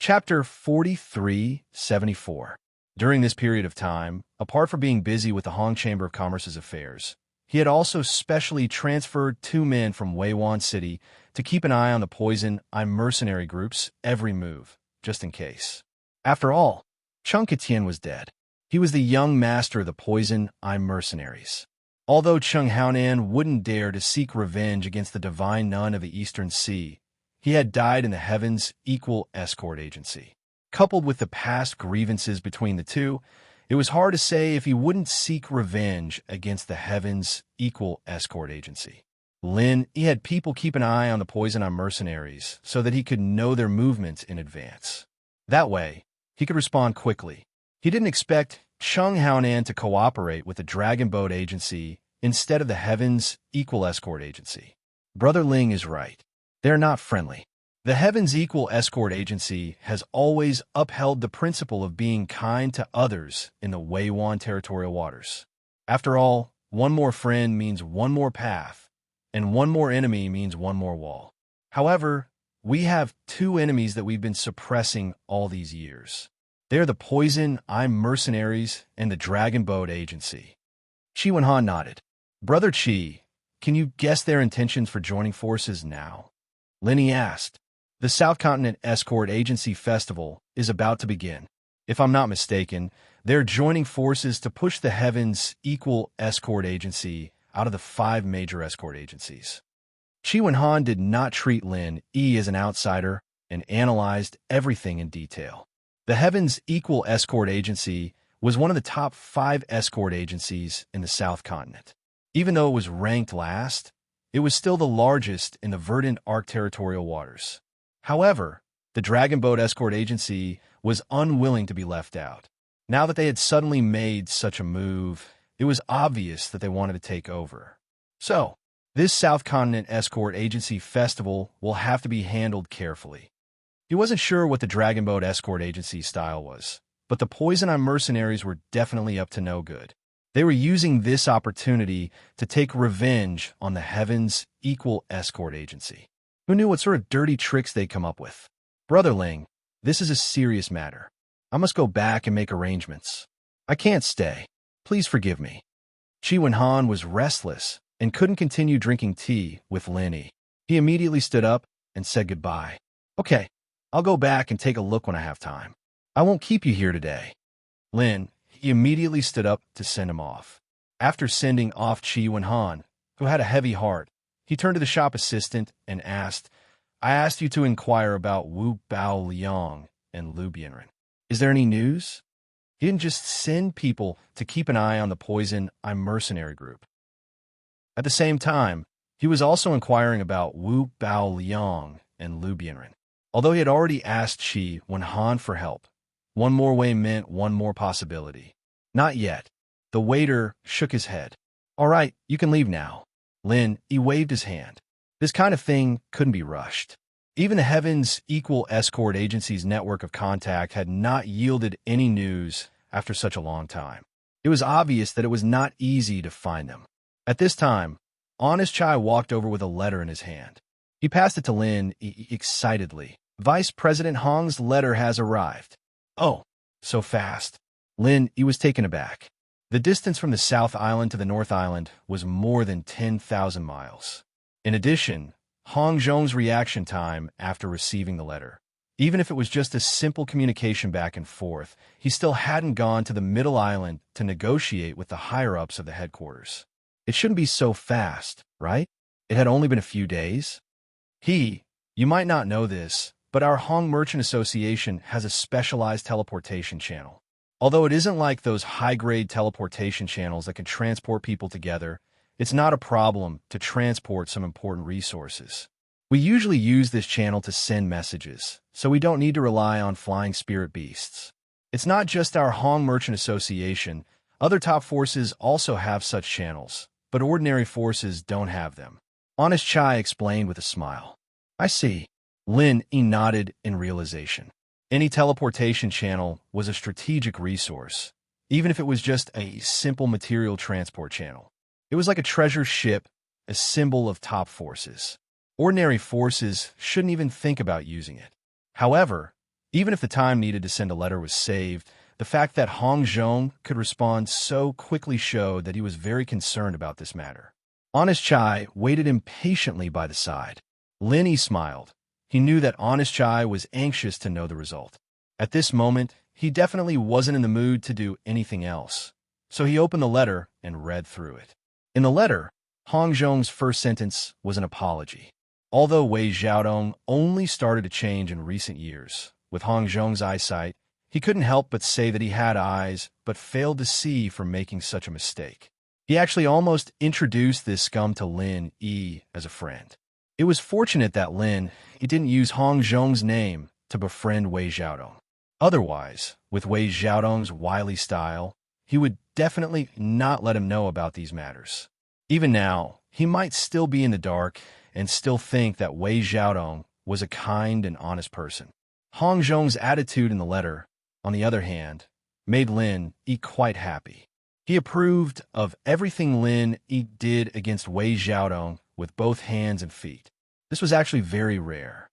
Chapter 4374. During this period of time, apart from being busy with the Hong Chamber of Commerce's affairs, he had also specially transferred 2 men from Weiwan City to keep an eye on the Poison I'm mercenary group's every move, just in case. After all, Chung Katian was dead. He was the young master of the Poison I'm mercenaries. Although Chung Haonan wouldn't dare to seek revenge against the divine nun of the Eastern Sea, he had died in the Heavens Equal Escort Agency. Coupled with the past grievances between the two, it was hard to say if he wouldn't seek revenge against the Heavens Equal Escort Agency. He had people keep an eye on the Poison I'm mercenaries so that he could know their movements in advance. That way, he could respond quickly. He didn't expect Chung Haonan to cooperate with the Dragon Boat Agency instead of the Heavens Equal Escort Agency. Brother Ling is right. They're not friendly. The Heavens Equal Escort Agency has always upheld the principle of being kind to others in the Weiwan territorial waters. After all, one more friend means one more path, and one more enemy means one more wall. However, we have 2 enemies that we've been suppressing all these years. They're the Poison I'm mercenaries and the Dragon Boat Agency. Qi Wenhan nodded. Brother Qi, can you guess their intentions for joining forces now? Linny asked. The South Continent Escort Agency Festival is about to begin. If I'm not mistaken, they're joining forces to push the Heavens Equal Escort Agency out of the 5 major escort agencies. Qi Wenhan did not treat Lin Yi as an outsider and analyzed everything in detail. The Heavens Equal Escort Agency was one of the top 5 escort agencies in the South Continent. Even though it was ranked last, it was still the largest in the verdant Arc territorial waters. However, the Dragon Boat Escort Agency was unwilling to be left out. Now that they had suddenly made such a move, it was obvious that they wanted to take over. So, this South Continent Escort Agency Festival will have to be handled carefully. He wasn't sure what the Dragon Boat Escort Agency style was, but the Poison I'm mercenaries were definitely up to no good. They were using this opportunity to take revenge on the Heavens Equal Escort Agency. Who knew what sort of dirty tricks they'd come up with? Brother Ling, this is a serious matter. I must go back and make arrangements. I can't stay. Please forgive me. Qi Wenhan was restless and couldn't continue drinking tea with Linny. He immediately stood up and said goodbye. Okay, I'll go back and take a look when I have time. I won't keep you here today. He immediately stood up to send him off. After sending off Qi Wenhan, who had a heavy heart, he turned to the shop assistant and asked, I asked you to inquire about Wu Bao Liang and Lu Bianren. Is there any news? He didn't just send people to keep an eye on the Poison I'm mercenary group. At the same time, he was also inquiring about Wu Bao Liang and Lu Bianren. Although he had already asked Qi Wenhan for help, one more way meant one more possibility. Not yet. The waiter shook his head. All right, you can leave now. He waved his hand. This kind of thing couldn't be rushed. Even the Heavens Equal Escort Agency's network of contact had not yielded any news after such a long time. It was obvious that it was not easy to find them. At this time, Honest Chai walked over with a letter in his hand. He passed it to Lin excitedly. Vice President Hong's letter has arrived. Oh, so fast. He was taken aback. The distance from the South Island to the North Island was more than 10,000 miles. In addition, Hong Zhong's reaction time after receiving the letter, even if it was just a simple communication back and forth, he still hadn't gone to the Middle Island to negotiate with the higher-ups of the headquarters. It shouldn't be so fast, right? It had only been a few days. You might not know this, but our Hong Merchant Association has a specialized teleportation channel. Although it isn't like those high-grade teleportation channels that can transport people together, it's not a problem to transport some important resources. We usually use this channel to send messages, so we don't need to rely on flying spirit beasts. It's not just our Hong Merchant Association. Other top forces also have such channels, but ordinary forces don't have them. Honest Chai explained with a smile. I see. He nodded in realization. Any teleportation channel was a strategic resource, even if it was just a simple material transport channel. It was like a treasure ship, a symbol of top forces. Ordinary forces shouldn't even think about using it. However, Even if the time needed to send a letter was saved, the fact that Hong Zhong could respond so quickly showed that he was very concerned about this matter. Honest Chai waited impatiently by the side. Lin Yi smiled. He knew that Honest Chai was anxious to know the result. At this moment, he definitely wasn't in the mood to do anything else. So he opened the letter and read through it. In the letter, Hong Zhong's first sentence was an apology. Although Wei Xiaodong only started to change in recent years, with Hong Zhong's eyesight, he couldn't help but say that he had eyes but failed to see for making such a mistake. He actually almost introduced this scum to Lin Yi as a friend. It was fortunate that Lin Yi didn't use Hong Zhong's name to befriend Wei Xiaodong. Otherwise, with Wei Xiaodong's wily style, he would definitely not let him know about these matters. Even now, he might still be in the dark and still think that Wei Xiaodong was a kind and honest person. Hong Zhong's attitude in the letter, on the other hand, made Lin Yi quite happy. He approved of everything Lin Yi did against Wei Xiaodong with both hands and feet. This was actually very rare.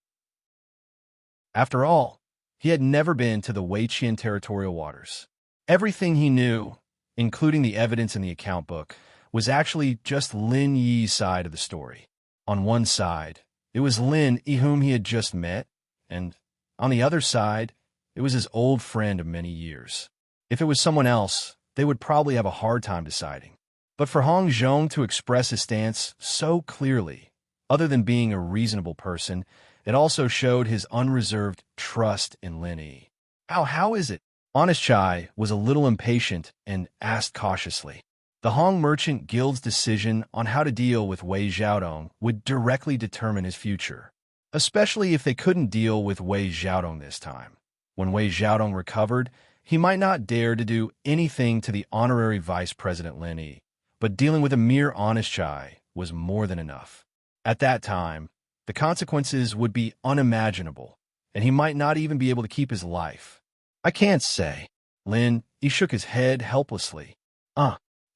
After all, he had never been to the Weiqian territorial waters. Everything he knew, including the evidence in the account book, was actually just Lin Yi's side of the story. On one side, it was Lin Yi whom he had just met, and on the other side, it was his old friend of many years. If it was someone else, they would probably have a hard time deciding. But for Hong Zhong to express his stance so clearly, other than being a reasonable person, it also showed his unreserved trust in Lin Yi. How is it? Honest Chai was a little impatient and asked cautiously. The Hong Merchant Guild's decision on how to deal with Wei Xiaodong would directly determine his future, especially if they couldn't deal with Wei Xiaodong this time. When Wei Xiaodong recovered, he might not dare to do anything to the honorary vice president Lin Yi, but dealing with a mere Honest Chai was more than enough. At that time, the consequences would be unimaginable, and he might not even be able to keep his life. I can't say. Lin Yi shook his head helplessly.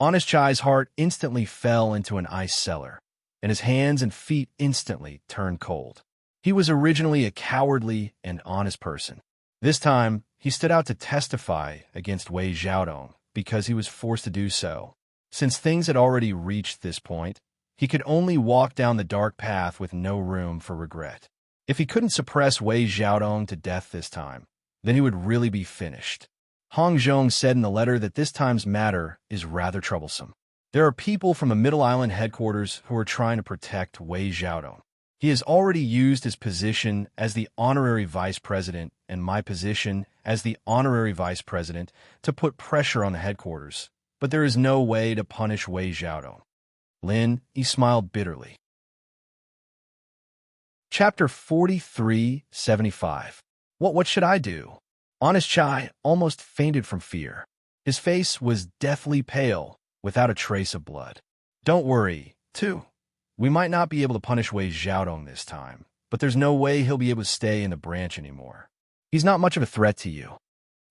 Honest Chai's heart instantly fell into an ice cellar, and his hands and feet instantly turned cold. He was originally a cowardly and honest person. This time, he stood out to testify against Wei Xiaodong because he was forced to do so. Since things had already reached this point, he could only walk down the dark path with no room for regret. If he couldn't suppress Wei Xiaodong to death this time, then he would really be finished. Hong Zhong said in the letter that this time's matter is rather troublesome. There are people from the Middle Island headquarters who are trying to protect Wei Xiaodong. He has already used his position as the honorary vice president and my position as the honorary vice president to put pressure on the headquarters, but there is no way to punish Wei Xiaodong. Lin Yi smiled bitterly. Chapter 4375. What should I do? Honest Chai almost fainted from fear. His face was deathly pale, without a trace of blood. Don't worry, too. We might not be able to punish Wei Xiaodong this time, but there's no way he'll be able to stay in the branch anymore. He's not much of a threat to you.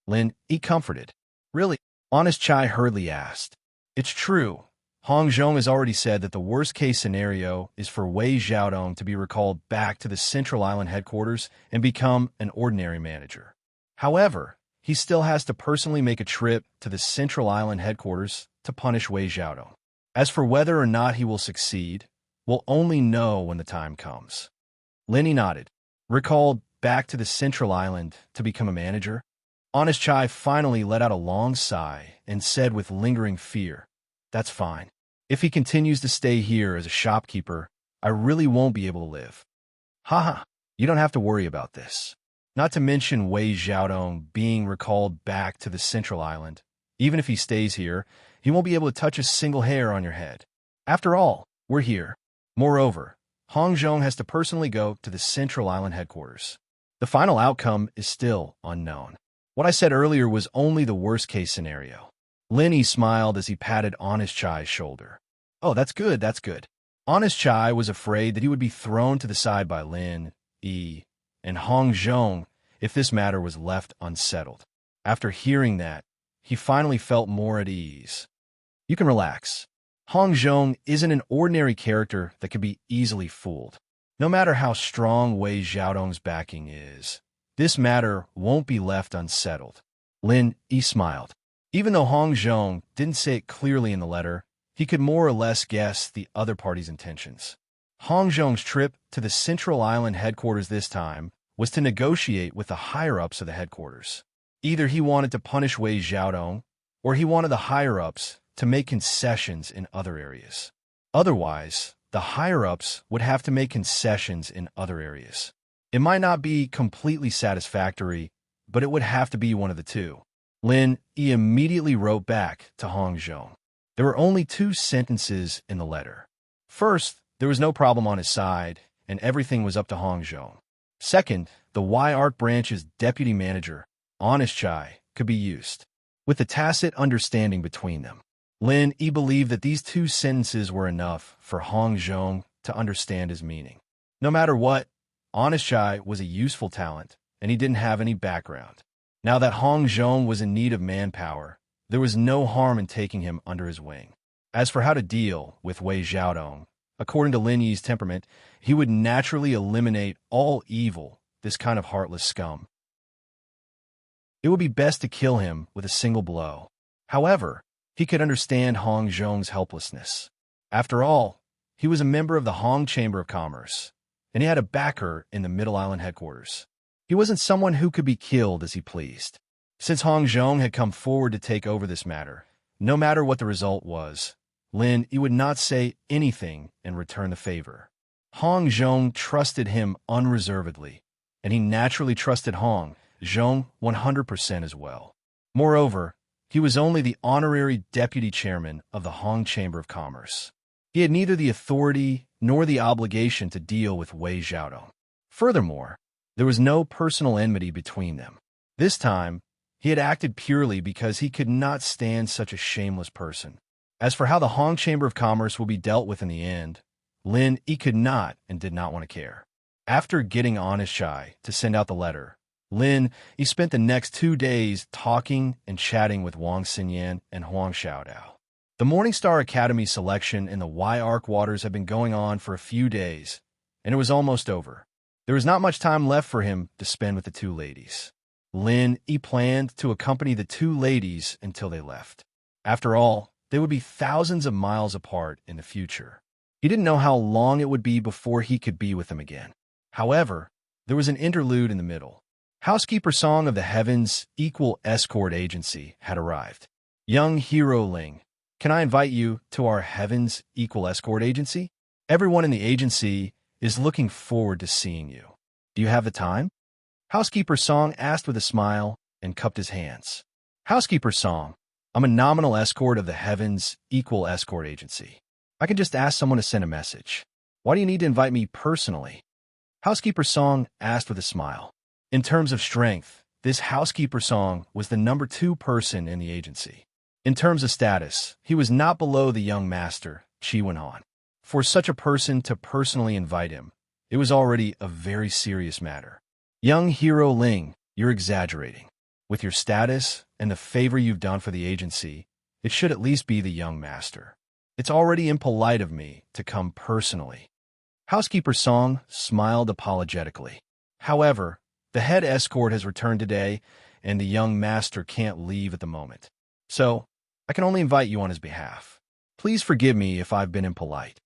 Lin Yi comforted. Really? Honest Chai hurriedly asked. It's true. Hong Zhong has already said that the worst-case scenario is for Wei Xiaodong to be recalled back to the Central Island headquarters and become an ordinary manager. However, he still has to personally make a trip to the Central Island headquarters to punish Wei Xiaodong. As for whether or not he will succeed, we'll only know when the time comes. Lin Yi nodded. Recalled back to the Central Island to become a manager? Honest Chai finally let out a long sigh and said with lingering fear, That's fine. If he continues to stay here as a shopkeeper, I really won't be able to live. Haha, you don't have to worry about this. Not to mention Wei Xiaodong being recalled back to the Central Island. Even if he stays here, he won't be able to touch a single hair on your head. After all, we're here. Moreover, Hong Zhong has to personally go to the Central Island headquarters. The final outcome is still unknown. What I said earlier was only the worst-case scenario. Lin Yi smiled as he patted Honest Chai's shoulder. Oh, that's good, that's good. Honest Chai was afraid that he would be thrown to the side by Lin Yi and Hong Zhong if this matter was left unsettled. After hearing that, he finally felt more at ease. You can relax. Hong Zhong isn't an ordinary character that can be easily fooled. No matter how strong Wei Xiaodong's backing is, This matter won't be left unsettled. Lin Yi smiled. Even though Hong Zhong didn't say it clearly in the letter, he could more or less guess the other party's intentions. Hong Zhong's trip to the Central Island headquarters this time was to negotiate with the higher-ups of the headquarters. Either he wanted to punish Wei Xiaodong, or he wanted the higher-ups to make concessions in other areas. Otherwise, the higher-ups would have to make concessions in other areas. It might not be completely satisfactory, but it would have to be one of the two. Lin Yi immediately wrote back to Hong Zhong. There were only 2 sentences in the letter. First, there was no problem on his side, and everything was up to Hong Zhong. Second, the Y-Art branch's deputy manager, Honest Chai, could be used. With a tacit understanding between them, Lin Yi believed that these 2 sentences were enough for Hong Zhong to understand his meaning. No matter what, Honest Chai was a useful talent, and he didn't have any background. Now that Hong Zhong was in need of manpower, there was no harm in taking him under his wing. As for how to deal with Wei Xiaodong, according to Lin Yi's temperament, he would naturally eliminate all evil, this kind of heartless scum. It would be best to kill him with a single blow. However, he could understand Hong Zhong's helplessness. After all, he was a member of the Hong Chamber of Commerce, and he had a backer in the Middle Island headquarters. He wasn't someone who could be killed as he pleased. Since Hong Zhong had come forward to take over this matter, no matter what the result was, Lin Yi would not say anything and return the favor. Hong Zhong trusted him unreservedly, and he naturally trusted Hong Zhong 100% as well. Moreover, he was only the honorary deputy chairman of the Hong Chamber of Commerce. He had neither the authority nor the obligation to deal with Wei Xiaodong. Furthermore, there was no personal enmity between them. This time, he had acted purely because he could not stand such a shameless person. As for how the Hong Chamber of Commerce will be dealt with in the end, Lin Yi could not and did not want to care. After getting Honest Chai to send out the letter, Lin Yi spent the next 2 days talking and chatting with Wang Xinyan and Huang Xiaodao. The Morningstar Academy selection in the Y-Arc waters had been going on for a few days, and it was almost over. There was not much time left for him to spend with the 2 ladies. Lin Yi planned to accompany the 2 ladies until they left. After all, they would be thousands of miles apart in the future. He didn't know how long it would be before he could be with them again. However, there was an interlude in the middle. Housekeeper Song of the Heavens Equal Escort Agency had arrived. Young Hero Ling, can I invite you to our Heavens Equal Escort Agency? Everyone in the agency is looking forward to seeing you. Do you have the time? Housekeeper Song asked with a smile and cupped his hands. Housekeeper Song, I'm a nominal escort of the Heavens Equal Escort Agency. I can just ask someone to send a message. Why do you need to invite me personally? Housekeeper Song asked with a smile. In terms of strength, this Housekeeper Song was the number 2 person in the agency. In terms of status, he was not below the young master, Qi went on. For such a person to personally invite him, it was already a very serious matter. Young Hero Ling, you're exaggerating. With your status and the favor you've done for the agency, it should at least be the young master. It's already impolite of me to come personally. Housekeeper Song smiled apologetically. However, the head escort has returned today, and the young master can't leave at the moment. So, I can only invite you on his behalf. Please forgive me if I've been impolite.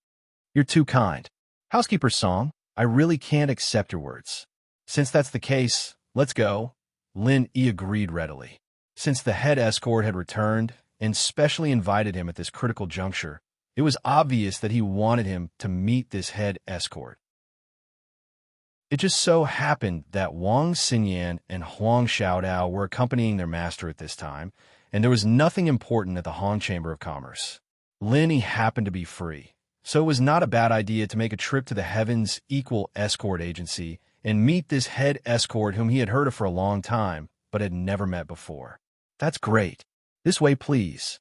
You're too kind. Housekeeper Song, I really can't accept your words. Since that's the case, let's go. Lin Yi agreed readily. Since the head escort had returned and specially invited him at this critical juncture, it was obvious that he wanted him to meet this head escort. It just so happened that Wang Xinyan and Huang Xiaodao were accompanying their master at this time, and there was nothing important at the Hong Chamber of Commerce. Lin Yi happened to be free, so it was not a bad idea to make a trip to the Heavens Equal Escort Agency and meet this head escort whom he had heard of for a long time, but had never met before. That's great. This way, please.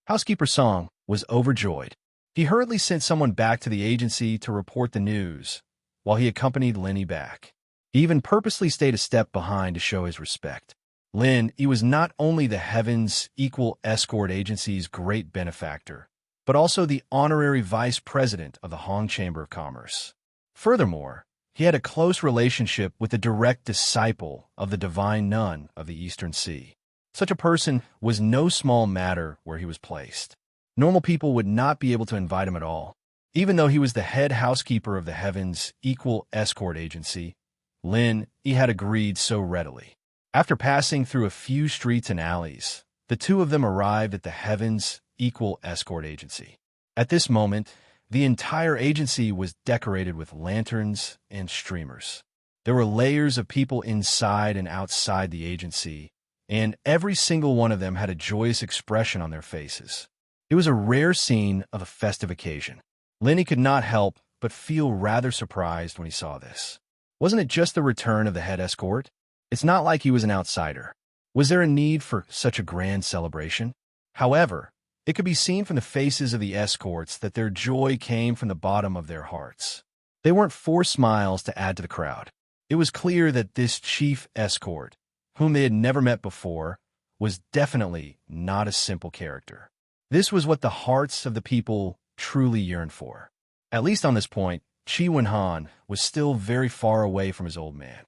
Housekeeper Song was overjoyed. He hurriedly sent someone back to the agency to report the news, while he accompanied Lin Yi back. He even purposely stayed a step behind to show his respect. Lin Yi was not only the Heavens Equal Escort Agency's great benefactor, but also the honorary vice president of the Hong Chamber of Commerce. Furthermore, He had a close relationship with a direct disciple of the divine nun of the Eastern Sea. Such a person was no small matter where he was placed. Normal people would not be able to invite him at all. Even though he was the head housekeeper of the Heaven's Equal Escort Agency, Lin he had agreed so readily. After passing through a few streets and alleys, the two of them arrived at the Heaven's Equal Escort Agency. At this moment, the entire agency was decorated with lanterns and streamers. There were layers of people inside and outside the agency, and every single one of them had a joyous expression on their faces. It was a rare scene of a festive occasion. Lenny could not help but feel rather surprised when he saw this. Wasn't it just the return of the head escort? It's not like he was an outsider. Was there a need for such a grand celebration? However, it could be seen from the faces of the escorts that their joy came from the bottom of their hearts. They weren't forced smiles to add to the crowd. It was clear that this chief escort, whom they had never met before, was definitely not a simple character. This was what the hearts of the people truly yearned for. At least on this point, Chi Wen-han was still very far away from his old man.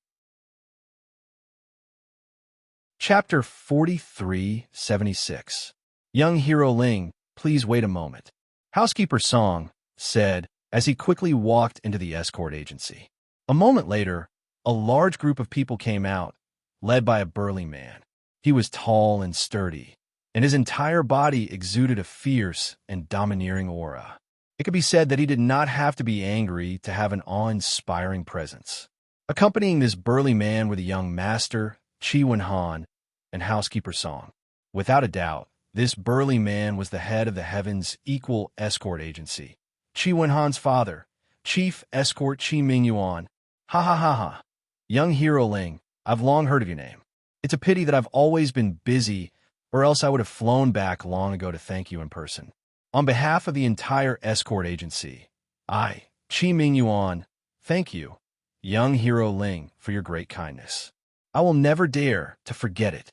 Chapter 4376. Young hero Ling, please wait a moment. Housekeeper Song said as he quickly walked into the escort agency. A moment later, a large group of people came out, led by a burly man. He was tall and sturdy, and his entire body exuded a fierce and domineering aura. It could be said that he did not have to be angry to have an awe-inspiring presence. Accompanying this burly man were the young master, Chi Wen-han, and housekeeper Song. Without a doubt, this burly man was the head of the Heaven's Equal Escort Agency. Chi Wen-han's father, Chief Escort Chi Ming-yuan. Ha ha ha ha. Young hero Ling, I've long heard of your name. It's a pity that I've always been busy, or else I would have flown back long ago to thank you in person. On behalf of the entire escort agency, I, Chi Ming-yuan, thank you, young hero Ling, for your great kindness. I will never dare to forget it.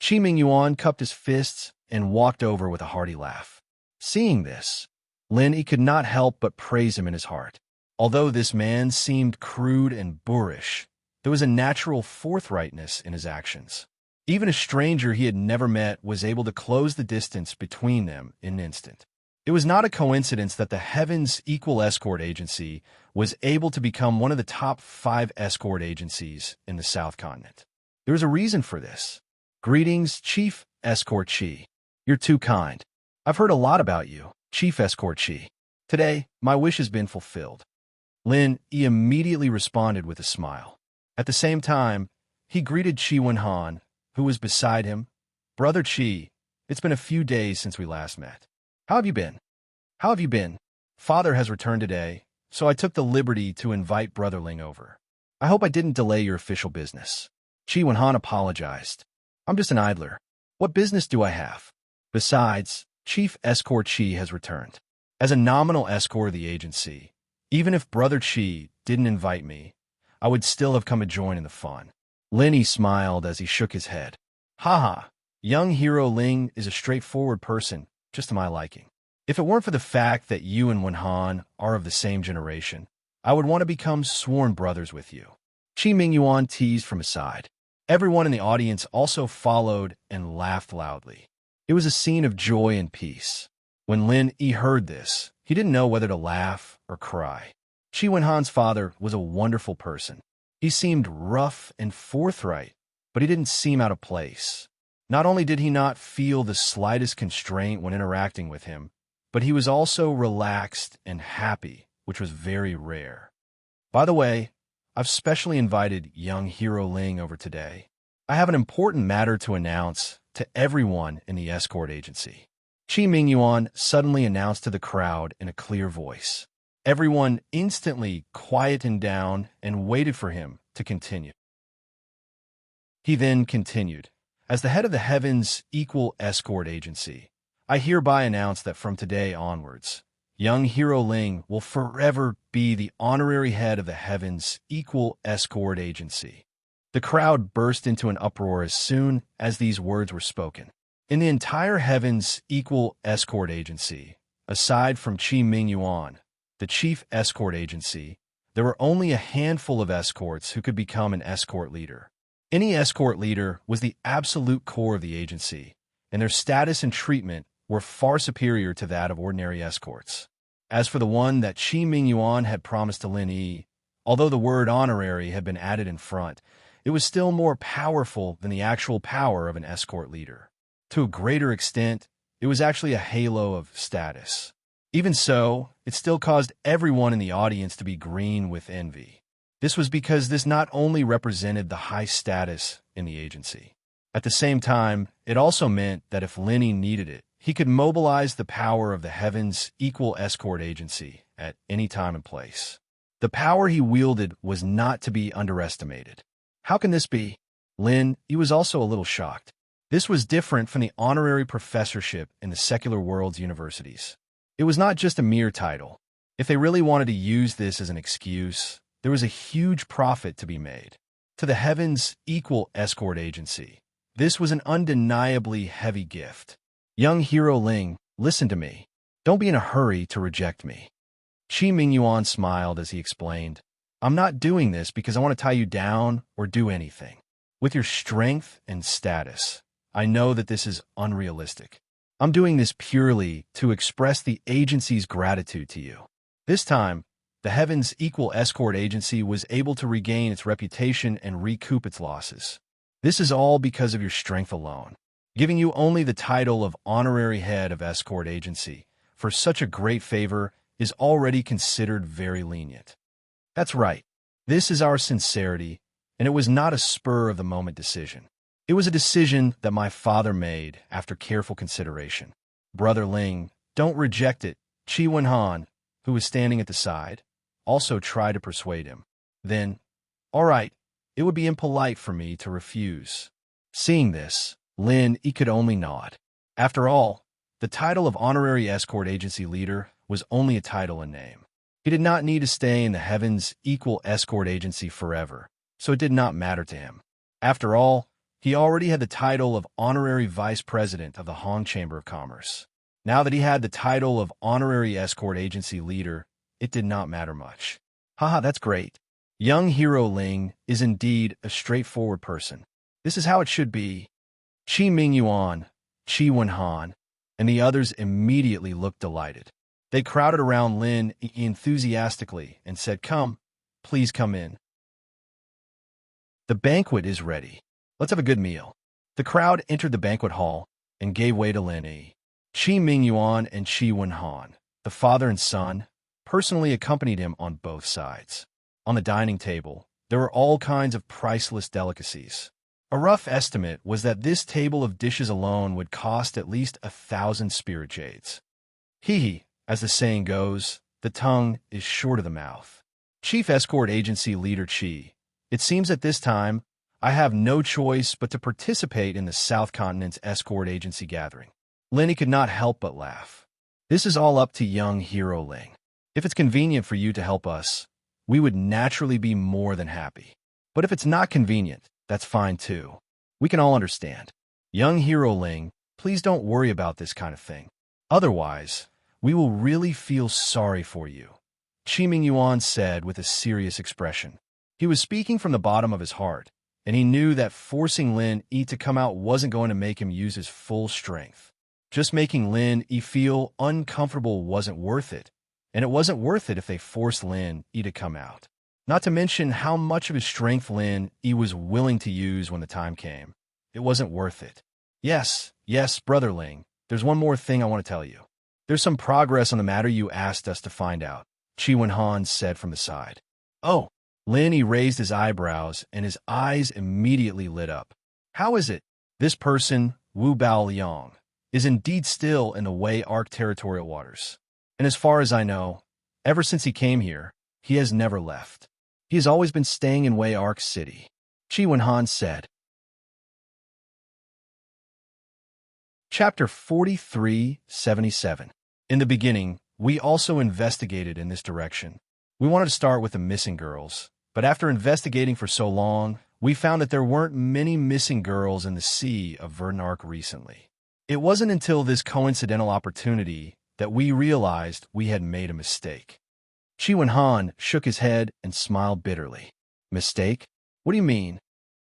Chi Ming-yuan cupped his fists and walked over with a hearty laugh. Seeing this, Lin Yi could not help but praise him in his heart. Although this man seemed crude and boorish, there was a natural forthrightness in his actions. Even a stranger he had never met was able to close the distance between them in an instant. It was not a coincidence that the Heaven's Equal Escort Agency was able to become one of the top 5 escort agencies in the South Continent. There was a reason for this. Greetings, Chief Escort Chi. You're too kind. I've heard a lot about you, Chief Escort Chi. Today, my wish has been fulfilled. Lin Yi immediately responded with a smile. At the same time, he greeted Chi Wen-han, who was beside him. Brother Chi, it's been a few days since we last met. How have you been? How have you been? Father has returned today, so I took the liberty to invite Brother Ling over. I hope I didn't delay your official business. Chi Wen-han apologized. I'm just an idler. What business do I have? Besides, Chief Escort Chi has returned. As a nominal escort of the agency, even if Brother Chi didn't invite me, I would still have come to join in the fun. Lin Yi smiled as he shook his head. Haha, young hero Ling is a straightforward person, just to my liking. If it weren't for the fact that you and Wen-han are of the same generation, I would want to become sworn brothers with you. Chi Ming-yuan teased from his side. Everyone in the audience also followed and laughed loudly. It was a scene of joy and peace. When Lin Yi heard this, he didn't know whether to laugh or cry. Chi Wen-han's father was a wonderful person. He seemed rough and forthright, but he didn't seem out of place. Not only did he not feel the slightest constraint when interacting with him, but he was also relaxed and happy, which was very rare. By the way, I've specially invited young hero Ling over today. I have an important matter to announce to everyone in the escort agency. Chi Ming-yuan suddenly announced to the crowd in a clear voice. Everyone instantly quietened down and waited for him to continue. He then continued. As the head of the Heaven's Equal Escort Agency, I hereby announce that from today onwards, young hero Ling will forever be the honorary head of the Heaven's Equal Escort Agency. The crowd burst into an uproar as soon as these words were spoken. In the entire Heaven's Equal Escort Agency, aside from Chi Ming-yuan, the Chief Escort Agency, There were only a handful of escorts who could become an escort leader. Any escort leader was the absolute core of the agency, and their status and treatment were far superior to that of ordinary escorts. As for the one that Qi Mingyuan had promised to Lin Yi, although the word honorary had been added in front, it was still more powerful than the actual power of an escort leader. To a greater extent, it was actually a halo of status. Even so, it still caused everyone in the audience to be green with envy. This was because this not only represented the high status in the agency. At the same time, it also meant that if Lin Yi needed it, he could mobilize the power of the Heavens Equal Escort Agency at any time and place. The power he wielded was not to be underestimated. How can this be? Lin Yi was also a little shocked. This was different from the honorary professorship in the secular world's universities. It was not just a mere title. If they really wanted to use this as an excuse, there was a huge profit to be made. To the Heavens Equal Escort Agency, this was an undeniably heavy gift. Young hero Ling, listen to me. Don't be in a hurry to reject me. Qi Mingyuan smiled as he explained, I'm not doing this because I want to tie you down or do anything. With your strength and status, I know that this is unrealistic. I'm doing this purely to express the agency's gratitude to you. This time, the Heavens Equal Escort Agency was able to regain its reputation and recoup its losses. This is all because of your strength alone. Giving you only the title of honorary head of escort agency for such a great favor is already considered very lenient. That's right. This is our sincerity, and it was not a spur-of-the-moment decision. It was a decision that my father made after careful consideration. Brother Ling, don't reject it. Qi Wenhan, who was standing at the side, also tried to persuade him. Then, all right, it would be impolite for me to refuse. Seeing this, Lin Yi could only nod. After all, the title of honorary escort agency leader was only a title in name. He did not need to stay in the Heavens Equal Escort Agency forever, so it did not matter to him. After all, he already had the title of honorary vice president of the Hong Chamber of Commerce. Now that he had the title of honorary escort agency leader, it did not matter much. Haha, that's great. Young hero Ling is indeed a straightforward person. This is how it should be. Qi Mingyuan, Qi Wenhan, and the others immediately looked delighted. They crowded around Lin Yi enthusiastically and said, Come, please come in. The banquet is ready. Let's have a good meal. The crowd entered the banquet hall and gave way to Lin Yi. Qi Mingyuan and Qi Wenhan, the father and son, personally accompanied him on both sides. On the dining table, there were all kinds of priceless delicacies. A rough estimate was that this table of dishes alone would cost at least 1,000 spirit jades. Hee, as the saying goes, the tongue is short of the mouth. Chief Escort Agency Leader Qi, it seems at this time, I have no choice but to participate in the South Continent's escort agency gathering. Lin Yi could not help but laugh. This is all up to young hero Ling. If it's convenient for you to help us, we would naturally be more than happy. But if it's not convenient, that's fine too. We can all understand. Young hero Ling, please don't worry about this kind of thing. Otherwise, we will really feel sorry for you, Qi Mingyuan said with a serious expression. He was speaking from the bottom of his heart, and he knew that forcing Lin Yi to come out wasn't going to make him use his full strength. Just making Lin Yi feel uncomfortable wasn't worth it, and it wasn't worth it if they forced Lin Yi to come out. Not to mention how much of his strength Lin Yi was willing to use when the time came. It wasn't worth it. Yes, Brother Ling, there's one more thing I want to tell you. There's some progress on the matter you asked us to find out, Qi Wenhan said from the side. Oh, Lin Yi raised his eyebrows and his eyes immediately lit up. How is it? This person, Wu Baoliang, is indeed still in the Wei Arc territorial waters. And as far as I know, ever since he came here, he has never left. He has always been staying in Wei Arc City, Qi Wenhan said. Chapter 4377. In the beginning, we also investigated in this direction. We wanted to start with the missing girls, but after investigating for so long, we found that there weren't many missing girls in the sea of Verdun Arc recently. It wasn't until this coincidental opportunity that we realized we had made a mistake. Chi Wen-han shook his head and smiled bitterly. Mistake? What do you mean?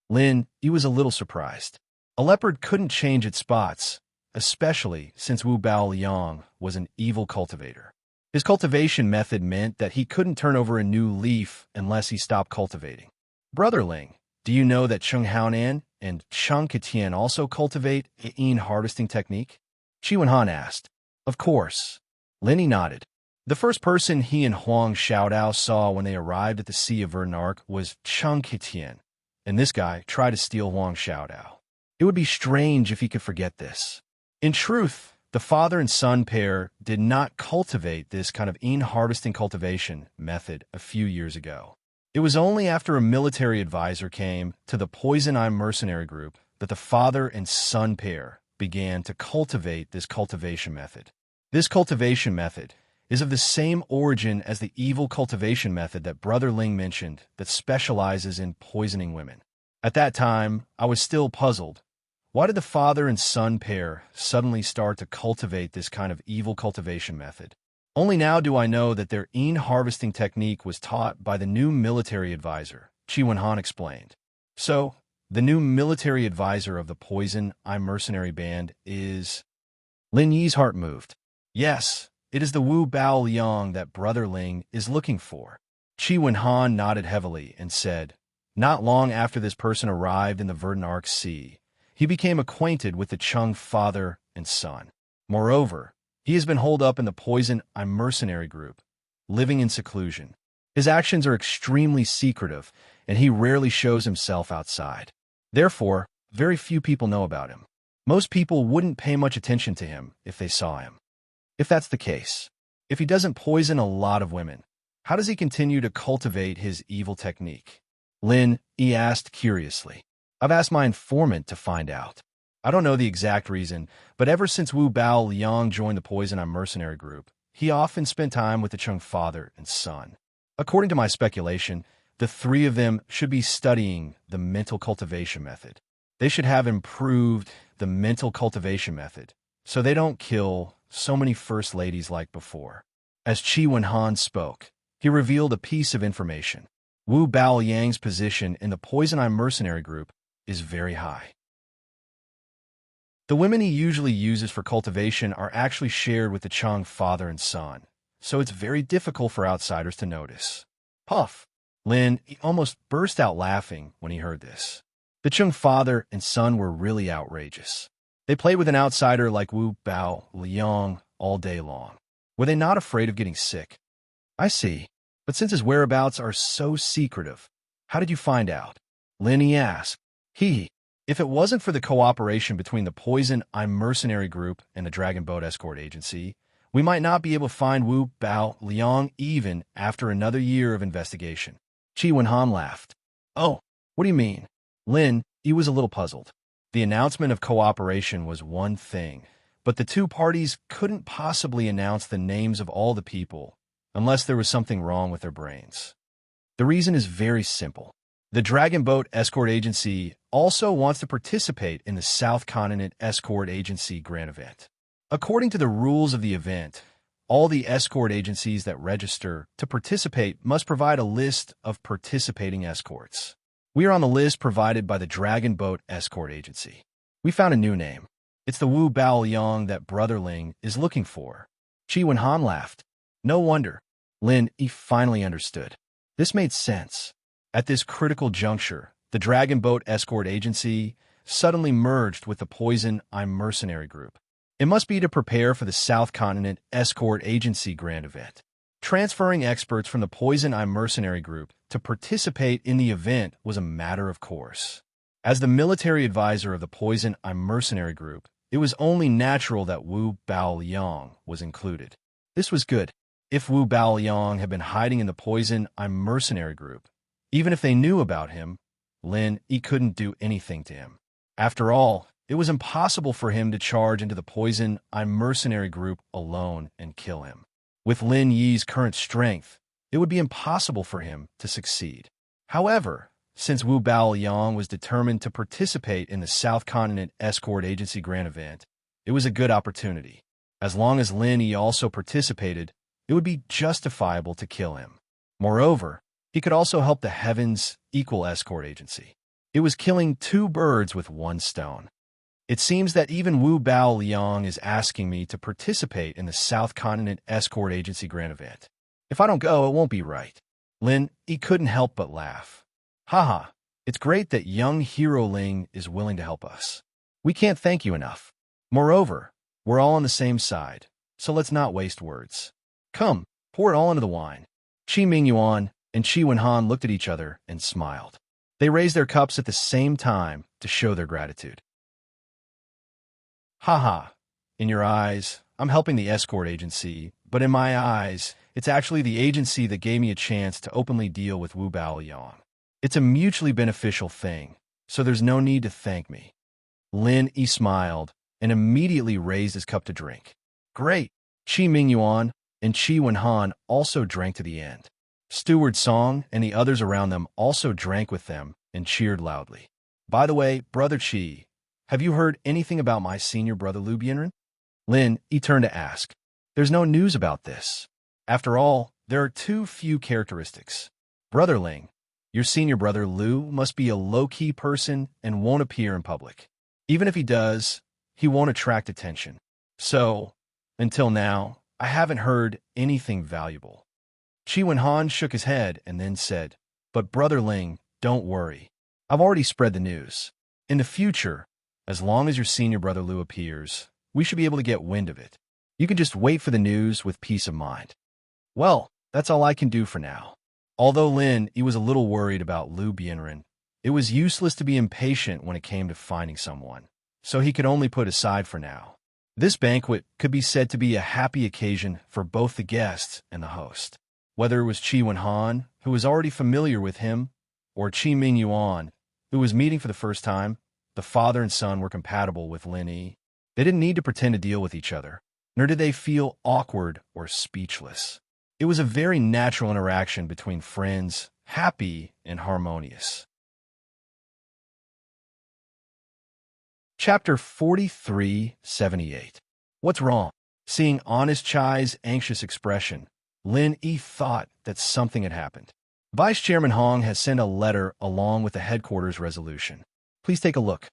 Lin, he was a little surprised. A leopard couldn't change its spots, especially since Wu Bao Liang was an evil cultivator. His cultivation method meant that he couldn't turn over a new leaf unless he stopped cultivating. Brother Ling, do you know that Cheng Haonan and Cheng Ketian also cultivate a harvesting technique? Chi Wen-han asked. Of course. Lin nodded. The first person he and Huang Xiaodao saw when they arrived at the Sea of Verdant Arc was Cheng Ketian, and this guy tried to steal Huang Xiaodao. It would be strange if he could forget this. In truth, the father and son pair did not cultivate this kind of harvesting cultivation method a few years ago. It was only after a military advisor came to the Poison Eye mercenary group that the father and son pair began to cultivate this cultivation method. This cultivation method is of the same origin as the evil cultivation method that Brother Ling mentioned that specializes in poisoning women. At that time, I was still puzzled. Why did the father and son pair suddenly start to cultivate this kind of evil cultivation method? Only now do I know that their harvesting technique was taught by the new military advisor, Chi Wen-han explained. So, the new military advisor of the Poison Eye mercenary band is... Lin Yi's heart moved. Yes, it is the Wu Bao Liang that Brother Ling is looking for. Chi Wen-han nodded heavily and said, not long after this person arrived in the Verdant Arc Sea, he became acquainted with the Cheng father and son. Moreover, he has been holed up in the Poison Eye mercenary group, living in seclusion. His actions are extremely secretive, and he rarely shows himself outside. Therefore, very few people know about him. Most people wouldn't pay much attention to him if they saw him. If that's the case, if he doesn't poison a lot of women, how does he continue to cultivate his evil technique? Lin, he asked curiously. I've asked my informant to find out. I don't know the exact reason, but ever since Wu Bao Liang joined the Poison Eye mercenary group, he often spent time with the Cheng father and son. According to my speculation, the three of them should be studying the mental cultivation method. They should have improved the mental cultivation method, so they don't kill so many first ladies like before. As Chi Wen-han spoke, he revealed a piece of information. Wu Bao Liang's position in the Poison Eye mercenary group is very high. The women he usually uses for cultivation are actually shared with the Cheng father and son, so it's very difficult for outsiders to notice. Puff! Lin, he almost burst out laughing when he heard this. The Cheng father and son were really outrageous. They played with an outsider like Wu Bao Liang all day long. Were they not afraid of getting sick? I see. But since his whereabouts are so secretive, how did you find out? Lin, he asked. If it wasn't for the cooperation between the Poison Eye mercenary group and the Dragon Boat Escort Agency, we might not be able to find Wu Bao Liang even after another year of investigation. Chi Wen-han laughed. Oh, what do you mean? Lin, he was a little puzzled. The announcement of cooperation was one thing, but the two parties couldn't possibly announce the names of all the people unless there was something wrong with their brains. The reason is very simple. The Dragon Boat Escort Agency also wants to participate in the South Continent Escort Agency Grand Event. According to the rules of the event, all the escort agencies that register to participate must provide a list of participating escorts. We are on the list provided by the Dragon Boat Escort Agency. We found a new name. It's the Wu Bao Liang that Brother Ling is looking for. Chi Wen-han laughed. No wonder. Lin, he finally understood. This made sense. At this critical juncture, the Dragon Boat Escort Agency suddenly merged with the Poison Eye mercenary group. It must be to prepare for the South Continent Escort Agency Grand Event. Transferring experts from the Poison Eye mercenary group to participate in the event was a matter of course. As the military advisor of the Poison Eye mercenary group, it was only natural that Wu Bao Liang was included. This was good. If Wu Bao Liang had been hiding in the Poison Eye mercenary group, even if they knew about him, Lin, he couldn't do anything to him. After all, it was impossible for him to charge into the Poison Eye mercenary group alone and kill him. With Lin Yi's current strength, it would be impossible for him to succeed. However, since Wu Bao Liang was determined to participate in the South Continent Escort Agency Grand Event, it was a good opportunity. As long as Lin Yi also participated, it would be justifiable to kill him. Moreover, he could also help the Heavens Equal Escort Agency. It was killing two birds with one stone. It seems that even Wu Bao Liang is asking me to participate in the South Continent Escort Agency Grand Event. If I don't go, it won't be right. Lin Yi couldn't help but laugh. Haha, it's great that young Hero Ling is willing to help us. We can't thank you enough. Moreover, we're all on the same side, so let's not waste words. Come, pour it all into the wine. Qi Mingyuan and Qi Wenhan looked at each other and smiled. They raised their cups at the same time to show their gratitude. Haha, in your eyes, I'm helping the escort agency, but in my eyes, it's actually the agency that gave me a chance to openly deal with Wu Bao Liang. It's a mutually beneficial thing, so there's no need to thank me. Lin Yi smiled and immediately raised his cup to drink. Great! Qi Mingyuan and Qi Wenhan also drank to the end. Steward Song and the others around them also drank with them and cheered loudly. By the way, Brother Qi, have you heard anything about my senior brother Liu Bianren? Lin Yi turned to ask. There's no news about this. After all, there are too few characteristics. Brother Ling, your senior brother Liu must be a low-key person and won't appear in public. Even if he does, he won't attract attention. So, until now, I haven't heard anything valuable. Qi Wenhan shook his head and then said, But Brother Ling, don't worry. I've already spread the news. In the future, as long as your senior brother Liu appears, we should be able to get wind of it. You can just wait for the news with peace of mind. Well, that's all I can do for now. Although Lin Yi was a little worried about Liu Bianren, it was useless to be impatient when it came to finding someone, so he could only put aside for now. This banquet could be said to be a happy occasion for both the guests and the host. Whether it was Qi Wenhan, who was already familiar with him, or Qi Mingyuan, who was meeting for the first time, the father and son were compatible with Lin Yi. They didn't need to pretend to deal with each other, nor did they feel awkward or speechless. It was a very natural interaction between friends, happy and harmonious. Chapter 4378. What's wrong? Seeing Honest Chai's anxious expression, Lin Yi thought that something had happened. Vice Chairman Hong has sent a letter along with the headquarters resolution. Please take a look.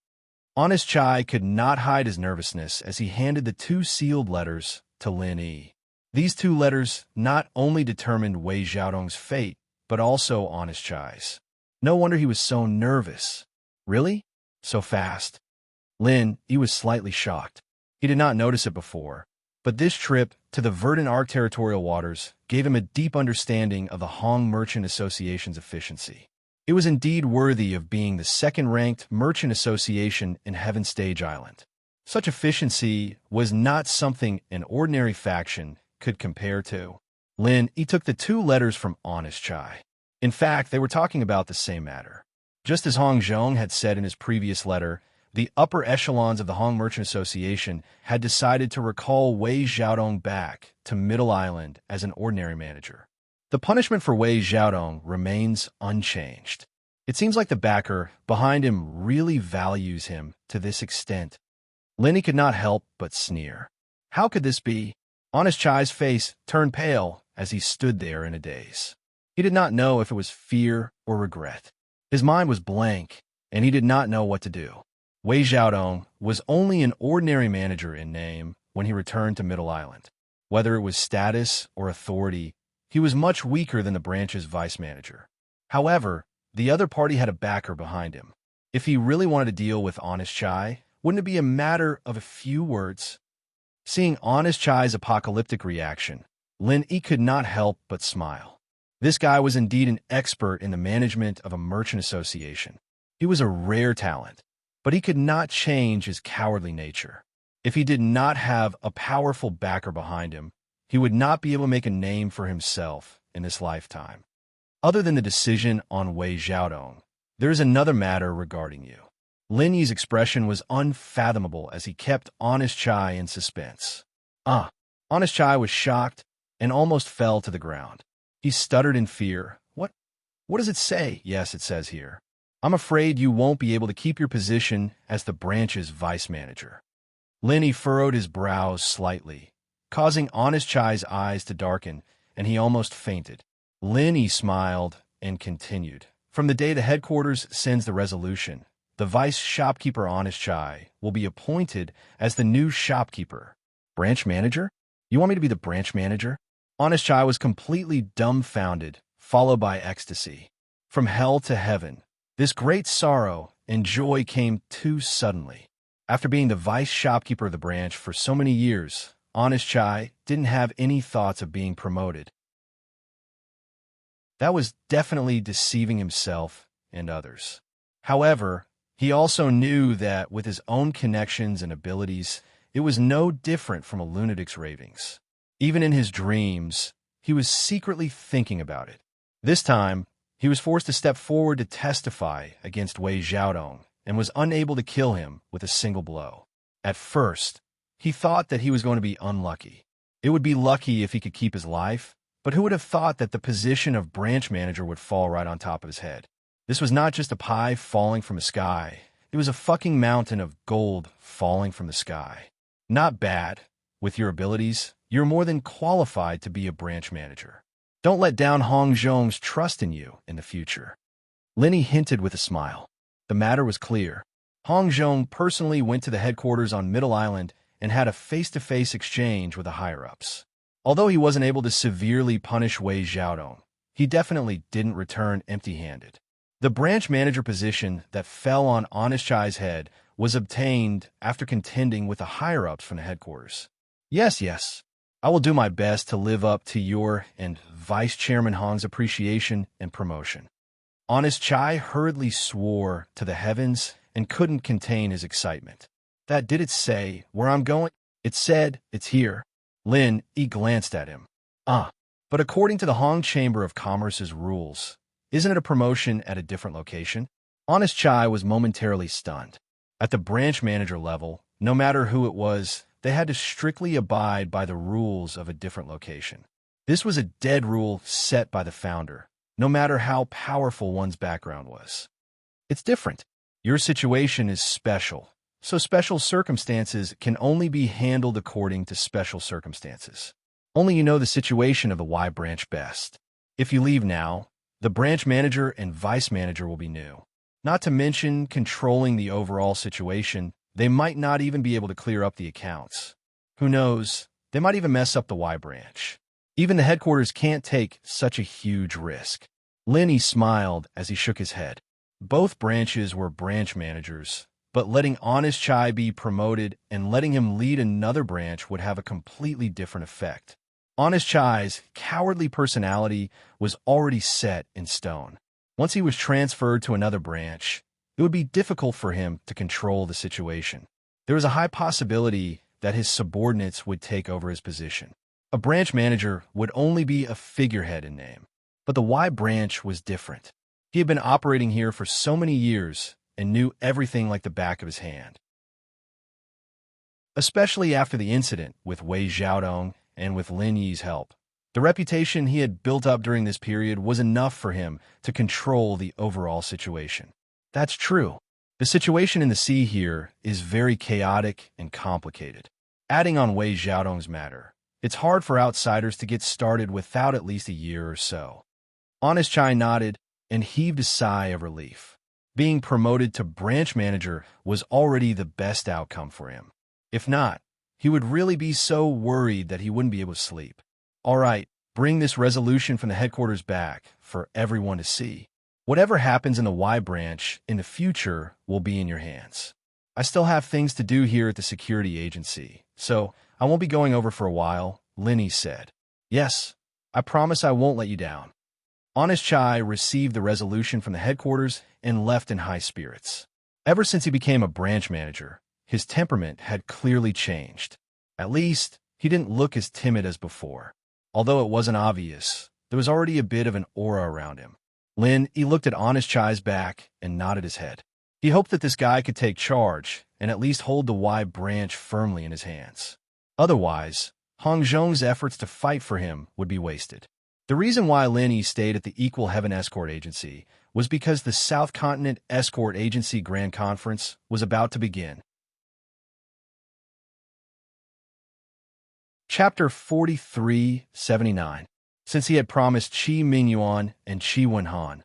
Honest Chai could not hide his nervousness as he handed the two sealed letters to Lin Yi. These two letters not only determined Wei Xiaodong's fate, but also Honest Chai's. No wonder he was so nervous. Really? So fast? Lin Yi was slightly shocked. He did not notice it before, but this trip to the Verdant Arc territorial waters gave him a deep understanding of the Hong Merchant Association's efficiency. It was indeed worthy of being the second-ranked merchant association in Heaven Stage Island. Such efficiency was not something an ordinary faction could compare to. Lin Yi took the two letters from Honest Chai. In fact, they were talking about the same matter. Just as Hong Zhong had said in his previous letter, the upper echelons of the Hong Merchant Association had decided to recall Wei Xiaodong back to Middle Island as an ordinary manager. The punishment for Wei Xiaodong remains unchanged. It seems like the backer behind him really values him to this extent. Lin Yi could not help but sneer. How could this be? Honest Chai's face turned pale as he stood there in a daze. He did not know if it was fear or regret. His mind was blank, and he did not know what to do. Wei Xiaodong was only an ordinary manager in name when he returned to Middle Island. Whether it was status or authority, he was much weaker than the branch's vice manager. However, the other party had a backer behind him. If he really wanted to deal with Honest Chai, wouldn't it be a matter of a few words? Seeing Honest Chai's apocalyptic reaction, Lin Yi could not help but smile. This guy was indeed an expert in the management of a merchant association. He was a rare talent, but he could not change his cowardly nature. If he did not have a powerful backer behind him, he would not be able to make a name for himself in this lifetime. Other than the decision on Wei Xiaodong, there is another matter regarding you. Lin Yi's expression was unfathomable as he kept Honest Chai in suspense. Honest Chai was shocked and almost fell to the ground. He stuttered in fear. What does it say? Yes, it says here. I'm afraid you won't be able to keep your position as the branch's vice manager. Lin Yi furrowed his brows slightly. causing Honest Chai's eyes to darken, and he almost fainted. Lin smiled and continued. From the day the headquarters sends the resolution, the vice shopkeeper Honest Chai will be appointed as the new shopkeeper. Branch manager? You want me to be the branch manager? Honest Chai was completely dumbfounded, followed by ecstasy. From hell to heaven, this great sorrow and joy came too suddenly. After being the vice shopkeeper of the branch for so many years, Honest Chai didn't have any thoughts of being promoted. That was definitely deceiving himself and others. However, he also knew that with his own connections and abilities, it was no different from a lunatic's ravings. Even in his dreams, he was secretly thinking about it. This time, he was forced to step forward to testify against Wei Xiaodong and was unable to kill him with a single blow. At first, he thought that he was going to be unlucky. It would be lucky if he could keep his life, but who would have thought that the position of branch manager would fall right on top of his head? This was not just a pie falling from the sky. It was a fucking mountain of gold falling from the sky. Not bad. With your abilities, you're more than qualified to be a branch manager. Don't let down Hong Zhong's trust in you in the future. Linny hinted with a smile. The matter was clear. Hong Zhong personally went to the headquarters on Middle Island and had a face-to-face exchange with the higher-ups. Although he wasn't able to severely punish Wei Xiaodong, he definitely didn't return empty-handed. The branch manager position that fell on Honest Chai's head was obtained after contending with the higher-ups from the headquarters. Yes, I will do my best to live up to your and Vice Chairman Hong's appreciation and promotion. Honest Chai hurriedly swore to the heavens and couldn't contain his excitement. That did it say where I'm going? It said it's here. Lin glanced at him. But according to the Hong Chamber of Commerce's rules, isn't it a promotion at a different location? Honest Chai was momentarily stunned. At the branch manager level, no matter who it was, they had to strictly abide by the rules of a different location. This was a dead rule set by the founder, no matter how powerful one's background was. It's different. Your situation is special, so special circumstances can only be handled according to special circumstances. Only you know the situation of the Y branch best. If you leave now, the branch manager and vice manager will be new. Not to mention controlling the overall situation, they might not even be able to clear up the accounts. Who knows, they might even mess up the Y branch. Even the headquarters can't take such a huge risk. Linny smiled as he shook his head. Both branches were branch managers, but letting Honest Chai be promoted and letting him lead another branch would have a completely different effect. Honest Chai's cowardly personality was already set in stone. Once he was transferred to another branch, it would be difficult for him to control the situation. There was a high possibility that his subordinates would take over his position. A branch manager would only be a figurehead in name. But the Y branch was different. He had been operating here for so many years and knew everything like the back of his hand. Especially after the incident with Wei Xiaodong and with Lin Yi's help. The reputation he had built up during this period was enough for him to control the overall situation. That's true. The situation in the sea here is very chaotic and complicated. Adding on Wei Xiaodong's matter, it's hard for outsiders to get started without at least a year or so. Honest Chai nodded and heaved a sigh of relief. Being promoted to branch manager was already the best outcome for him. If not, he would really be so worried that he wouldn't be able to sleep. All right, bring this resolution from the headquarters back for everyone to see. Whatever happens in the Y branch in the future will be in your hands. I still have things to do here at the security agency, so I won't be going over for a while, Linny said. Yes, I promise I won't let you down. Honest Chai received the resolution from the headquarters and left in high spirits. Ever since he became a branch manager, his temperament had clearly changed. At least, he didn't look as timid as before. Although it wasn't obvious, there was already a bit of an aura around him. He looked at Honest Chai's back and nodded his head. He hoped that this guy could take charge and at least hold the Y branch firmly in his hands. Otherwise, Hong Zhong's efforts to fight for him would be wasted. The reason why Lin stayed at the Equal Heaven Escort Agency was because the South Continent Escort Agency Grand Conference was about to begin. Chapter 4379. Since he had promised Qi Mingyuan and Qi Wenhan,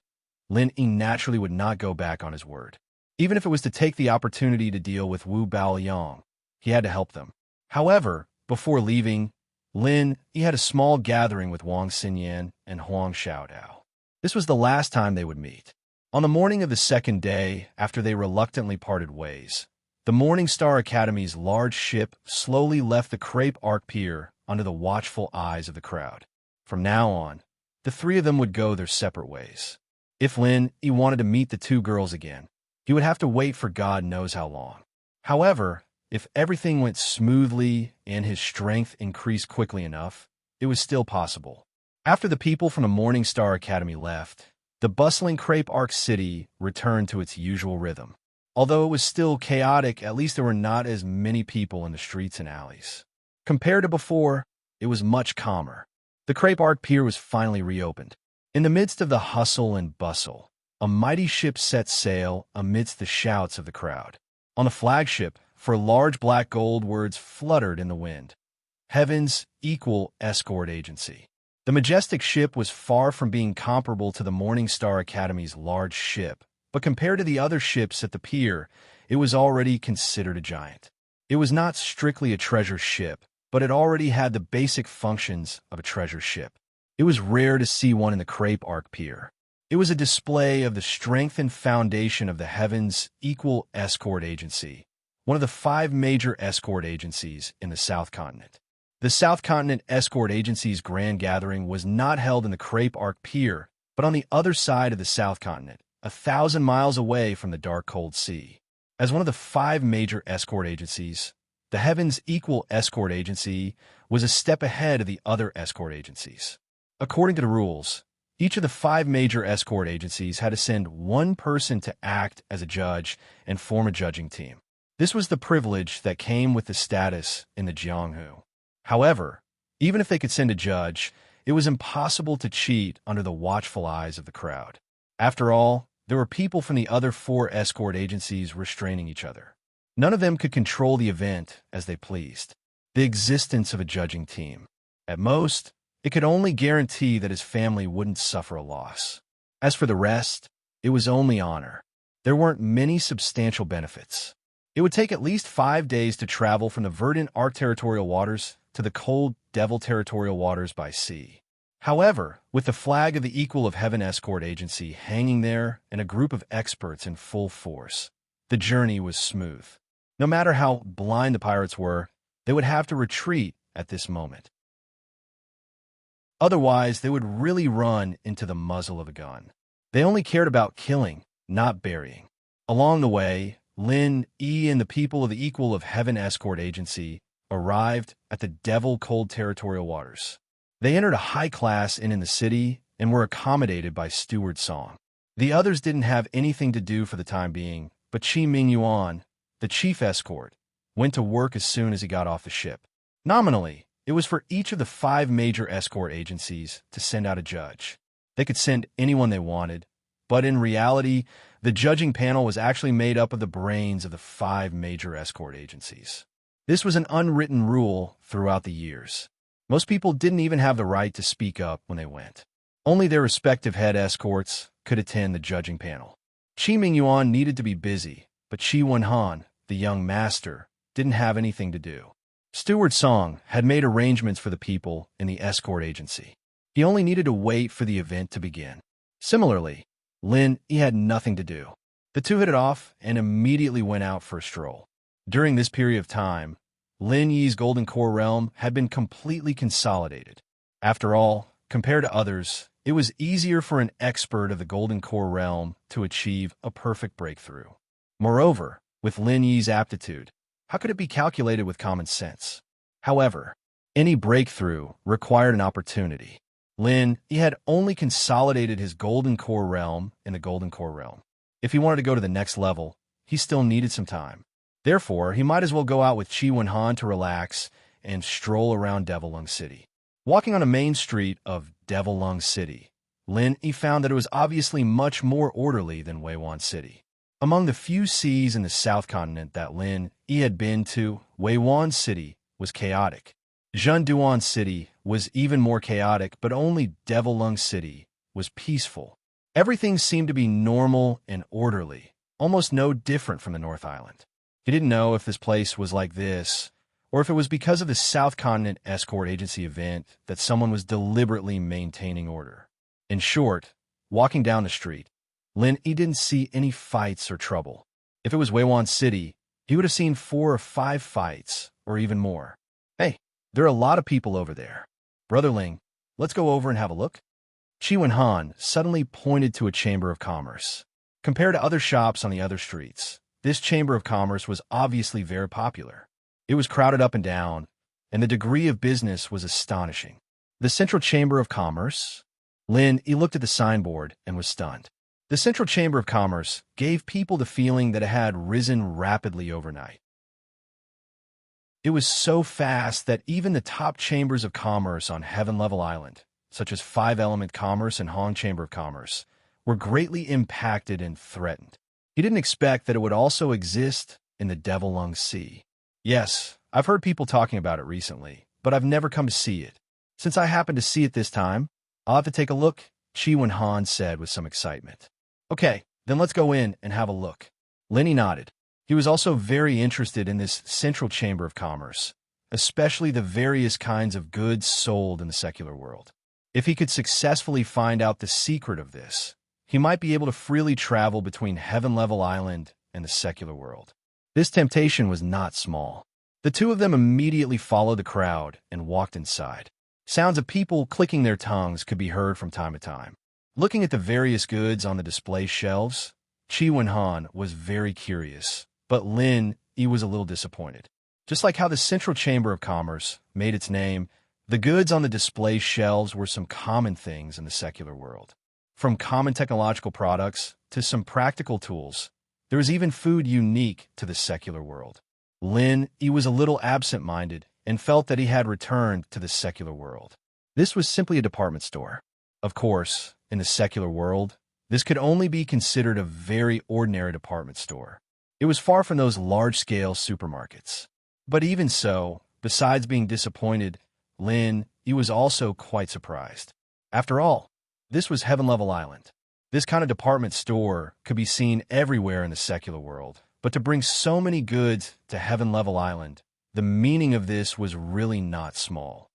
Lin Yi naturally would not go back on his word. Even if it was to take the opportunity to deal with Wu Baoyong, he had to help them. However, before leaving, Lin Yi had a small gathering with Wang Xinyan and Huang Xiaodao. This was the last time they would meet. On the morning of the second day, after they reluctantly parted ways, the Morning Star Academy's large ship slowly left the Crepe Arc Pier under the watchful eyes of the crowd. From now on, the three of them would go their separate ways. If Lin Yi wanted to meet the two girls again, he would have to wait for God knows how long. However, if everything went smoothly and his strength increased quickly enough, it was still possible. After the people from the Morning Star Academy left, the bustling Crepe Arc City returned to its usual rhythm. Although it was still chaotic, at least there were not as many people in the streets and alleys. Compared to before, it was much calmer. The Crepe Arc Pier was finally reopened. In the midst of the hustle and bustle, a mighty ship set sail amidst the shouts of the crowd. On the flagship, four large black gold words fluttered in the wind. Heaven's Equal Escort Agency. The majestic ship was far from being comparable to the Morning Star Academy's large ship, but compared to the other ships at the pier, it was already considered a giant. It was not strictly a treasure ship, but it already had the basic functions of a treasure ship. It was rare to see one in the Crepe Arc Pier. It was a display of the strength and foundation of the Heaven's Equal Escort Agency, one of the 5 major escort agencies in the South Continent. The South Continent Escort Agency's grand gathering was not held in the Crepe Arc Pier, but on the other side of the South Continent, 1,000 miles away from the dark cold sea. As one of the 5 major escort agencies, the Heaven's Equal Escort Agency was a step ahead of the other escort agencies. According to the rules, each of the 5 major escort agencies had to send one person to act as a judge and form a judging team. This was the privilege that came with the status in the Jianghu. However, even if they could send a judge, it was impossible to cheat under the watchful eyes of the crowd. After all, there were people from the other 4 escort agencies restraining each other. None of them could control the event as they pleased. The existence of a judging team, at most, it could only guarantee that his family wouldn't suffer a loss. As for the rest, it was only honor. There weren't many substantial benefits. It would take at least 5 days to travel from the verdant Arc territorial waters to the cold Devil territorial waters by sea. However, with the flag of the Equal of Heaven Escort Agency hanging there and a group of experts in full force, the journey was smooth. No matter how blind the pirates were, they would have to retreat at this moment. Otherwise, they would really run into the muzzle of a gun. They only cared about killing, not burying. Along the way, Lin Yi and the people of the Equal of Heaven Escort Agency arrived at the Devil Cold territorial waters. They entered a high-class inn in the city and were accommodated by Steward Song. The others didn't have anything to do for the time being, but Qi Mingyuan, the chief escort, went to work as soon as he got off the ship. Nominally, it was for each of the 5 major escort agencies to send out a judge. They could send anyone they wanted, but in reality, the judging panel was actually made up of the brains of the 5 major escort agencies. This was an unwritten rule throughout the years. Most people didn't even have the right to speak up when they went. Only their respective head escorts could attend the judging panel. Qi Mingyuan needed to be busy, but Qi Wenhan, the young master, didn't have anything to do. Steward Song had made arrangements for the people in the escort agency. He only needed to wait for the event to begin. Similarly, Lin Yi had nothing to do. The two hit it off and immediately went out for a stroll. During this period of time, Lin Yi's Golden Core realm had been completely consolidated. After all, compared to others, it was easier for an expert of the Golden Core realm to achieve a perfect breakthrough. Moreover, with Lin Yi's aptitude, how could it be calculated with common sense? However, any breakthrough required an opportunity. Lin Yi had only consolidated his Golden Core realm in the Golden Core realm. If he wanted to go to the next level, he still needed some time. Therefore, he might as well go out with Qi Wenhan to relax and stroll around Devil City. Walking on a main street of Devil City, Lin Yi found that it was obviously much more orderly than Weiwan City. Among the few seas in the South Continent that Lin Yi had been to, Weiwan City was chaotic. Zhenduan City was even more chaotic, but only Devil Lung City was peaceful. Everything seemed to be normal and orderly, almost no different from the North Island. He didn't know if this place was like this, or if it was because of the South Continent Escort Agency event that someone was deliberately maintaining order. In short, walking down the street, he didn't see any fights or trouble. If it was Weiwan City, he would have seen 4 or 5 fights, or even more. Hey, there are a lot of people over there. Brother Ling, let's go over and have a look. Chi Wen-han suddenly pointed to a chamber of commerce. Compared to other shops on the other streets, this chamber of commerce was obviously very popular. It was crowded up and down, and the degree of business was astonishing. The Central Chamber of Commerce? He looked at the signboard and was stunned. The Central Chamber of Commerce gave people the feeling that it had risen rapidly overnight. It was so fast that even the top chambers of commerce on Heaven Level Island, such as Five Element Commerce and Hong Chamber of Commerce, were greatly impacted and threatened. He didn't expect that it would also exist in the Devil Lung Sea. Yes, I've heard people talking about it recently, but I've never come to see it. Since I happened to see it this time, I'll have to take a look, Chi Wen-han said with some excitement. Okay, then let's go in and have a look. Lenny nodded. He was also very interested in this Central Chamber of Commerce, especially the various kinds of goods sold in the secular world. If he could successfully find out the secret of this, he might be able to freely travel between Heaven Level Island and the secular world. This temptation was not small. The two of them immediately followed the crowd and walked inside. Sounds of people clicking their tongues could be heard from time to time. Looking at the various goods on the display shelves, Chi Wen-han was very curious, but he was a little disappointed. Just like how the Central Chamber of Commerce made its name, the goods on the display shelves were some common things in the secular world. From common technological products to some practical tools, there was even food unique to the secular world. He was a little absent-minded and felt that he had returned to the secular world. This was simply a department store. Of course, in the secular world, this could only be considered a very ordinary department store. It was far from those large-scale supermarkets. But even so, besides being disappointed, he was also quite surprised. After all, this was Heaven Level Island. This kind of department store could be seen everywhere in the secular world, but to bring so many goods to Heaven Level Island, the meaning of this was really not small.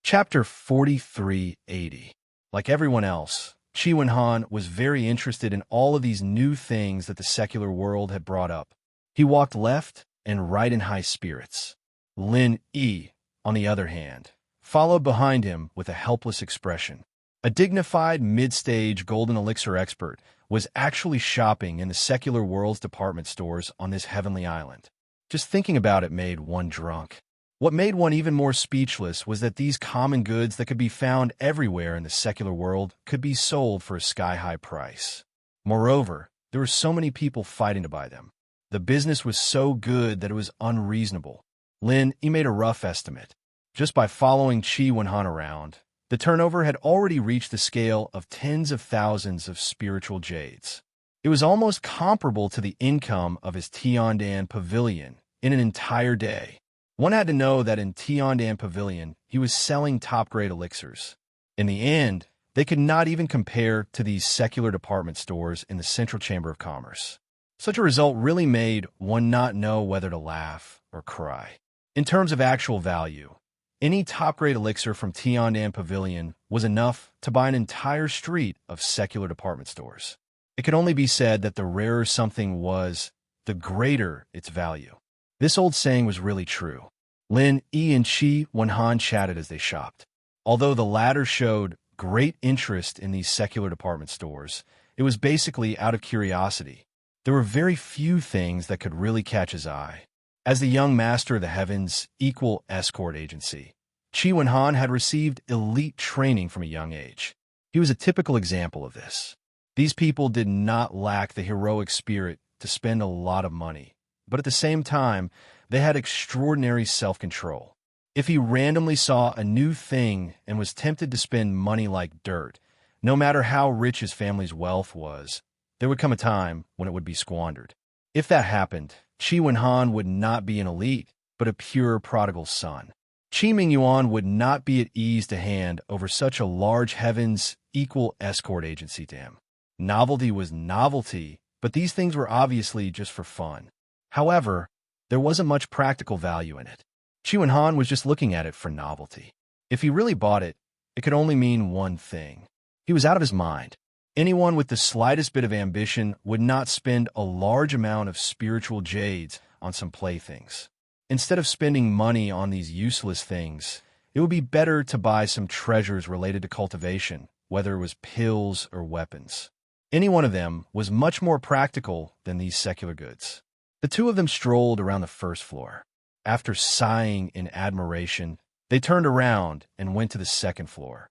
Chapter 4380. Like everyone else, Chi Wen-han was very interested in all of these new things that the secular world had brought up. He walked left and right in high spirits. Yi, on the other hand, followed behind him with a helpless expression. A dignified mid-stage golden elixir expert was actually shopping in the secular world's department stores on this heavenly island. Just thinking about it made one drunk. What made one even more speechless was that these common goods that could be found everywhere in the secular world could be sold for a sky-high price. Moreover, there were so many people fighting to buy them. The business was so good that it was unreasonable. He made a rough estimate. Just by following Chi Wen-han around, the turnover had already reached the scale of tens of thousands of spiritual jades. It was almost comparable to the income of his Tiandan Pavilion in an entire day. One had to know that in Tiandan Pavilion, he was selling top-grade elixirs. In the end, they could not even compare to these secular department stores in the Central Chamber of Commerce. Such a result really made one not know whether to laugh or cry. In terms of actual value, any top-grade elixir from Tiandan Pavilion was enough to buy an entire street of secular department stores. It could only be said that the rarer something was, the greater its value. This old saying was really true. Yi and Chi Wen-han chatted as they shopped. Although the latter showed great interest in these secular department stores, it was basically out of curiosity. There were very few things that could really catch his eye. As the young master of the Heavens Escort Agency, Chi Wen-han had received elite training from a young age. He was a typical example of this. These people did not lack the heroic spirit to spend a lot of money, but at the same time, they had extraordinary self-control. If he randomly saw a new thing and was tempted to spend money like dirt, no matter how rich his family's wealth was, there would come a time when it would be squandered. If that happened, Qi Wenhan would not be an elite, but a pure prodigal son. Qi Mingyuan would not be at ease to hand over such a large heavens equal escort agency to him. Novelty was novelty, but these things were obviously just for fun. However, there wasn't much practical value in it. Qi Wenhan was just looking at it for novelty. If he really bought it, it could only mean one thing. He was out of his mind. Anyone with the slightest bit of ambition would not spend a large amount of spiritual jades on some playthings. Instead of spending money on these useless things, it would be better to buy some treasures related to cultivation, whether it was pills or weapons. Any one of them was much more practical than these secular goods. The two of them strolled around the first floor. After sighing in admiration, they turned around and went to the second floor.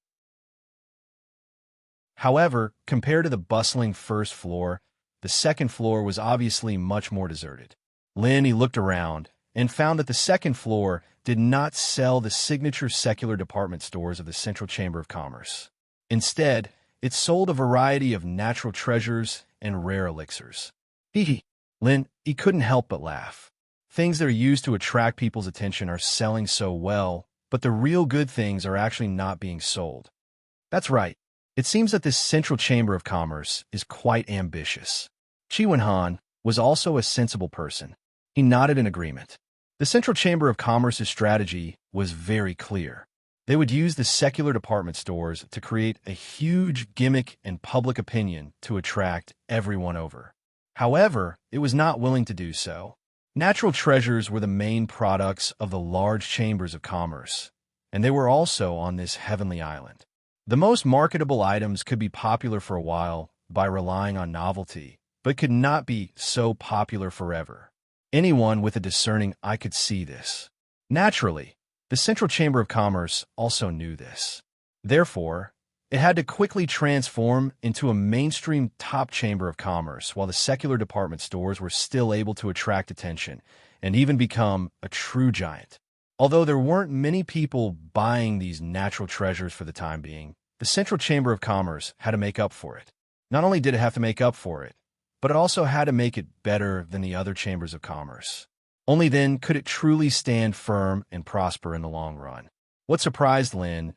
However, compared to the bustling first floor, the second floor was obviously much more deserted. He looked around and found that the second floor did not sell the signature secular department stores of the Central Chamber of Commerce. Instead, it sold a variety of natural treasures and rare elixirs. He couldn't help but laugh. Things that are used to attract people's attention are selling so well, but the real good things are actually not being sold. That's right. It seems that this Central Chamber of Commerce is quite ambitious. Qi Wenhan was also a sensible person. He nodded in agreement. The Central Chamber of Commerce's strategy was very clear. They would use the secular department stores to create a huge gimmick and public opinion to attract everyone over. However, it was not willing to do so. Natural treasures were the main products of the large chambers of commerce, and they were also on this heavenly island. The most marketable items could be popular for a while by relying on novelty, but could not be so popular forever. Anyone with a discerning eye could see this. Naturally, the Central Chamber of Commerce also knew this. Therefore, it had to quickly transform into a mainstream top chamber of commerce while the secular department stores were still able to attract attention and even become a true giant. Although there weren't many people buying these natural treasures for the time being, the Central Chamber of Commerce had to make up for it. Not only did it have to make up for it, but it also had to make it better than the other chambers of commerce. Only then could it truly stand firm and prosper in the long run. What surprised Lin,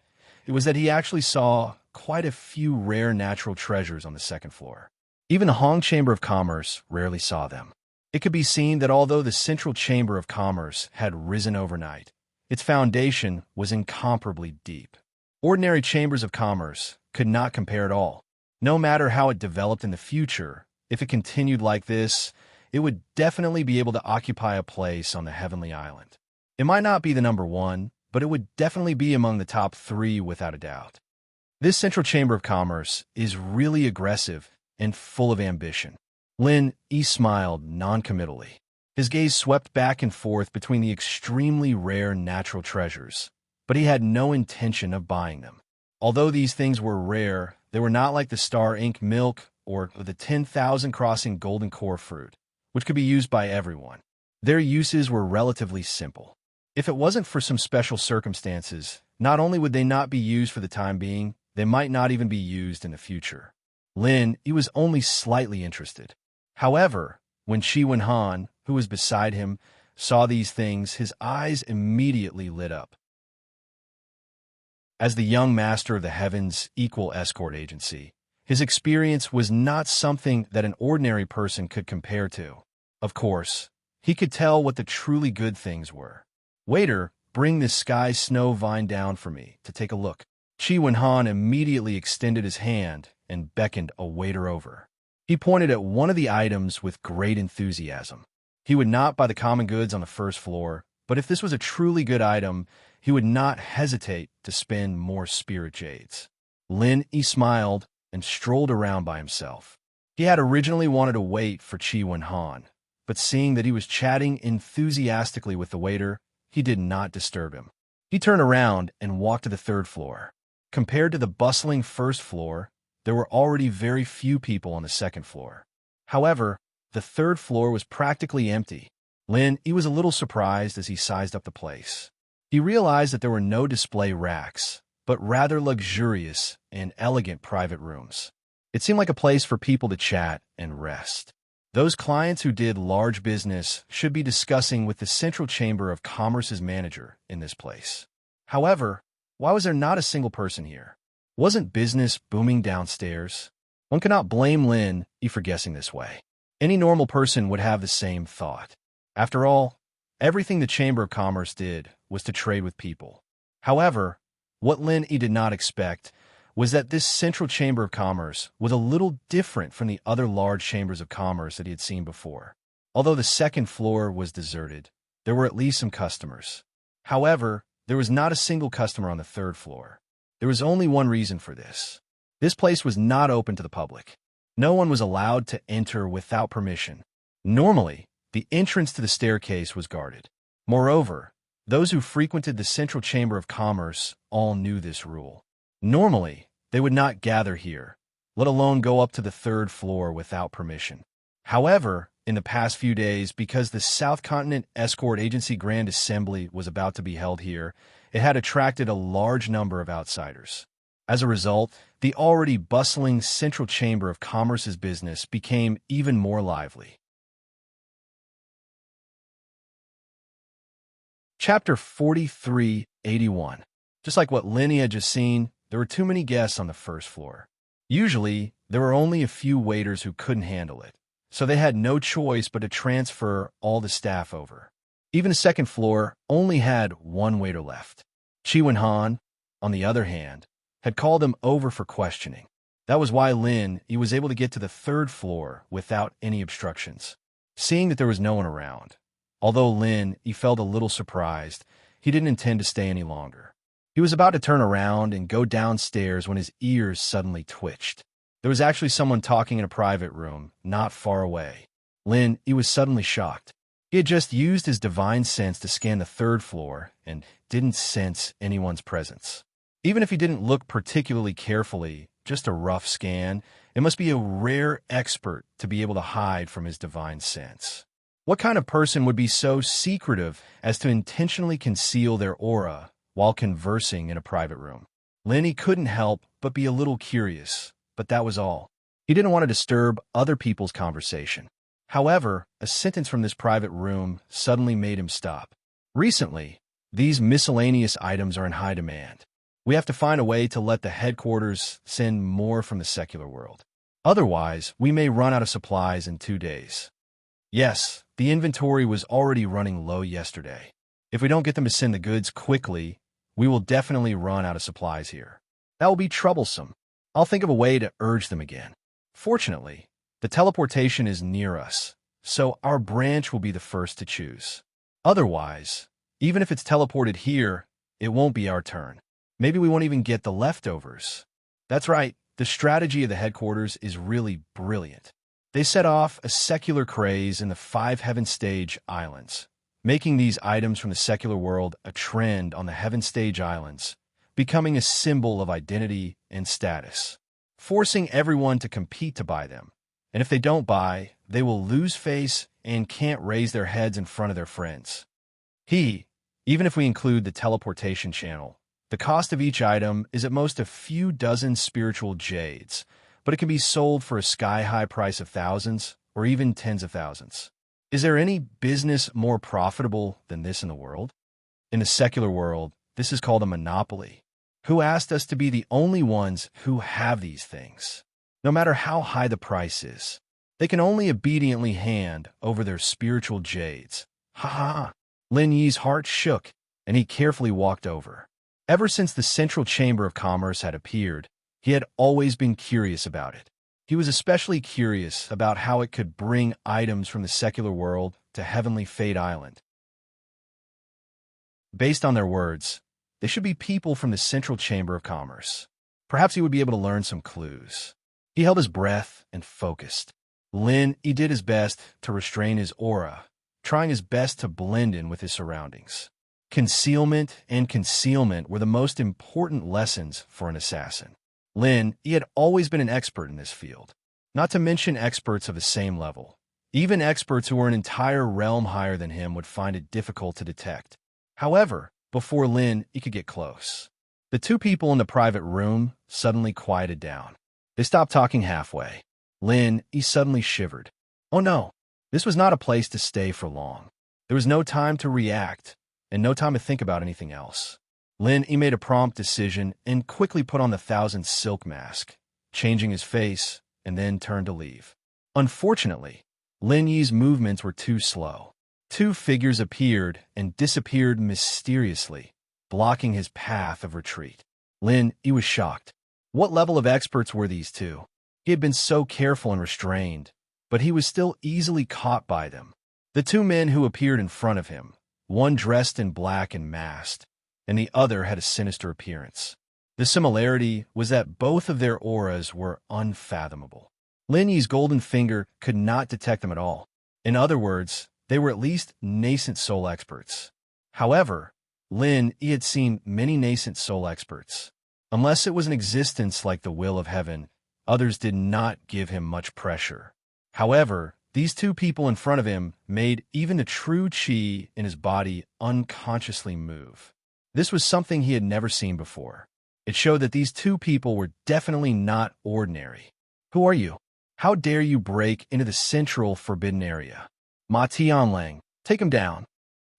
it was that he actually saw quite a few rare natural treasures on the second floor. Even the Hong Chamber of Commerce rarely saw them. It could be seen that although the Central Chamber of Commerce had risen overnight, its foundation was incomparably deep. Ordinary chambers of commerce could not compare at all. No matter how it developed in the future, if it continued like this, it would definitely be able to occupy a place on the heavenly island. It might not be the number one, but it would definitely be among the top 3 without a doubt. This Central Chamber of Commerce is really aggressive and full of ambition. He smiled non-committally. His gaze swept back and forth between the extremely rare natural treasures, but he had no intention of buying them. Although these things were rare, they were not like the Star Ink milk or the 10,000 crossing golden core fruit, which could be used by everyone. Their uses were relatively simple. If it wasn't for some special circumstances, not only would they not be used for the time being, they might not even be used in the future. He was only slightly interested. However, when Qi Wenhan, who was beside him, saw these things, his eyes immediately lit up. As the young master of the Heavens Equal Escort Agency, his experience was not something that an ordinary person could compare to. Of course, he could tell what the truly good things were. "Waiter, bring this sky snow vine down for me to take a look." Qi Wenhan immediately extended his hand and beckoned a waiter over. He pointed at one of the items with great enthusiasm. He would not buy the common goods on the first floor, but if this was a truly good item, he would not hesitate to spend more spirit jades. He smiled and strolled around by himself. He had originally wanted to wait for Qi Wenhan, but seeing that he was chatting enthusiastically with the waiter, he did not disturb him. He turned around and walked to the third floor. Compared to the bustling first floor, there were already very few people on the second floor. However, the third floor was practically empty. He was a little surprised as he sized up the place. He realized that there were no display racks, but rather luxurious and elegant private rooms. It seemed like a place for people to chat and rest. Those clients who did large business should be discussing with the Central Chamber of Commerce's manager in this place. However, why was there not a single person here? Wasn't business booming downstairs? One cannot blame Lin Yi for guessing this way. Any normal person would have the same thought. After all, everything the Chamber of Commerce did was to trade with people. However, what Lin Yi did not expect was that this Central Chamber of Commerce was a little different from the other large chambers of commerce that he had seen before. Although the second floor was deserted, there were at least some customers. However, there was not a single customer on the third floor. There was only one reason for this. This place was not open to the public. No one was allowed to enter without permission. Normally, the entrance to the staircase was guarded. Moreover, those who frequented the Central Chamber of Commerce all knew this rule. Normally, they would not gather here, let alone go up to the third floor without permission. However, in the past few days, because the South Continent Escort Agency Grand Assembly was about to be held here, it had attracted a large number of outsiders. As a result, the already bustling Central Chamber of Commerce's business became even more lively. Chapter 4381. Just like what Lin Yi had just seen, there were too many guests on the first floor. Usually, there were only a few waiters who couldn't handle it, so they had no choice but to transfer all the staff over. Even the second floor only had one waiter left. Chi Wen-han, on the other hand, had called him over for questioning. That was why Lin Yi was able to get to the third floor without any obstructions. Seeing that there was no one around, although Lin Yi felt a little surprised, he didn't intend to stay any longer. He was about to turn around and go downstairs when his ears suddenly twitched. There was actually someone talking in a private room, not far away. Lin Yi was suddenly shocked. He had just used his divine sense to scan the third floor and didn't sense anyone's presence. Even if he didn't look particularly carefully, just a rough scan, it must be a rare expert to be able to hide from his divine sense. What kind of person would be so secretive as to intentionally conceal their aura while conversing in a private room? Lin Yi couldn't help but be a little curious, but that was all. He didn't want to disturb other people's conversation. However, a sentence from this private room suddenly made him stop. Recently, these miscellaneous items are in high demand. We have to find a way to let the headquarters send more from the secular world. Otherwise, we may run out of supplies in 2 days. Yes, the inventory was already running low yesterday. If we don't get them to send the goods quickly, we will definitely run out of supplies here. That will be troublesome. I'll think of a way to urge them again. Fortunately, the teleportation is near us, so our branch will be the first to choose. Otherwise, even if it's teleported here, it won't be our turn. Maybe we won't even get the leftovers. That's right, the strategy of the headquarters is really brilliant. They set off a secular craze in the 5 Heaven Stage Islands, making these items from the secular world a trend on the Heaven Stage Islands, becoming a symbol of identity and status, forcing everyone to compete to buy them. And if they don't buy, they will lose face and can't raise their heads in front of their friends. Even if we include the teleportation channel, the cost of each item is at most a few dozen spiritual jades, but it can be sold for a sky-high price of thousands or even tens of thousands. Is there any business more profitable than this in the world? In the secular world, this is called a monopoly. Who asked us to be the only ones who have these things? No matter how high the price is, they can only obediently hand over their spiritual jades. Ha ha! Lin Yi's heart shook, and he carefully walked over. Ever since the Central Chamber of Commerce had appeared, he had always been curious about it. He was especially curious about how it could bring items from the secular world to Heavenly Fate Island. Based on their words, they should be people from the Central Chamber of Commerce. Perhaps he would be able to learn some clues. He held his breath and focused. Lin Yi did his best to restrain his aura, trying his best to blend in with his surroundings. Concealment and concealment were the most important lessons for an assassin. Lin Yi had always been an expert in this field, not to mention experts of the same level. Even experts who were an entire realm higher than him would find it difficult to detect. However, before Lin Yi could get close, the 2 people in the private room suddenly quieted down. They stopped talking halfway. Lin Yi suddenly shivered. Oh no, this was not a place to stay for long. There was no time to react, and no time to think about anything else. Lin Yi made a prompt decision and quickly put on the thousand silk mask, changing his face, and then turned to leave. Unfortunately, Lin Yi's movements were too slow. Two figures appeared and disappeared mysteriously, blocking his path of retreat. Lin Yi was shocked. What level of experts were these two? He had been so careful and restrained, but he was still easily caught by them. The two men who appeared in front of him, one dressed in black and masked, and the other had a sinister appearance. The similarity was that both of their auras were unfathomable. Lin Yi's golden finger could not detect them at all. In other words, they were at least nascent soul experts. However, Lin Yi had seen many nascent soul experts. Unless it was an existence like the will of heaven, others did not give him much pressure. However, these two people in front of him made even the true chi in his body unconsciously move. This was something he had never seen before. It showed that these two people were definitely not ordinary. Who are you? How dare you break into the central forbidden area? Ma Tianlang, take him down.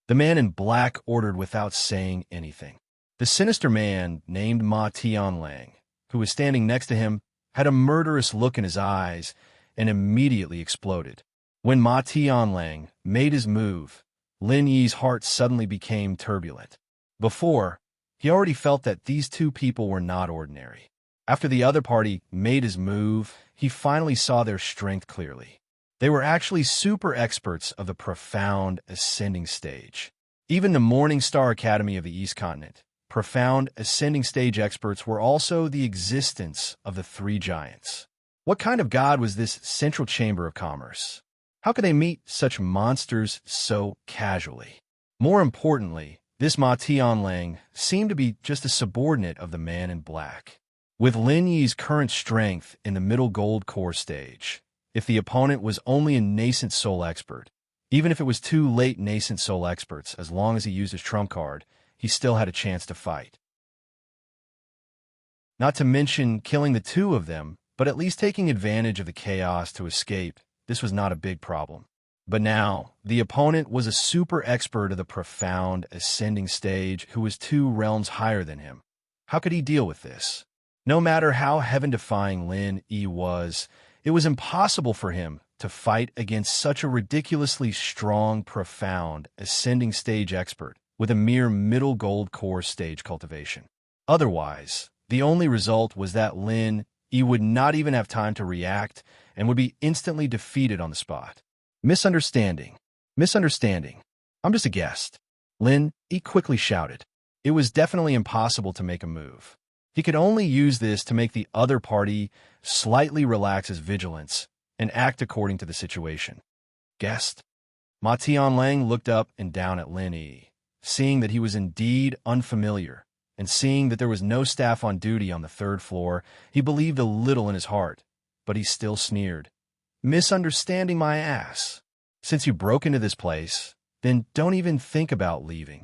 The man in black ordered without saying anything. The sinister man, named Ma Tianlang, who was standing next to him, had a murderous look in his eyes and immediately exploded. When Ma Tianlang made his move, Lin Yi's heart suddenly became turbulent. Before, he already felt that these two people were not ordinary. After the other party made his move, he finally saw their strength clearly. They were actually super experts of the profound ascending stage. Even the Morning Star Academy of the East Continent, profound ascending stage experts were also the existence of the three giants. What kind of god was this central chamber of commerce? How could they meet such monsters so casually? More importantly, this Ma Tianlang seemed to be just a subordinate of the man in black. With Lin Yi's current strength in the middle gold core stage, if the opponent was only a nascent soul expert, even if it was two late nascent soul experts, as long as he used his trump card, he still had a chance to fight. Not to mention killing the two of them, but at least taking advantage of the chaos to escape, this was not a big problem. But now, the opponent was a super expert of the profound ascending stage who was 2 realms higher than him. How could he deal with this? No matter how heaven-defying Lin Yi was, it was impossible for him to fight against such a ridiculously strong, profound, ascending stage expert with a mere middle gold core stage cultivation. Otherwise, the only result was that Lin Yi would not even have time to react and would be instantly defeated on the spot. Misunderstanding. Misunderstanding. I'm just a guest. Lin Yi quickly shouted. It was definitely impossible to make a move. He could only use this to make the other party slightly relax his vigilance and act according to the situation. Guest? Ma Tianlang looked up and down at Lin Yi, seeing that he was indeed unfamiliar, and seeing that there was no staff on duty on the 3rd floor, he believed a little in his heart, but he still sneered. Misunderstanding my ass. Since you broke into this place, then don't even think about leaving.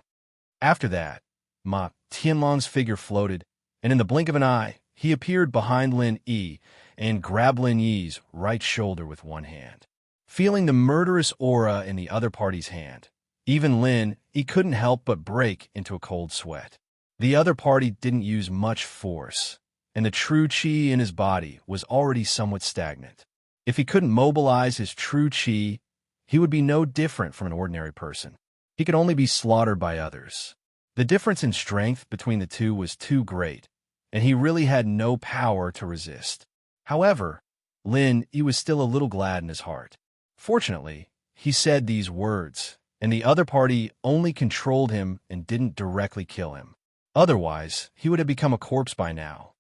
After that, Ma Tianlang's figure floated, and in the blink of an eye, he appeared behind Lin Yi and grabbed Lin Yi's right shoulder with one hand. Feeling the murderous aura in the other party's hand, even Lin Yi couldn't help but break into a cold sweat. The other party didn't use much force, and the true chi in his body was already somewhat stagnant. If he couldn't mobilize his true chi, he would be no different from an ordinary person. He could only be slaughtered by others. The difference in strength between the two was too great, and he really had no power to resist. However, Lin Yi was still a little glad in his heart. Fortunately, he said these words, and the other party only controlled him and didn't directly kill him. Otherwise, he would have become a corpse by now.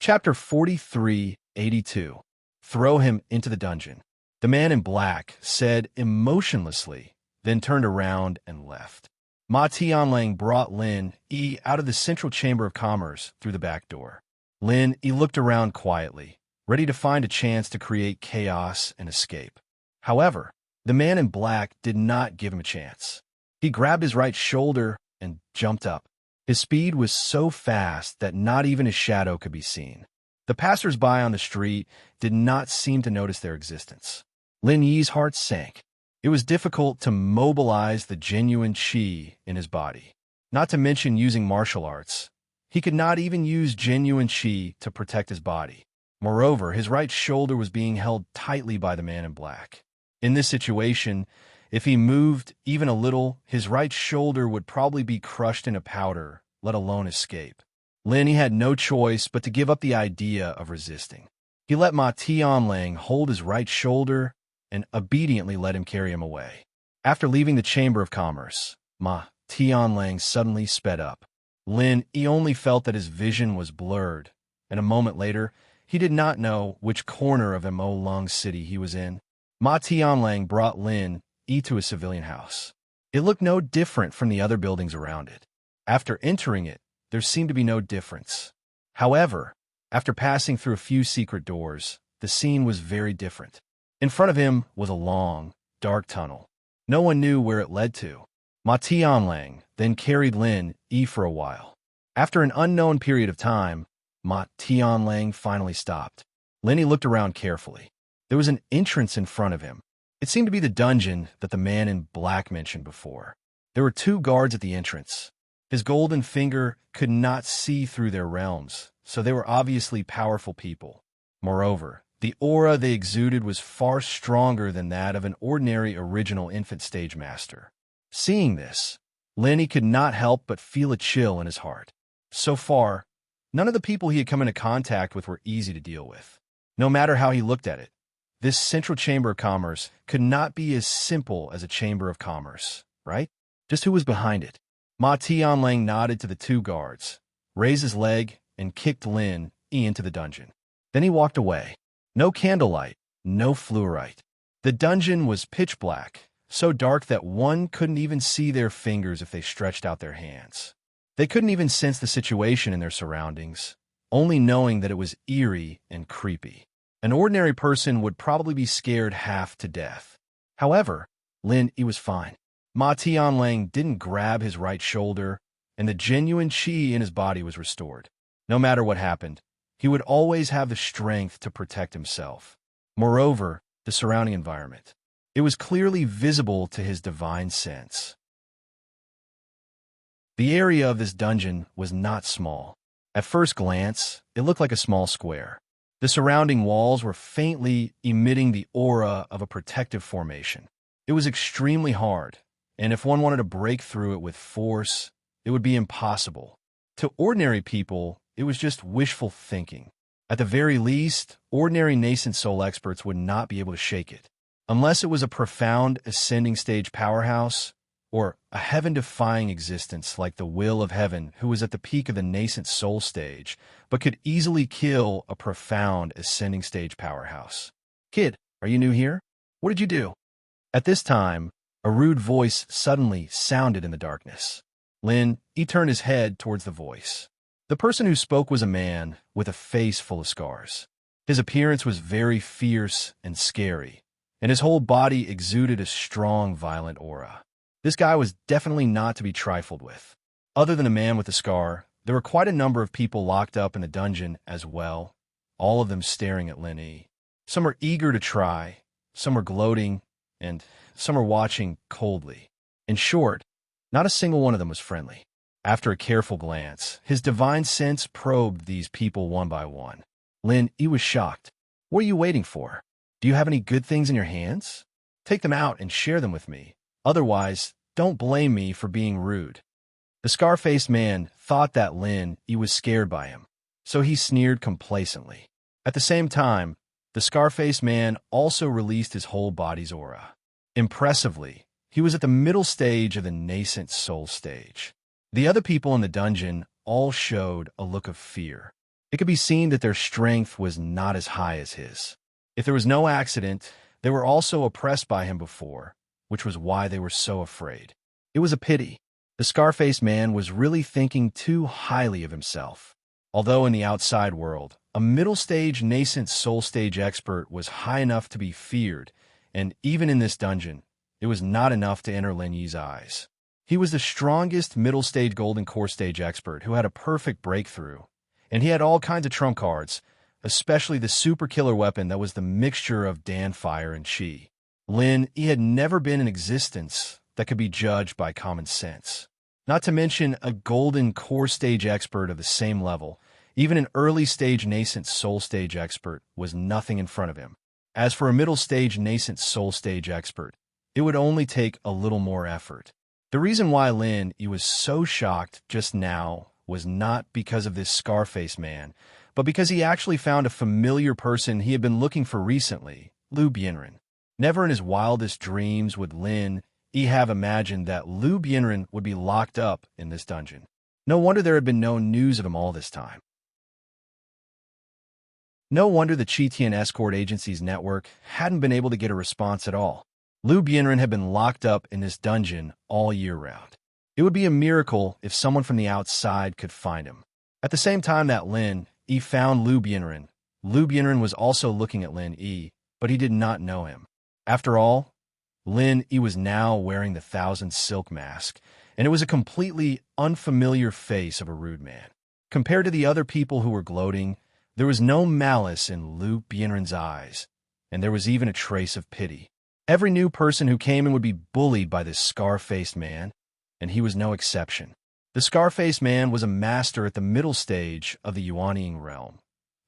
Chapter 4382. Throw him into the dungeon. The man in black said emotionlessly, then turned around and left. Ma Tianlang brought Lin Yi out of the central chamber of commerce through the back door. Lin Yi looked around quietly, ready to find a chance to create chaos and escape. However, the man in black did not give him a chance. He grabbed his right shoulder and jumped up. His speed was so fast that not even his shadow could be seen. The passers-by on the street did not seem to notice their existence. Lin Yi's heart sank. It was difficult to mobilize the genuine qi in his body, not to mention using martial arts. He could not even use genuine qi to protect his body. Moreover, his right shoulder was being held tightly by the man in black. In this situation, if he moved even a little, his right shoulder would probably be crushed into powder, let alone escape. Lin Yi had no choice but to give up the idea of resisting. He let Ma Tianlang hold his right shoulder and obediently let him carry him away. After leaving the Chamber of Commerce, Ma Tianlang suddenly sped up. Lin Yi only felt that his vision was blurred, and a moment later, he did not know which corner of Mo Lung City he was in. Ma Tianlang brought Lin Yi to a civilian house. It looked no different from the other buildings around it. After entering it, there seemed to be no difference. However, after passing through a few secret doors, the scene was very different. In front of him was a long, dark tunnel. No one knew where it led to. Ma Tianlang then carried Lin Yi for a while. After an unknown period of time, Ma Tianlang finally stopped. Lin Yi looked around carefully. There was an entrance in front of him. It seemed to be the dungeon that the man in black mentioned before. There were 2 guards at the entrance. His golden finger could not see through their realms, so they were obviously powerful people. Moreover, the aura they exuded was far stronger than that of an ordinary original infant stage master. Seeing this, Lin Yi could not help but feel a chill in his heart. So far, none of the people he had come into contact with were easy to deal with. No matter how he looked at it, this central chamber of commerce could not be as simple as a chamber of commerce, right? Just who was behind it? Ma Tianlang nodded to the 2 guards, raised his leg, and kicked Lin Yi into the dungeon. Then he walked away. No candlelight, no fluorite. The dungeon was pitch black, so dark that one couldn't even see their fingers if they stretched out their hands. They couldn't even sense the situation in their surroundings, only knowing that it was eerie and creepy. An ordinary person would probably be scared half to death. However, Lin Yi was fine. Ma Tianlang didn't grab his right shoulder, and the genuine qi in his body was restored. No matter what happened, he would always have the strength to protect himself. Moreover, the surrounding environment. It was clearly visible to his divine sense. The area of this dungeon was not small. At first glance, it looked like a small square. The surrounding walls were faintly emitting the aura of a protective formation. It was extremely hard, and if one wanted to break through it with force, it would be impossible. To ordinary people, it was just wishful thinking. At the very least, ordinary nascent soul experts would not be able to shake it. Unless it was a profound ascending stage powerhouse, or a heaven-defying existence like the Will of Heaven who was at the peak of the nascent soul stage, but could easily kill a profound ascending stage powerhouse. Kid, are you new here? What did you do? At this time, a rude voice suddenly sounded in the darkness. Lin Yi turned his head towards the voice. The person who spoke was a man with a face full of scars. His appearance was very fierce and scary, and his whole body exuded a strong, violent aura. This guy was definitely not to be trifled with. Other than the man with the scar, there were quite a number of people locked up in the dungeon as well, all of them staring at Lin Yi. Some were eager to try, some were gloating, and some were watching coldly. In short, not a single one of them was friendly. After a careful glance, his divine sense probed these people one by one. Lin Yi was shocked. What are you waiting for? Do you have any good things in your hands? Take them out and share them with me. Otherwise, don't blame me for being rude. The scar-faced man thought that Lin Yi was scared by him, so he sneered complacently. At the same time, the scar-faced man also released his whole body's aura. Impressively, he was at the middle stage of the nascent soul stage. The other people in the dungeon all showed a look of fear. It could be seen that their strength was not as high as his. If there was no accident, they were also oppressed by him before, which was why they were so afraid. It was a pity. The scar-faced man was really thinking too highly of himself. Although in the outside world, a middle-stage nascent soul stage expert was high enough to be feared, and even in this dungeon, it was not enough to enter Lin Yi's eyes. He was the strongest middle-stage golden core stage expert who had a perfect breakthrough, and he had all kinds of trump cards, especially the super killer weapon that was the mixture of Dan fire and chi. Lin Yi had never been in existence that could be judged by common sense. Not to mention a golden core stage expert of the same level. Even an early stage nascent soul stage expert was nothing in front of him. As for a middle stage nascent soul stage expert, it would only take a little more effort. The reason why Lin Yi was so shocked just now was not because of this Scarface man, but because he actually found a familiar person he had been looking for recently, Liu Bianren. Never in his wildest dreams would Lin Yi have imagined that Liu Bianren would be locked up in this dungeon. No wonder there had been no news of him all this time. No wonder the Chitian escort agency's network hadn't been able to get a response at all. Liu Bianren had been locked up in this dungeon all year round. It would be a miracle if someone from the outside could find him. At the same time that Lin Yi found Liu Bianren was also looking at Lin Yi, but he did not know him. After all, Lin Yi was now wearing the Thousand Silk mask, and it was a completely unfamiliar face of a rude man. Compared to the other people who were gloating, there was no malice in Liu Bianren's eyes, and there was even a trace of pity. Every new person who came in would be bullied by this scar-faced man, and he was no exception. The scar-faced man was a master at the middle stage of the Yuanying realm,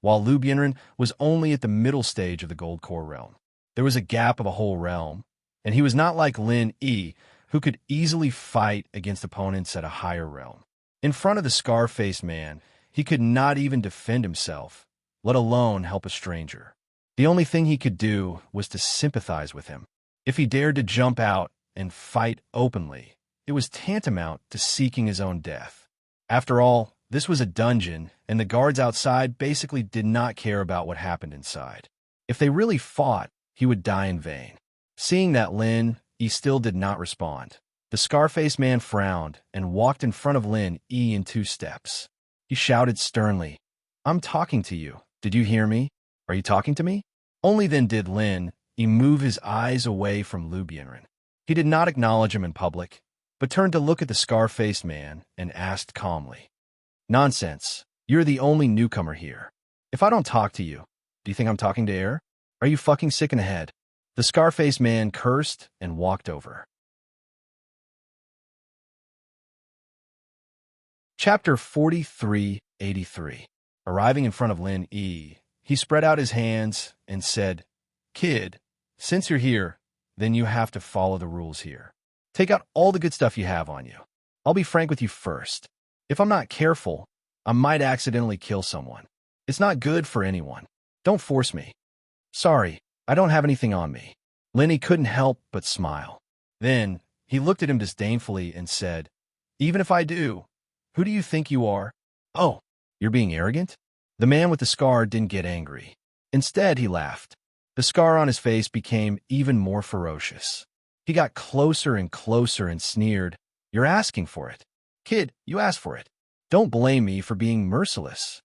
while Liu Bianren was only at the middle stage of the Gold Core realm. There was a gap of a whole realm, and he was not like Lin Yi, who could easily fight against opponents at a higher realm. In front of the scar-faced man, he could not even defend himself, let alone help a stranger. The only thing he could do was to sympathize with him. If he dared to jump out and fight openly, it was tantamount to seeking his own death. After all, this was a dungeon, and the guards outside basically did not care about what happened inside. If they really fought, he would die in vain. Seeing that Lin Yi still did not respond, the scar-faced man frowned and walked in front of Lin Yi in 2 steps. He shouted sternly, "I'm talking to you. Did you hear me? Are you talking to me?" Only then did Lin Yi move his eyes away from Liu Bianren. He did not acknowledge him in public, but turned to look at the scar-faced man and asked calmly, "Nonsense. You're the only newcomer here. If I don't talk to you, do you think I'm talking to air? Are you fucking sick in the head?" The scar-faced man cursed and walked over. Chapter 4383. Arriving in front of Lin Yi, he spread out his hands and said, "Kid, since you're here, then you have to follow the rules here. Take out all the good stuff you have on you. I'll be frank with you first. If I'm not careful, I might accidentally kill someone. It's not good for anyone. Don't force me." "Sorry, I don't have anything on me." Lin Yi couldn't help but smile. Then he looked at him disdainfully and said, "Even if I do, who do you think you are? Oh, you're being arrogant?" The man with the scar didn't get angry. Instead, he laughed. The scar on his face became even more ferocious. He got closer and closer and sneered, "You're asking for it. Kid, you asked for it. Don't blame me for being merciless."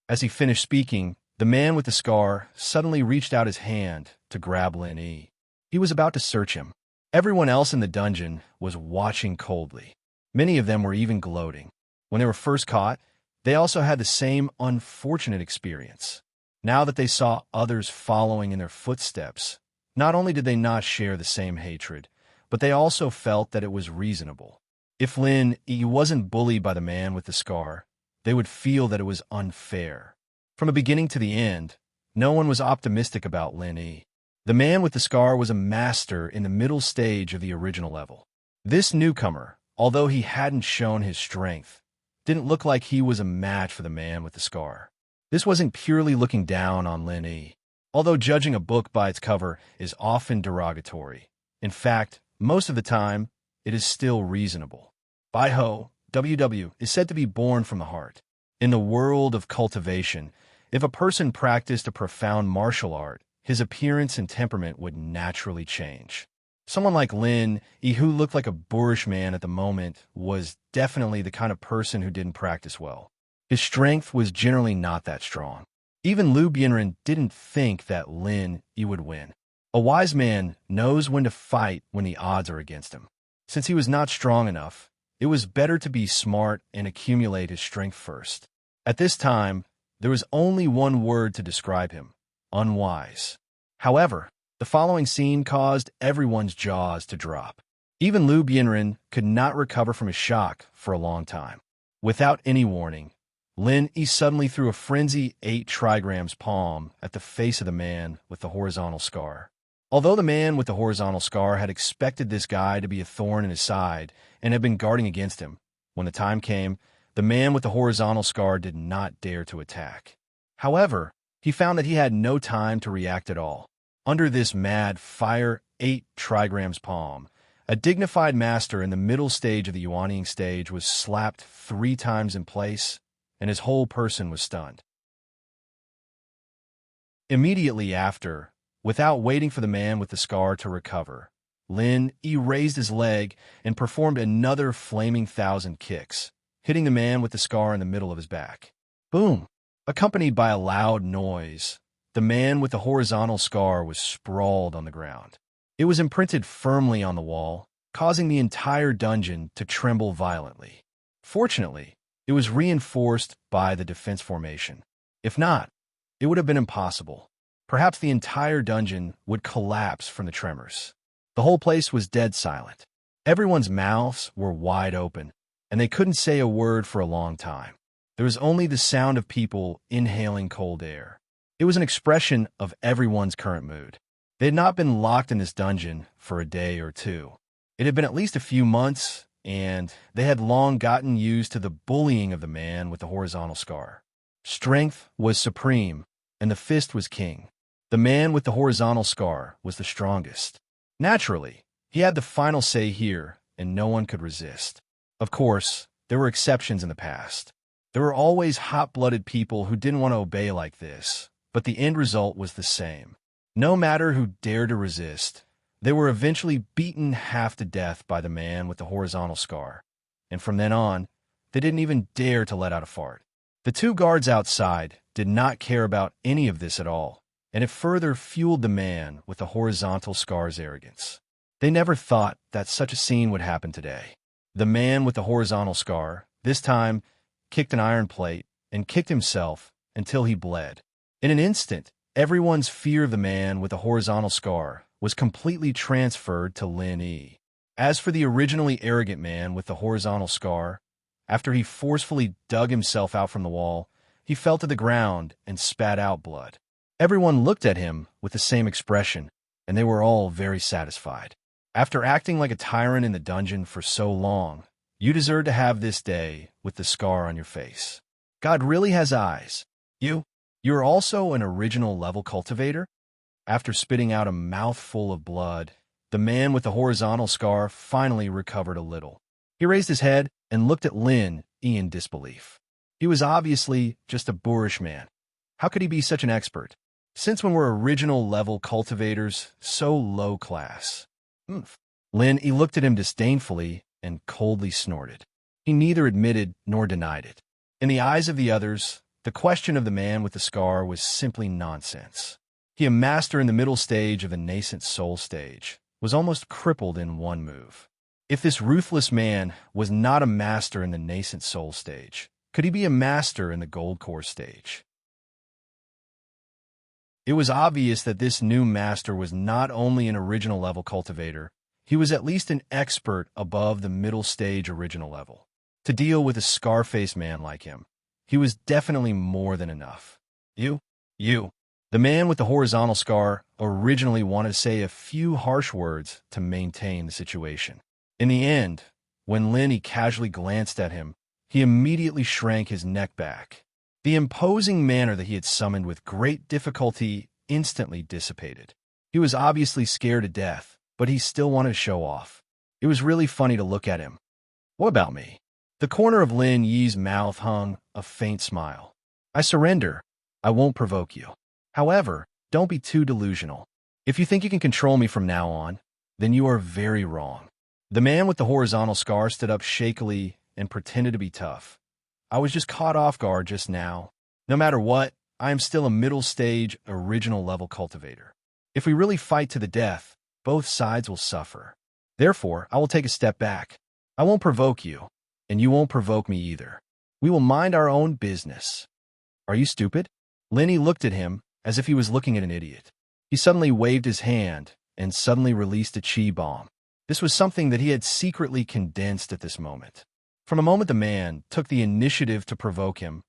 As he finished speaking, the man with the scar suddenly reached out his hand to grab Lin Yi. He was about to search him. Everyone else in the dungeon was watching coldly. Many of them were even gloating. When they were first caught, they also had the same unfortunate experience. Now that they saw others following in their footsteps, not only did they not share the same hatred, but they also felt that it was reasonable. If Lin Yi wasn't bullied by the man with the scar, they would feel that it was unfair. From the beginning to the end, no one was optimistic about Lin Yi. The man with the scar was a master in the middle stage of the original level. This newcomer, although he hadn't shown his strength, didn't look like he was a match for the man with the scar. This wasn't purely looking down on Lin Yi, although judging a book by its cover is often derogatory. In fact, most of the time, it is still reasonable. Bai Ho, WW, is said to be born from the heart. In the world of cultivation, if a person practiced a profound martial art, his appearance and temperament would naturally change. Someone like Lin Yi, who looked like a boorish man at the moment, was definitely the kind of person who didn't practice well. His strength was generally not that strong. Even Liu Bianren didn't think that Lin Yi would win. A wise man knows when to fight when the odds are against him. Since he was not strong enough, it was better to be smart and accumulate his strength first. At this time, There was only one word to describe him: unwise. However, the following scene caused everyone's jaws to drop. Even Liu Bianren could not recover from his shock for a long time. Without any warning, Lin Yi suddenly threw a frenzy 8 trigrams palm at the face of the man with the horizontal scar. Although the man with the horizontal scar had expected this guy to be a thorn in his side and had been guarding against him, when the time came, the man with the horizontal scar did not dare to attack. However, he found that he had no time to react at all. Under this mad fire 8 trigrams palm, a dignified master in the middle stage of the Yuanying stage was slapped 3 times in place, and his whole person was stunned. Immediately after, without waiting for the man with the scar to recover, Lin Yi raised his leg and performed another flaming 1,000 kicks, hitting the man with the scar in the middle of his back. Boom! Accompanied by a loud noise, the man with the horizontal scar was sprawled on the ground. It was imprinted firmly on the wall, causing the entire dungeon to tremble violently. Fortunately, it was reinforced by the defense formation. If not, it would have been impossible. Perhaps the entire dungeon would collapse from the tremors. The whole place was dead silent. Everyone's mouths were wide open, and they couldn't say a word for a long time. There was only the sound of people inhaling cold air. It was an expression of everyone's current mood. They had not been locked in this dungeon for a day or two. It had been at least a few months, and they had long gotten used to the bullying of the man with the horizontal scar. Strength was supreme, and the fist was king. The man with the horizontal scar was the strongest. Naturally, he had the final say here, and no one could resist. Of course, there were exceptions in the past. There were always hot-blooded people who didn't want to obey like this, but the end result was the same. No matter who dared to resist, they were eventually beaten half to death by the man with the horizontal scar, and from then on, they didn't even dare to let out a fart. The 2 guards outside did not care about any of this at all, and it further fueled the man with the horizontal scar's arrogance. They never thought that such a scene would happen today. The man with the horizontal scar, this time, kicked an iron plate and kicked himself until he bled. In an instant, everyone's fear of the man with the horizontal scar was completely transferred to Lin Yi. As for the originally arrogant man with the horizontal scar, after he forcefully dug himself out from the wall, he fell to the ground and spat out blood. Everyone looked at him with the same expression, and they were all very satisfied. After acting like a tyrant in the dungeon for so long, you deserve to have this day with the scar on your face. God really has eyes. You're also an original level cultivator? After spitting out a mouthful of blood, the man with the horizontal scar finally recovered a little. He raised his head and looked at Lin Yi in disbelief. He was obviously just a boorish man. How could he be such an expert? Since when were original level cultivators so low class? Lin Yi looked at him disdainfully and coldly snorted. He neither admitted nor denied it. In the eyes of the others, the question of the man with the scar was simply nonsense. He, a master in the middle stage of the nascent soul stage, was almost crippled in one move. If this ruthless man was not a master in the nascent soul stage, could he be a master in the gold core stage? It was obvious that this new master was not only an original level cultivator, he was at least an expert above the middle stage original level. To deal with a scar-faced man like him, he was definitely more than enough. You. The man with the horizontal scar originally wanted to say a few harsh words to maintain the situation. In the end, when Lin Yi casually glanced at him, he immediately shrank his neck back. The imposing manner that he had summoned with great difficulty instantly dissipated. He was obviously scared to death, but he still wanted to show off. It was really funny to look at him. What about me? The corner of Lin Yi's mouth hung a faint smile. I surrender. I won't provoke you. However, don't be too delusional. If you think you can control me from now on, then you are very wrong. The man with the horizontal scar stood up shakily and pretended to be tough. I was just caught off guard just now. No matter what, I am still a middle stage, original level cultivator. If we really fight to the death, both sides will suffer. Therefore, I will take a step back. I won't provoke you, and you won't provoke me either. We will mind our own business. Are you stupid? Lenny looked at him as if he was looking at an idiot. He suddenly waved his hand and suddenly released a chi bomb. This was something that he had secretly condensed at this moment. From the moment the man took the initiative to provoke him,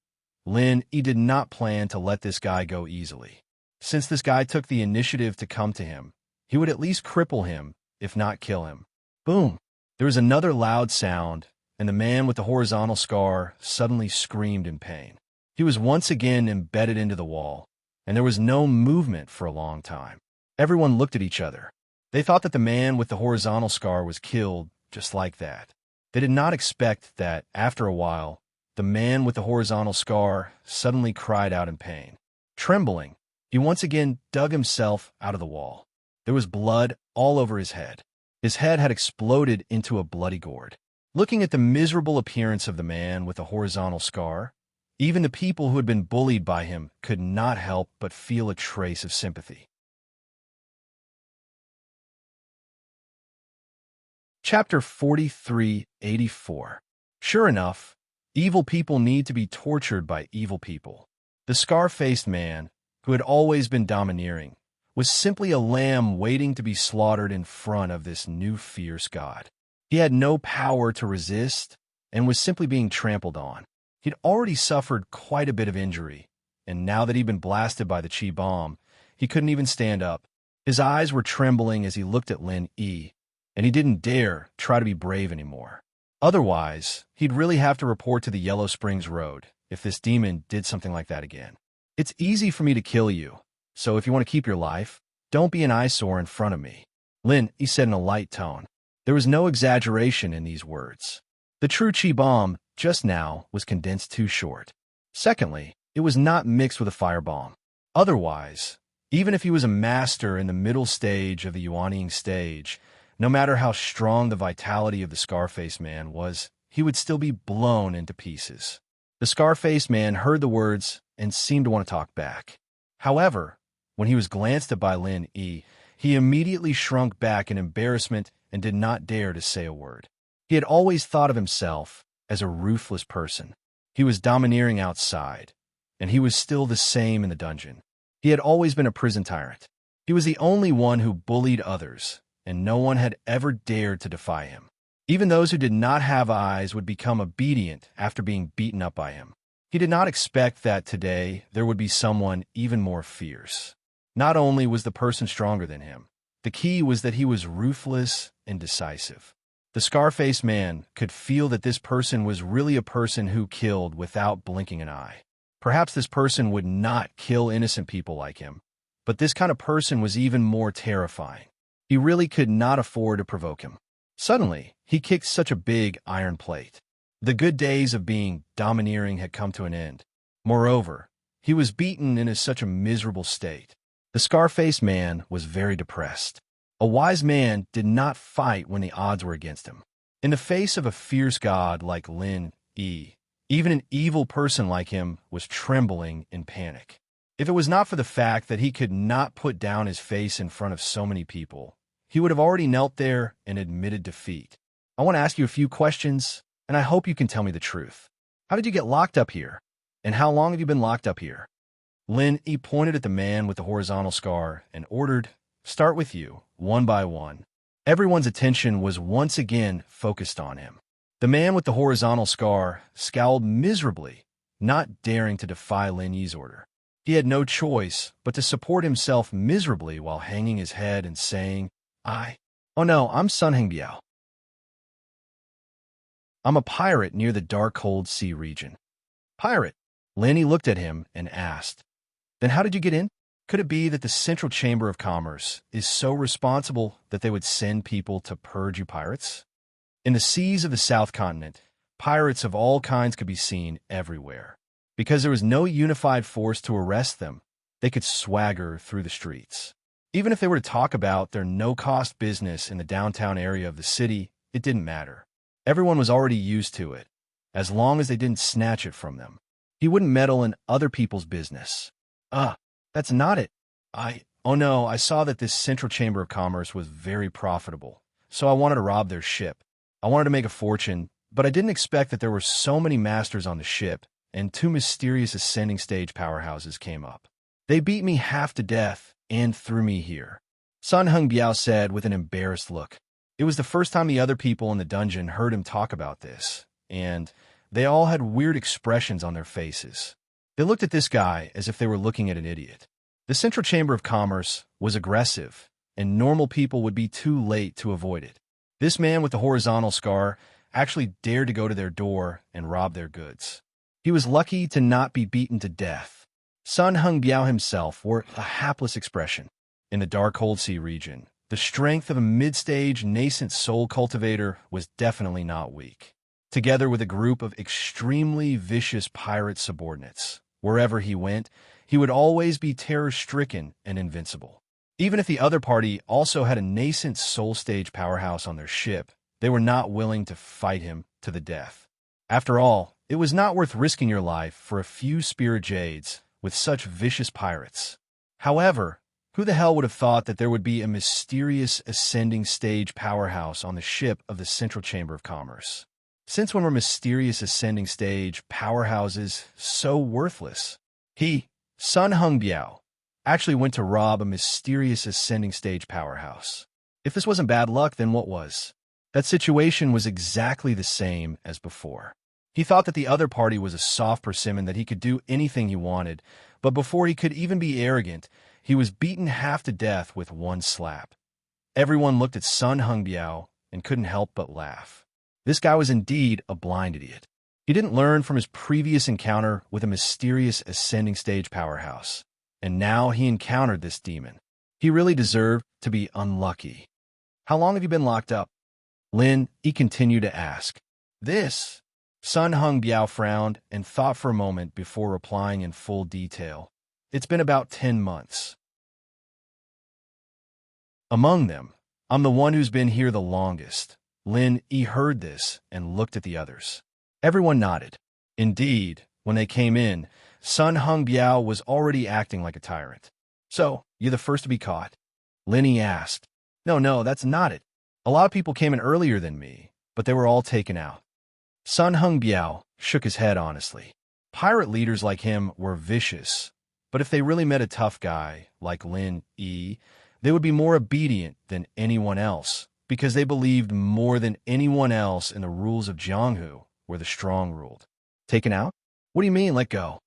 he did not plan to let this guy go easily. Since this guy took the initiative to come to him, he would at least cripple him, if not kill him. Boom! There was another loud sound, and the man with the horizontal scar suddenly screamed in pain. He was once again embedded into the wall, and there was no movement for a long time. Everyone looked at each other. They thought that the man with the horizontal scar was killed just like that. They did not expect that, after a while, the man with the horizontal scar suddenly cried out in pain. Trembling, he once again dug himself out of the wall. There was blood all over his head. His head had exploded into a bloody gourd. Looking at the miserable appearance of the man with the horizontal scar, even the people who had been bullied by him could not help but feel a trace of sympathy. Chapter 4384. Sure enough, evil people need to be tortured by evil people. The scar-faced man, who had always been domineering, was simply a lamb waiting to be slaughtered in front of this new fierce god. He had no power to resist and was simply being trampled on. He'd already suffered quite a bit of injury, and now that he'd been blasted by the chi bomb, he couldn't even stand up. His eyes were trembling as he looked at Lin-Yi, and he didn't dare try to be brave anymore. Otherwise, he'd really have to report to the Yellow Springs Road if this demon did something like that again. It's easy for me to kill you, so if you want to keep your life, don't be an eyesore in front of me. Lin-Yi said in a light tone. There was no exaggeration in these words. The true chi bomb just now was condensed too short. Secondly, it was not mixed with a firebomb. Otherwise, even if he was a master in the middle stage of the Yuanying stage, no matter how strong the vitality of the Scarface Man was, he would still be blown into pieces. The Scarface Man heard the words and seemed to want to talk back. However, when he was glanced at by Lin-Yi, he immediately shrunk back in embarrassment and did not dare to say a word. He had always thought of himself as a ruthless person. He was domineering outside, and he was still the same in the dungeon. He had always been a prison tyrant. He was the only one who bullied others, and no one had ever dared to defy him. Even those who did not have eyes would become obedient after being beaten up by him. He did not expect that today there would be someone even more fierce. Not only was the person stronger than him, the key was that he was ruthless and decisive. The Scarface Man could feel that this person was really a person who killed without blinking an eye. Perhaps this person would not kill innocent people like him, but this kind of person was even more terrifying. He really could not afford to provoke him. Suddenly, he kicked such a big iron plate. The good days of being domineering had come to an end. Moreover, he was beaten in such a miserable state. The Scarface Man was very depressed. A wise man did not fight when the odds were against him. In the face of a fierce god like Lin-Yi, even an evil person like him was trembling in panic. If it was not for the fact that he could not put down his face in front of so many people, he would have already knelt there and admitted defeat. I want to ask you a few questions, and I hope you can tell me the truth. How did you get locked up here? And how long have you been locked up here? Lin-Yi pointed at the man with the horizontal scar and ordered, "Start with you, one by one." Everyone's attention was once again focused on him. The man with the horizontal scar scowled miserably, not daring to defy Lin-Yi's order. He had no choice but to support himself miserably while hanging his head and saying, Oh no, I'm Sun Hengbiao. I'm a pirate near the dark cold sea region." Pirate? Lin-Yi looked at him and asked, "Then how did you get in? Could it be that the Central Chamber of Commerce is so responsible that they would send people to purge you pirates?" In the seas of the South Continent, pirates of all kinds could be seen everywhere. Because there was no unified force to arrest them, they could swagger through the streets. Even if they were to talk about their no-cost business in the downtown area of the city, it didn't matter. Everyone was already used to it, as long as they didn't snatch it from them. He wouldn't meddle in other people's business. That's not it. Oh no, I saw that this Central Chamber of Commerce was very profitable, so I wanted to rob their ship. I wanted to make a fortune, but I didn't expect that there were so many masters on the ship, and two mysterious ascending stage powerhouses came up. They beat me half to death and threw me here, Sun Hung Biao said with an embarrassed look. It was the first time the other people in the dungeon heard him talk about this, and they all had weird expressions on their faces. They looked at this guy as if they were looking at an idiot. The Central Chamber of Commerce was aggressive, and normal people would be too late to avoid it. This man with the horizontal scar actually dared to go to their door and rob their goods. He was lucky to not be beaten to death. Sun Hung Biao himself wore a hapless expression. In the Dark Cold Sea region, the strength of a mid-stage nascent soul cultivator was definitely not weak. Together with a group of extremely vicious pirate subordinates, wherever he went, he would always be terror-stricken and invincible. Even if the other party also had a nascent soul stage powerhouse on their ship, they were not willing to fight him to the death. After all, it was not worth risking your life for a few spirit jades with such vicious pirates. However, who the hell would have thought that there would be a mysterious ascending stage powerhouse on the ship of the Central Chamber of Commerce? Since when were mysterious ascending stage powerhouses so worthless? He, Sun Hung Biao, actually went to rob a mysterious ascending stage powerhouse. If this wasn't bad luck, then what was? That situation was exactly the same as before. He thought that the other party was a soft persimmon, that he could do anything he wanted, but before he could even be arrogant, he was beaten half to death with one slap. Everyone looked at Sun Hung Biao and couldn't help but laugh. This guy was indeed a blind idiot. He didn't learn from his previous encounter with a mysterious ascending stage powerhouse, and now he encountered this demon. He really deserved to be unlucky. How long have you been locked up? Lin, he continued to ask. This? Sun Hung Biao frowned and thought for a moment before replying in full detail. It's been about 10 months. Among them, I'm the one who's been here the longest. Lin Yi heard this and looked at the others. Everyone nodded. Indeed, when they came in, Sun Hung Biao was already acting like a tyrant. So, you're the first to be caught? Lin Yi asked. No, that's not it. A lot of people came in earlier than me, but they were all taken out. Sun Hung Biao shook his head honestly. Pirate leaders like him were vicious, but if they really met a tough guy like Lin Yi, they would be more obedient than anyone else, because they believed more than anyone else in the rules of Jianghu, where the strong ruled. Taken out? What do you mean, let go?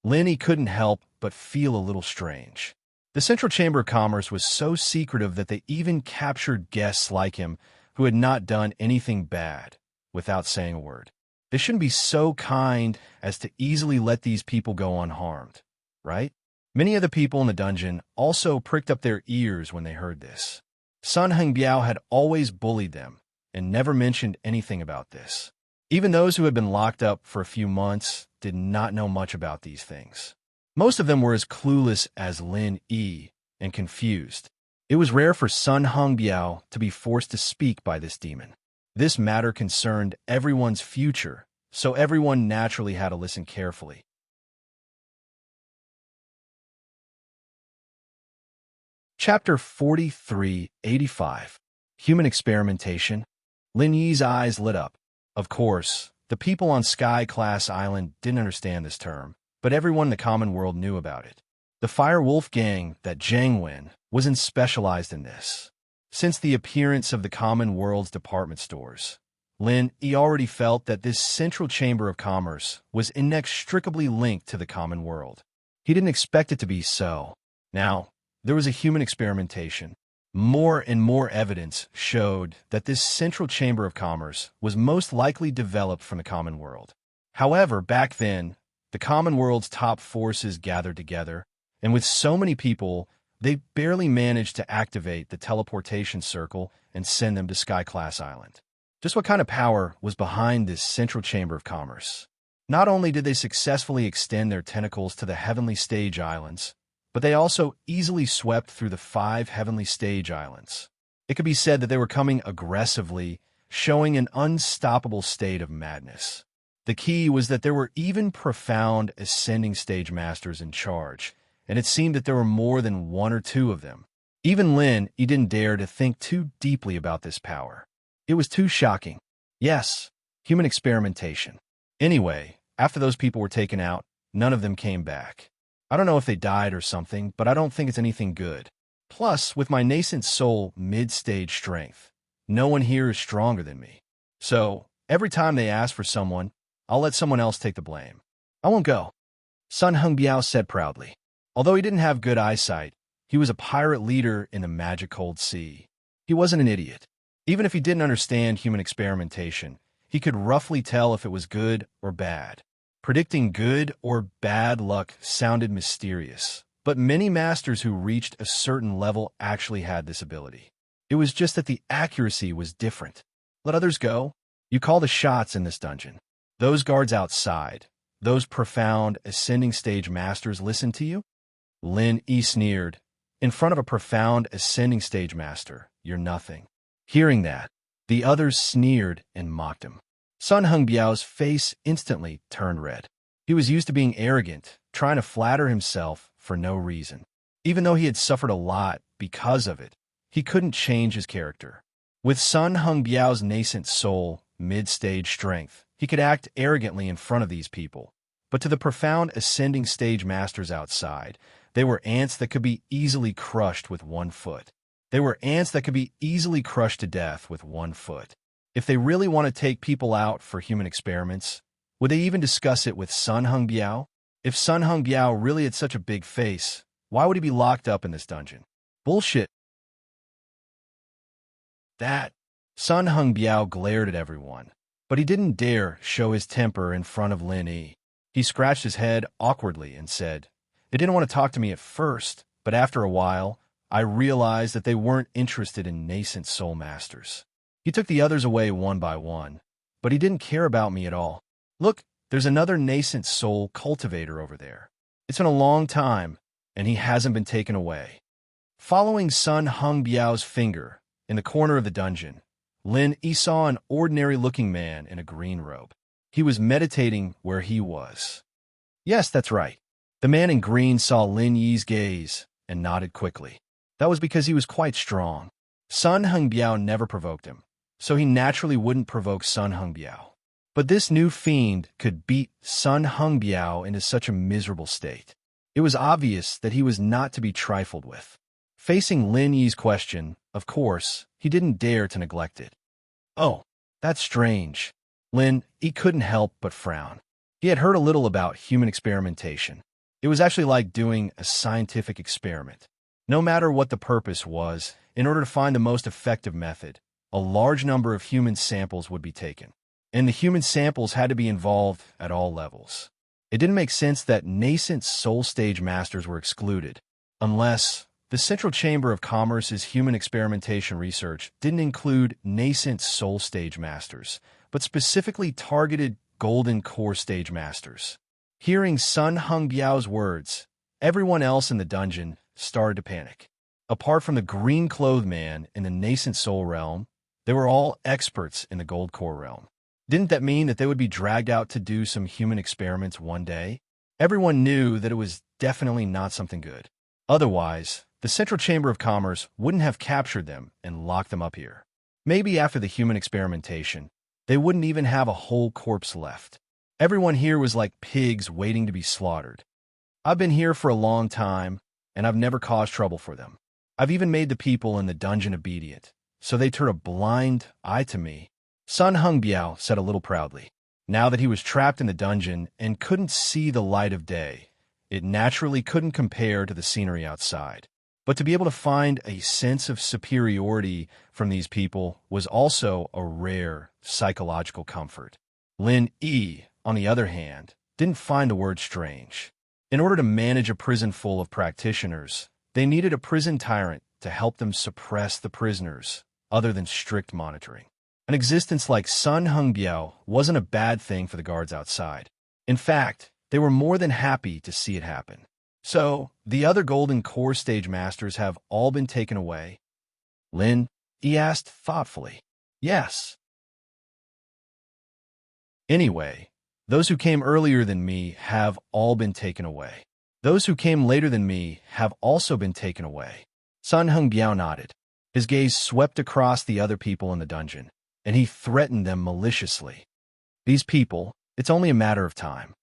Lin Yi couldn't help but feel a little strange. The Central Chamber of Commerce was so secretive that they even captured guests like him who had not done anything bad without saying a word. They shouldn't be so kind as to easily let these people go unharmed, right? Many of the people in the dungeon also pricked up their ears when they heard this. Sun Hung Biao had always bullied them and never mentioned anything about this. Even those who had been locked up for a few months did not know much about these things. Most of them were as clueless as Lin Yi and confused. It was rare for Sun Hung Biao to be forced to speak by this demon. This matter concerned everyone's future, so everyone naturally had to listen carefully. Chapter 4385. Human Experimentation. Lin Yi's eyes lit up. Of course, the people on Sky Class Island didn't understand this term, but everyone in the common world knew about it. The Fire Wolf gang that Zhang Wen was in specialized in this. Since the appearance of the common world's department stores, Lin Yi already felt that this Central Chamber of Commerce was inextricably linked to the common world. He didn't expect it to be so. Now, there was a human experimentation. More and more evidence showed that this Central Chamber of Commerce was most likely developed from the common world. However, back then, the common world's top forces gathered together, and with so many people, they barely managed to activate the teleportation circle and send them to Sky Class Island. Just what kind of power was behind this Central Chamber of Commerce? Not only did they successfully extend their tentacles to the Heavenly Stage Islands, but they also easily swept through the 5 Heavenly Stage Islands. It could be said that they were coming aggressively, showing an unstoppable state of madness. The key was that there were even profound ascending stage masters in charge, and it seemed that there were more than 1 or 2 of them. Even Lin, he didn't dare to think too deeply about this power. It was too shocking. Yes, human experimentation. Anyway, After those people were taken out, none of them came back. I don't know if they died or something, but I don't think it's anything good. Plus, with my nascent soul mid-stage strength, no one here is stronger than me. So, every time they ask for someone, I'll let someone else take the blame. I won't go, Sun Hengbiao said proudly. Although he didn't have good eyesight, he was a pirate leader in the magic cold sea. He wasn't an idiot. Even if he didn't understand human experimentation, he could roughly tell if it was good or bad. Predicting good or bad luck sounded mysterious, but many masters who reached a certain level actually had this ability. It was just that the accuracy was different. Let others go. You call the shots in this dungeon. Those guards outside, those profound ascending stage masters listen to you? Lin Yi sneered. In front of a profound ascending stage master, you're nothing. Hearing that, the others sneered and mocked him. Sun Hengbiao's face instantly turned red. He was used to being arrogant, trying to flatter himself for no reason. Even though he had suffered a lot because of it, he couldn't change his character. With Sun Hengbiao's nascent soul, mid-stage strength, he could act arrogantly in front of these people. But to the profound ascending stage masters outside, they were ants that could be easily crushed with one foot. They were ants that could be easily crushed to death with one foot. If they really want to take people out for human experiments, would they even discuss it with Sun Hengbiao? If Sun Hengbiao really had such a big face, why would he be locked up in this dungeon? Bullshit. That. Sun Hengbiao glared at everyone, but he didn't dare show his temper in front of Lin Yi. He scratched his head awkwardly and said, "They didn't want to talk to me at first, but after a while, I realized that they weren't interested in nascent soul masters." He took the others away one by one, but he didn't care about me at all. Look, there's another nascent soul cultivator over there. It's been a long time, and he hasn't been taken away. Following Sun Hengbiao's finger in the corner of the dungeon, Lin Yi saw an ordinary-looking man in a green robe. He was meditating where he was. Yes, that's right. The man in green saw Lin Yi's gaze and nodded quickly. That was because he was quite strong. Sun Hengbiao never provoked him, so he naturally wouldn't provoke Sun Hengbiao. But this new fiend could beat Sun Hengbiao into such a miserable state. It was obvious that he was not to be trifled with. Facing Lin Yi's question, of course, he didn't dare to neglect it. Oh, that's strange. Lin Yi couldn't help but frown. He had heard a little about human experimentation. It was actually like doing a scientific experiment. No matter what the purpose was, in order to find the most effective method, a large number of human samples would be taken. And the human samples had to be involved at all levels. It didn't make sense that nascent soul stage masters were excluded, unless the Central Chamber of Commerce's human experimentation research didn't include nascent soul stage masters, but specifically targeted golden core stage masters. Hearing Sun Hengbiao's words, everyone else in the dungeon started to panic. Apart from the green-clothed man in the nascent soul realm, they were all experts in the gold core realm. Didn't that mean that they would be dragged out to do some human experiments one day? Everyone knew that it was definitely not something good. Otherwise, the Central Chamber of Commerce wouldn't have captured them and locked them up here. Maybe after the human experimentation, they wouldn't even have a whole corpse left. Everyone here was like pigs waiting to be slaughtered. I've been here for a long time, and I've never caused trouble for them. I've even made the people in the dungeon obedient, so they turn a blind eye to me. Sun Hengbiao said a little proudly. Now that he was trapped in the dungeon and couldn't see the light of day, it naturally couldn't compare to the scenery outside. But to be able to find a sense of superiority from these people was also a rare psychological comfort. Lin Yi, on the other hand, didn't find the word strange. In order to manage a prison full of practitioners, they needed a prison tyrant to help them suppress the prisoners, other than strict monitoring. An existence like Sun Hengbiao wasn't a bad thing for the guards outside. In fact, they were more than happy to see it happen. So, the other golden core stage masters have all been taken away? Lin Yi asked thoughtfully. Yes. Anyway, those who came earlier than me have all been taken away. Those who came later than me have also been taken away. Sun Hengbiao nodded. His gaze swept across the other people in the dungeon, and he threatened them maliciously. These people, It's only a matter of time.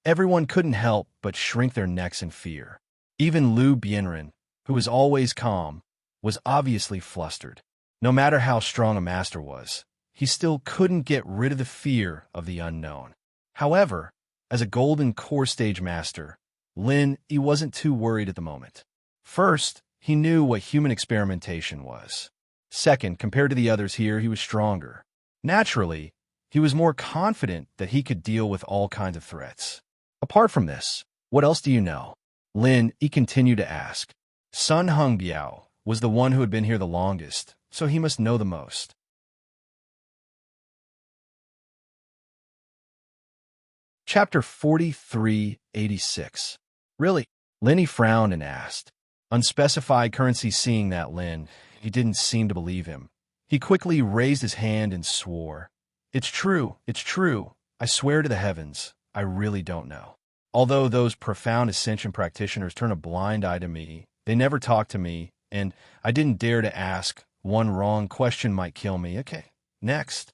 Everyone couldn't help but shrink their necks in fear. Even Lu Bienren, who was always calm, was obviously flustered. No matter how strong a master was, he still couldn't get rid of the fear of the unknown. However, as a golden core stage master, he wasn't too worried at the moment. First, he knew what human experimentation was. Second, compared to the others here, he was stronger. Naturally, he was more confident that he could deal with all kinds of threats. Apart from this, what else do you know? He continued to ask. Sun Hongbiao was the one who had been here the longest, so he must know the most. Chapter 4386. Really? He frowned and asked. Unspecified currency. Seeing that he didn't seem to believe him. He quickly raised his hand and swore. It's true, I swear to the heavens, I really don't know. Although those profound ascension practitioners turn a blind eye to me, they never talk to me, and I didn't dare to ask. One wrong question might kill me. Okay, next.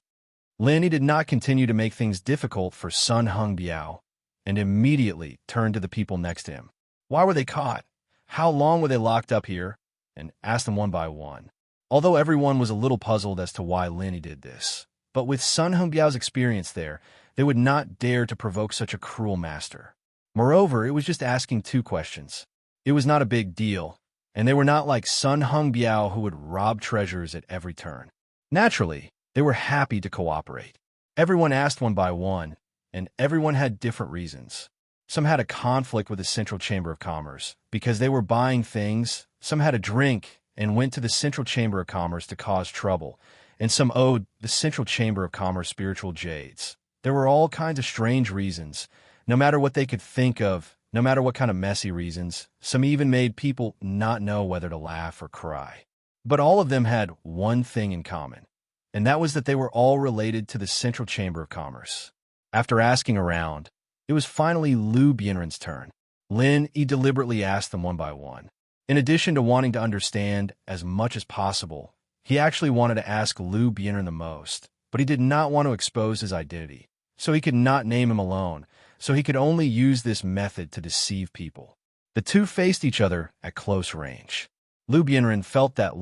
He did not continue to make things difficult for Sun Hongbiao, and immediately turned to the people next to him. Why were they caught? How long were they locked up here? And asked them one by one. Although everyone was a little puzzled as to why He did this, but with Sun Hongbiao's experience there, they would not dare to provoke such a cruel master. Moreover, it was just asking 2 questions. It was not a big deal, and they were not like Sun Hongbiao who would rob treasures at every turn. Naturally, they were happy to cooperate. Everyone asked one by one, and everyone had different reasons. Some had a conflict with the Central Chamber of Commerce because they were buying things, some had a drink and went to the Central Chamber of Commerce to cause trouble, and some owed the Central Chamber of Commerce spiritual jades. There were all kinds of strange reasons, no matter what they could think of, no matter what kind of messy reasons. Some even made people not know whether to laugh or cry. But all of them had one thing in common, and that was that they were all related to the Central Chamber of Commerce. After asking around, it was finally Lu Bienren's turn. He deliberately asked them one by one. In addition to wanting to understand as much as possible, he actually wanted to ask Lu Bienren the most, but he did not want to expose his identity, so he could not name him alone, so he could only use this method to deceive people. The two faced each other at close range. Lu Bienren felt that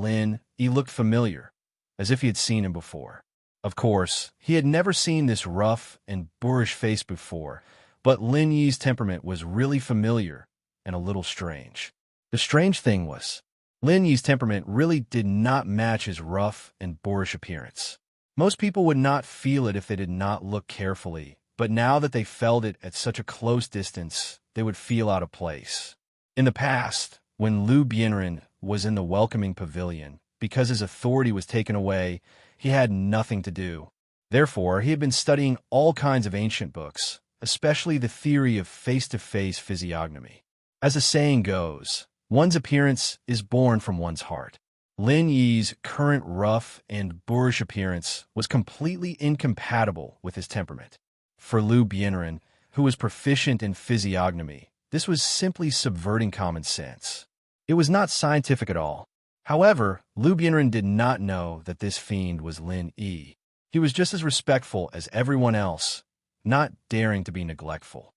he looked familiar, as if he had seen him before. Of course, he had never seen this rough and boorish face before, but Yi's temperament was really familiar and a little strange. The strange thing was, Yi's temperament really did not match his rough and boorish appearance. Most people would not feel it if they did not look carefully, but now that they felt it at such a close distance, they would feel out of place. In the past, when Lu Bienren was in the welcoming pavilion, because his authority was taken away, he had nothing to do. Therefore, he had been studying all kinds of ancient books, especially the theory of face-to-face physiognomy. As the saying goes, one's appearance is born from one's heart. Yi's current rough and boorish appearance was completely incompatible with his temperament. For Lu Bienren, who was proficient in physiognomy, this was simply subverting common sense. It was not scientific at all. However, Lu Bienren did not know that this fiend was Yi. He was just as respectful as everyone else, not daring to be neglectful.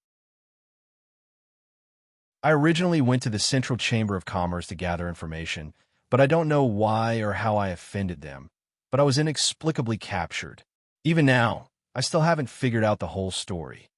I originally went to the Central Chamber of Commerce to gather information, but I don't know why or how I offended them, but I was inexplicably captured. Even now, I still haven't figured out the whole story.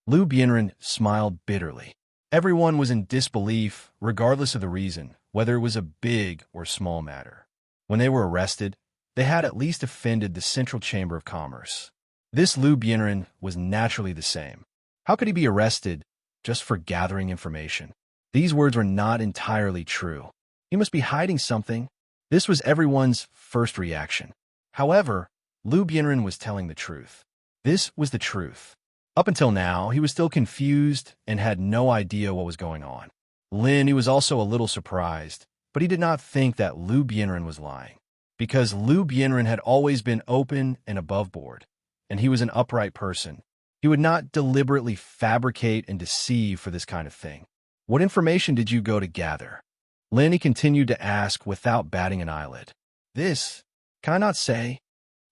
Lu Bienren smiled bitterly. Everyone was in disbelief, regardless of the reason, whether it was a big or small matter. When they were arrested, they had at least offended the Central Chamber of Commerce. This Lu Bienren was naturally the same. How could he be arrested just for gathering information? These words were not entirely true. He must be hiding something. This was everyone's first reaction. However, Lu Bienren was telling the truth. This was the truth. Up until now, he was still confused and had no idea what was going on. He was also a little surprised, but he did not think that Lu Bienren was lying, because Lu Bienren had always been open and above board, and he was an upright person. He would not deliberately fabricate and deceive for this kind of thing. What information did you go to gather? He continued to ask without batting an eyelid. This, can I not say?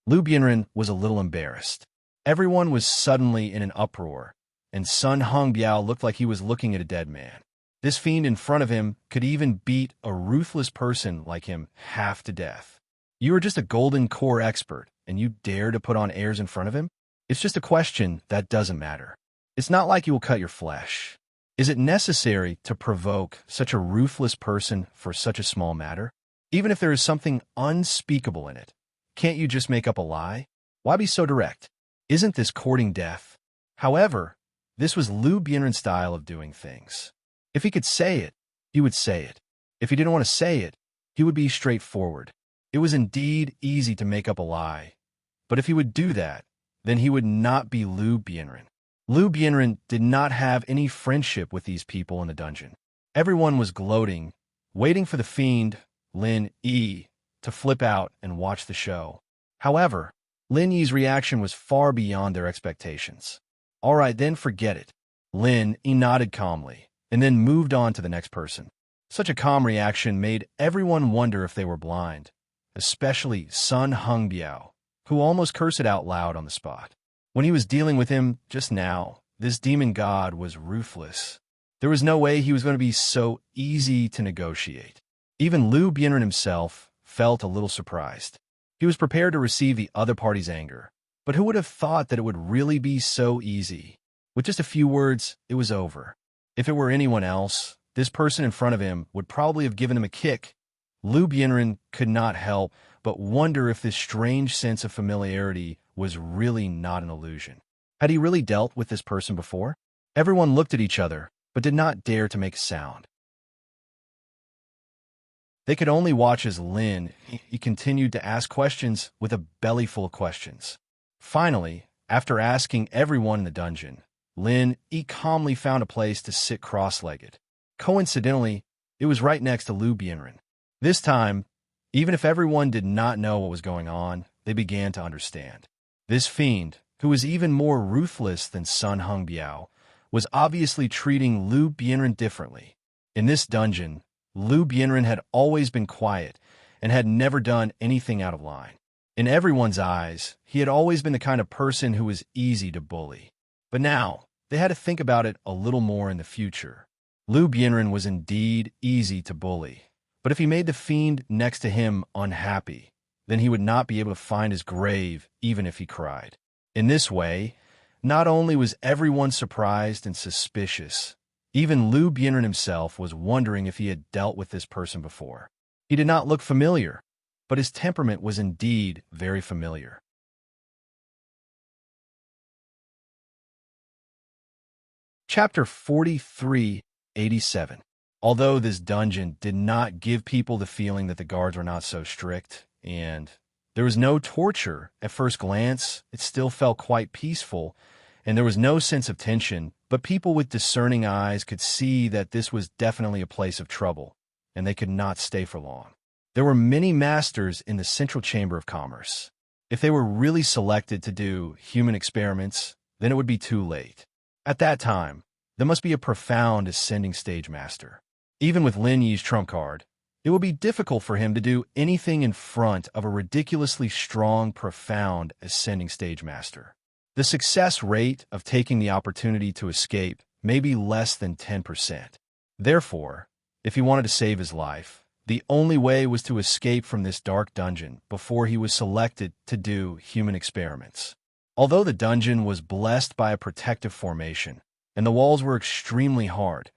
Lu Bienren was a little embarrassed. Everyone was suddenly in an uproar, and Sun Hung Biao looked like he was looking at a dead man. This fiend in front of him could even beat a ruthless person like him half to death. You are just a golden core expert, and you dare to put on airs in front of him? It's just a question that doesn't matter. It's not like you will cut your flesh. Is it necessary to provoke such a ruthless person for such a small matter? Even if there is something unspeakable in it, can't you just make up a lie? Why be so direct? Isn't this courting death? However, this was Liu Bianren's style of doing things. If he could say it, he would say it. If he didn't want to say it, he would be straightforward. It was indeed easy to make up a lie. But if he would do that, then he would not be Liu Bianren. Liu Bianren did not have any friendship with these people in the dungeon. Everyone was gloating, waiting for the fiend, Lin Yi, to flip out and watch the show. However, Lin Yi's reaction was far beyond their expectations. All right, then forget it. Lin Yi nodded calmly, and then moved on to the next person. Such a calm reaction made everyone wonder if they were blind, especially Sun Hung Biao, who almost cursed it out loud on the spot. When he was dealing with him just now, this demon god was ruthless. There was no way he was going to be so easy to negotiate. Even Liu Bianren himself felt a little surprised. He was prepared to receive the other party's anger, but who would have thought that it would really be so easy? With just a few words, it was over. If it were anyone else, this person in front of him would probably have given him a kick. Liu Bianren could not help but wonder if this strange sense of familiarity was really not an illusion. Had he really dealt with this person before? Everyone looked at each other, but did not dare to make a sound. They could only watch as Lin Yi continued to ask questions with a belly full of questions. Finally, after asking everyone in the dungeon, Lin Yi calmly found a place to sit cross-legged. Coincidentally, it was right next to Liu Bianren. This time, even if everyone did not know what was going on, they began to understand. This fiend, who was even more ruthless than Sun Hung Biao, was obviously treating Liu Bianren differently. In this dungeon, Liu Bianren had always been quiet and had never done anything out of line. In everyone's eyes, he had always been the kind of person who was easy to bully. But now, they had to think about it a little more in the future. Liu Bianren was indeed easy to bully, but if he made the fiend next to him unhappy, then he would not be able to find his grave even if he cried. In this way, not only was everyone surprised and suspicious, even Liu Bianren himself was wondering if he had dealt with this person before. He did not look familiar, but his temperament was indeed very familiar. Chapter 4387. Although this dungeon did not give people the feeling that the guards were not so strict, and there was no torture at first glance, it still felt quite peaceful, and there was no sense of tension, but people with discerning eyes could see that this was definitely a place of trouble, and they could not stay for long. There were many masters in the Central Chamber of Commerce. If they were really selected to do human experiments, then it would be too late. At that time, there must be a profound ascending stage master. Even with Lin Yi's trump card, it would be difficult for him to do anything in front of a ridiculously strong, profound ascending stage master. The success rate of taking the opportunity to escape may be less than 10%. Therefore, if he wanted to save his life, the only way was to escape from this dark dungeon before he was selected to do human experiments. Although the dungeon was blessed by a protective formation, and the walls were extremely hard,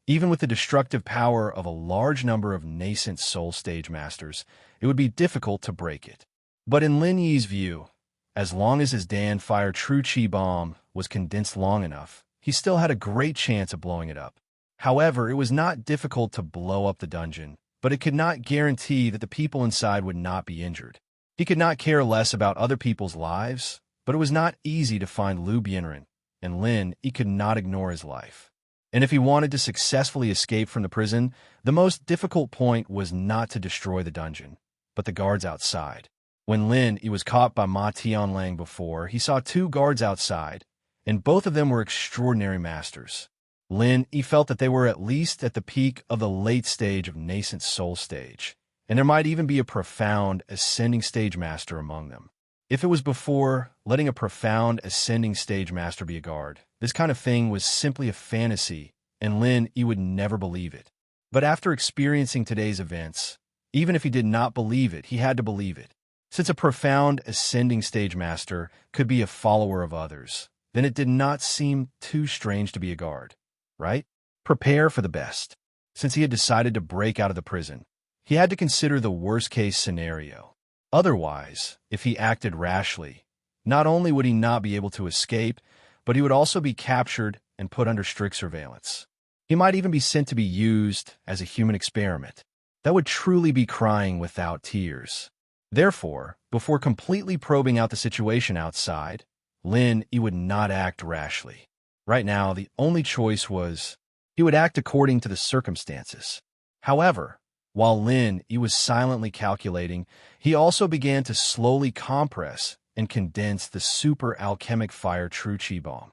even with the destructive power of a large number of nascent soul stage masters, it would be difficult to break it. But in Lin Yi's view, as long as his Dan Fire True Chi Bomb was condensed long enough, he still had a great chance of blowing it up. However, it was not difficult to blow up the dungeon, but it could not guarantee that the people inside would not be injured. He could not care less about other people's lives, but it was not easy to find Liu Bianren, and Lin Yi could not ignore his life. And if he wanted to successfully escape from the prison, the most difficult point was not to destroy the dungeon, but the guards outside. When Lin Yi was caught by Ma Tianlang before, he saw two guards outside, and both of them were extraordinary masters. Lin Yi felt that they were at least at the peak of the late stage of nascent soul stage, and there might even be a profound ascending stage master among them. If it was before, letting a profound ascending stage master be a guard, this kind of thing was simply a fantasy, and Lin Yi would never believe it. But after experiencing today's events, even if he did not believe it, he had to believe it. Since a profound ascending stage master could be a follower of others, then it did not seem too strange to be a guard, right? Prepare for the best. Since he had decided to break out of the prison, he had to consider the worst-case scenario. Otherwise, if he acted rashly, not only would he not be able to escape, but he would also be captured and put under strict surveillance. He might even be sent to be used as a human experiment. That would truly be crying without tears. Therefore, before completely probing out the situation outside, Lin Yi would not act rashly. Right now, the only choice was he would act according to the circumstances. However, while Lin Yi was silently calculating, he also began to slowly compress and condense the super alchemic fire true chi bomb.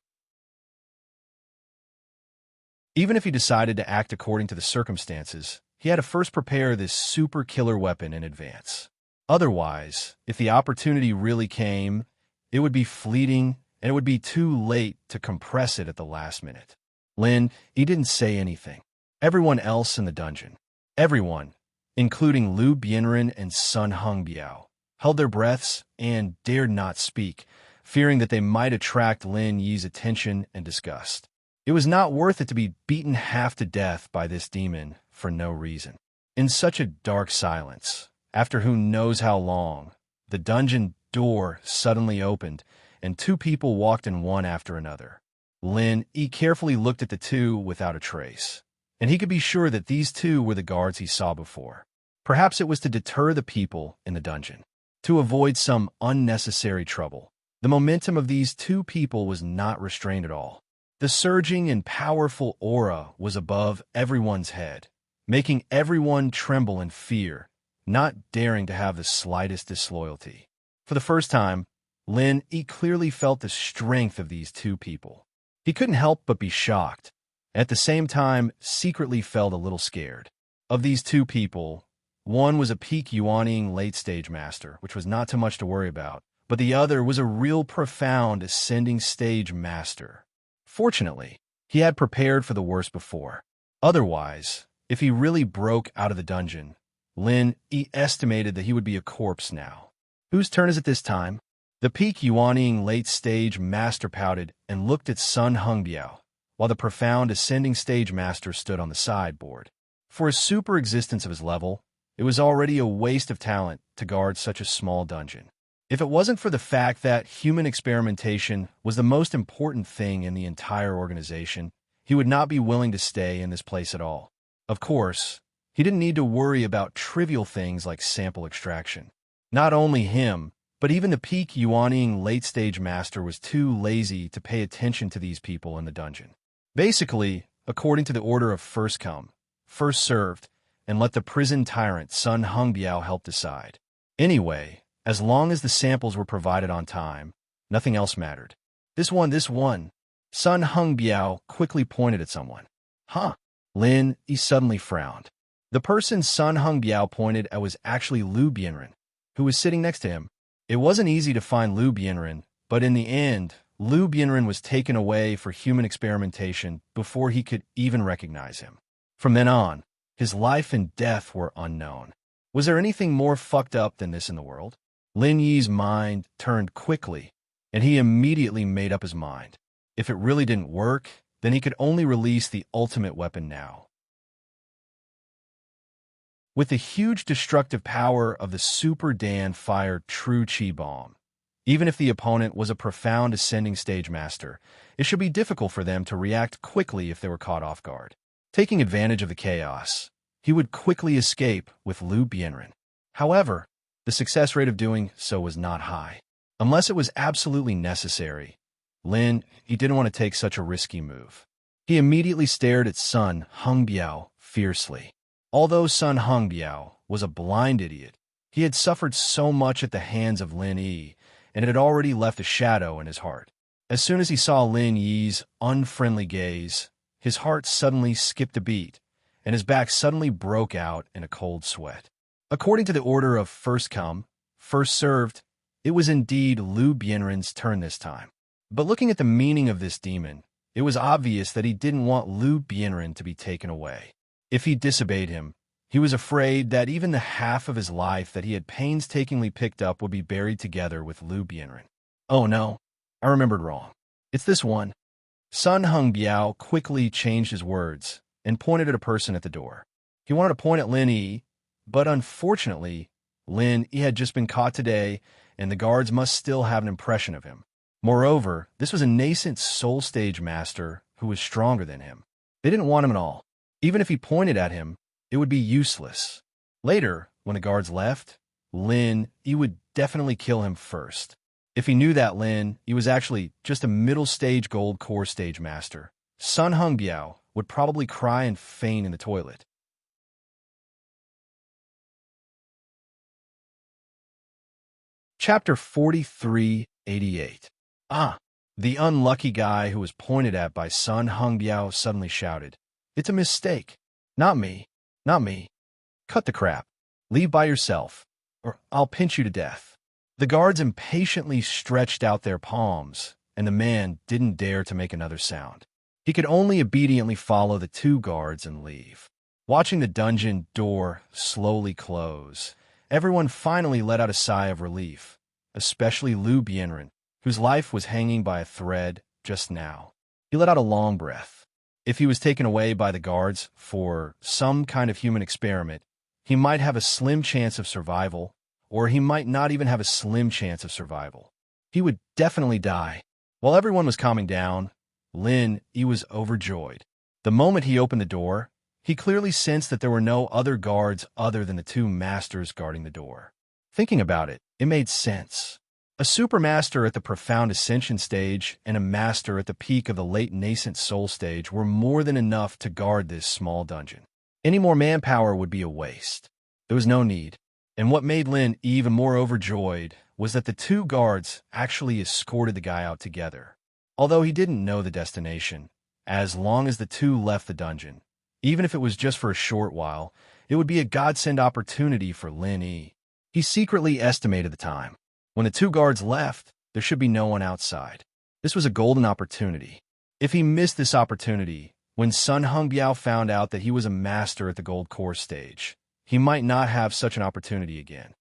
Even if he decided to act according to the circumstances, he had to first prepare this super killer weapon in advance. Otherwise, if the opportunity really came, it would be fleeting and it would be too late to compress it at the last minute. Lin, he didn't say anything. Everyone else in the dungeon, everyone, including Lu Bianren and Sun Hongbiao, held their breaths and dared not speak, fearing that they might attract Lin Yi's attention and disgust. It was not worth it to be beaten half to death by this demon for no reason. In such a dark silence, after who knows how long, the dungeon door suddenly opened, and two people walked in one after another. Lin Yi carefully looked at the two without a trace, and he could be sure that these two were the guards he saw before. Perhaps it was to deter the people in the dungeon, to avoid some unnecessary trouble. The momentum of these two people was not restrained at all. The surging and powerful aura was above everyone's head, making everyone tremble in fear, not daring to have the slightest disloyalty. For the first time, Lin Yi clearly felt the strength of these two people. He couldn't help but be shocked, and at the same time secretly felt a little scared. Of these two people, one was a peak Yuanying late-stage master, which was not too much to worry about, but the other was a real profound ascending stage master. Fortunately, he had prepared for the worst before. Otherwise, if he really broke out of the dungeon, Lin Yi estimated that he would be a corpse now. Whose turn is it this time? The peak Yuanying late-stage master pouted and looked at Sun Hongbiao, while the profound ascending stage master stood on the sideboard. For a super existence of his level, it was already a waste of talent to guard such a small dungeon. If it wasn't for the fact that human experimentation was the most important thing in the entire organization, he would not be willing to stay in this place at all. Of course, he didn't need to worry about trivial things like sample extraction. Not only him, but even the peak Yuanying late-stage master was too lazy to pay attention to these people in the dungeon. Basically, according to the order of first come, first served, and let the prison tyrant Sun Hongbiao help decide. Anyway, as long as the samples were provided on time, nothing else mattered. This one. Sun Hongbiao quickly pointed at someone. Huh? Lin Yi suddenly frowned. The person Sun Hongbiao pointed at was actually Lu Bianren, who was sitting next to him. It wasn't easy to find Lu Bianren, but in the end, Lu Bianren was taken away for human experimentation before he could even recognize him. From then on, his life and death were unknown. Was there anything more fucked up than this in the world? Lin Yi's mind turned quickly, and he immediately made up his mind. If it really didn't work, then he could only release the ultimate weapon now. With the huge destructive power of the Super Dan Fire True Chi Bomb, even if the opponent was a profound ascending stage master, it should be difficult for them to react quickly if they were caught off guard. Taking advantage of the chaos, he would quickly escape with Lu Bianren. However, the success rate of doing so was not high. Unless it was absolutely necessary, he didn't want to take such a risky move. He immediately stared at Sun Hongbiao fiercely. Although Sun Hongbiao was a blind idiot, he had suffered so much at the hands of Lin Yi, and it had already left a shadow in his heart. As soon as he saw Lin Yi's unfriendly gaze, his heart suddenly skipped a beat, and his back suddenly broke out in a cold sweat. According to the order of first come, first served, It was indeed Lu Bienren's turn this time. But looking at the meaning of this demon, it was obvious that he didn't want Lu Bienren to be taken away. If he disobeyed him, he was afraid that even the half of his life that he had painstakingly picked up would be buried together with Lu Bienren. Oh no, I remembered wrong. It's this one. Sun Hung Biao quickly changed his words and pointed at a person at the door. He wanted to point at Lin Yi, but unfortunately, Lin Yi had just been caught today, and the guards must still have an impression of him. Moreover, this was a nascent soul stage master who was stronger than him. They didn't want him at all. Even if he pointed at him, it would be useless. Later, when the guards left, Lin Yi would definitely kill him first. If he knew that Lin Yi was actually just a middle stage gold core stage master, Sun Hung Biao would probably cry and faint in the toilet. Chapter 4388. The unlucky guy who was pointed at by Sun Hung Biao suddenly shouted, "It's a mistake. Not me. Not me. Cut the crap. Leave by yourself, or I'll pinch you to death." The guards impatiently stretched out their palms, and the man didn't dare to make another sound. He could only obediently follow the two guards and leave. Watching the dungeon door slowly close, everyone finally let out a sigh of relief, especially Lu Bienren, whose life was hanging by a thread just now. He let out a long breath. If he was taken away by the guards for some kind of human experiment, he might have a slim chance of survival, or he might not even have a slim chance of survival. He would definitely die. While everyone was calming down, Lin Yi was overjoyed. The moment he opened the door, he clearly sensed that there were no other guards other than the two masters guarding the door. Thinking about it, it made sense. A supermaster at the profound ascension stage and a master at the peak of the late nascent soul stage were more than enough to guard this small dungeon. Any more manpower would be a waste. There was no need. And what made Lin even more overjoyed was that the two guards actually escorted the guy out together. Although he didn't know the destination, as long as the two left the dungeon, even if it was just for a short while, it would be a godsend opportunity for Lin Yi. He secretly estimated the time. When the two guards left, there should be no one outside. This was a golden opportunity. If he missed this opportunity, when Sun Hung Biao found out that he was a master at the gold core stage, he might not have such an opportunity again.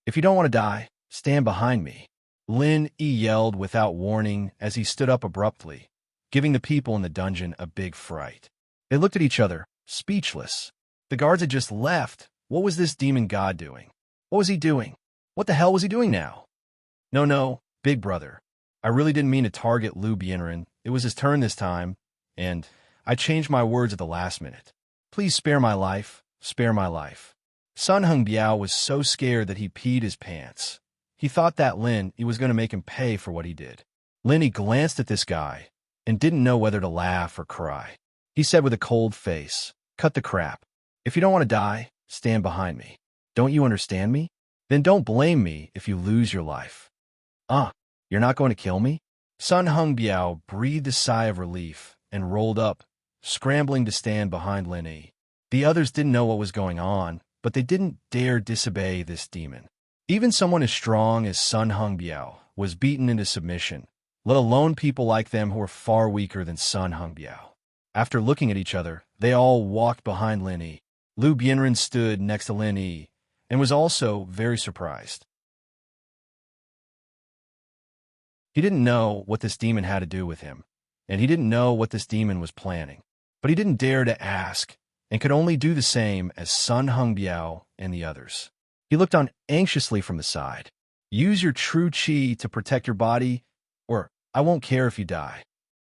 "If you don't want to die, stand behind me," Lin Yi yelled without warning as he stood up abruptly, giving the people in the dungeon a big fright. They looked at each other, speechless. The guards had just left. What was this demon god doing? What was he doing? What the hell was he doing now? No, big brother. I really didn't mean to target Lu Bienren. It was his turn this time, and I changed my words at the last minute. Please spare my life. Spare my life. Sun Hung Biao was so scared that he peed his pants. He thought that Lin Yi was going to make him pay for what he did. Lin Yi glanced at this guy and didn't know whether to laugh or cry. He said with a cold face, "Cut the crap. If you don't want to die, stand behind me. Don't you understand me? Then don't blame me if you lose your life." You're not going to kill me?" Sun Hung Biao breathed a sigh of relief and rolled up, scrambling to stand behind Lin Yi. The others didn't know what was going on, but they didn't dare disobey this demon. Even someone as strong as Sun Hung Biao was beaten into submission, let alone people like them who were far weaker than Sun Hung Biao. After looking at each other, they all walked behind Lin Yi. Lu Bienren stood next to Lin Yi and was also very surprised. He didn't know what this demon had to do with him, and he didn't know what this demon was planning. But he didn't dare to ask, and could only do the same as Sun Hung Biao and the others. He looked on anxiously from the side. "Use your true qi to protect your body, or I won't care if you die."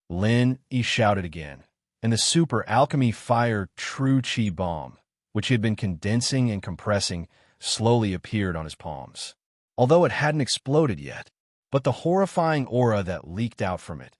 Lin Yi shouted again, and the super alchemy fire true qi bomb, which he had been condensing and compressing, slowly appeared on his palms. Although it hadn't exploded yet, but the horrifying aura that leaked out from it,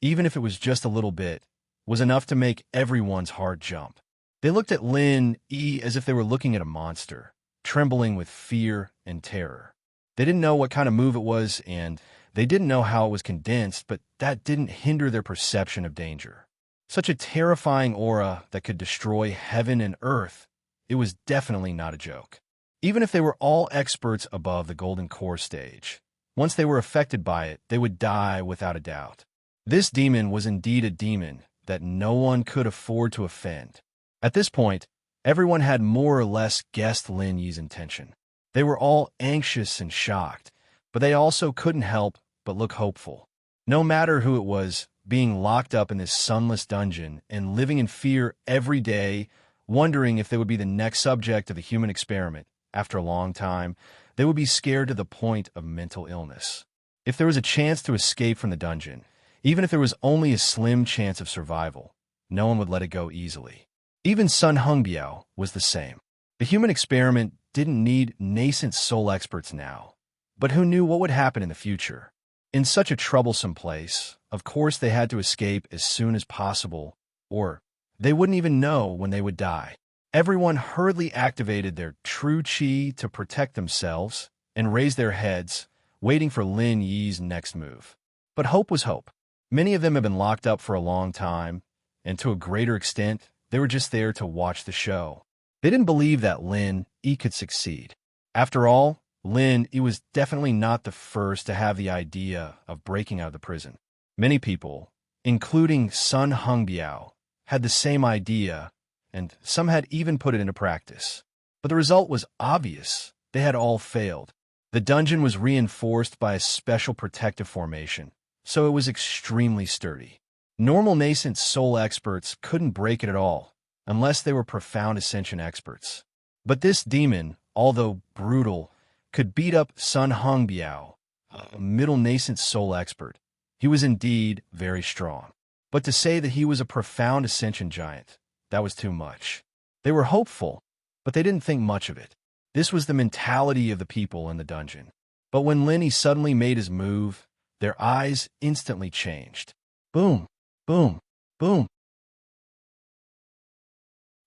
even if it was just a little bit, was enough to make everyone's heart jump. They looked at Lin Yi as if they were looking at a monster, trembling with fear and terror. They didn't know what kind of move it was, and they didn't know how it was condensed, but that didn't hinder their perception of danger. Such a terrifying aura that could destroy heaven and earth, it was definitely not a joke. Even if they were all experts above the golden core stage, Once they were affected by it, they would die without a doubt. This demon was indeed a demon that no one could afford to offend. At this point, everyone had more or less guessed Lin Yi's intention. They were all anxious and shocked, but they also couldn't help but look hopeful. No matter who it was, being locked up in this sunless dungeon and living in fear every day, wondering if they would be the next subject of the human experiment, after a long time, they would be scared to the point of mental illness. If there was a chance to escape from the dungeon, even if there was only a slim chance of survival, no one would let it go easily. Even Sun Hongbiao was the same. The human experiment didn't need nascent soul experts now, but who knew what would happen in the future? In such a troublesome place, of course they had to escape as soon as possible, or they wouldn't even know when they would die. Everyone hurriedly activated their true qi to protect themselves and raised their heads, waiting for Lin Yi's next move. But hope was hope. Many of them had been locked up for a long time, and to a greater extent, they were just there to watch the show. They didn't believe that Lin Yi could succeed. After all, Lin Yi was definitely not the first to have the idea of breaking out of the prison. Many people, including Sun Hongbiao, had the same idea, and some had even put it into practice. But the result was obvious. They had all failed. The dungeon was reinforced by a special protective formation, so it was extremely sturdy. Normal nascent soul experts couldn't break it at all, unless they were profound ascension experts. But this demon, although brutal, could beat up Sun Hongbiao, a middle nascent soul expert. He was indeed very strong. But to say that he was a profound ascension giant, that was too much. They were hopeful, but they didn't think much of it. This was the mentality of the people in the dungeon. But when Lin Yi suddenly made his move, their eyes instantly changed. Boom, boom, boom.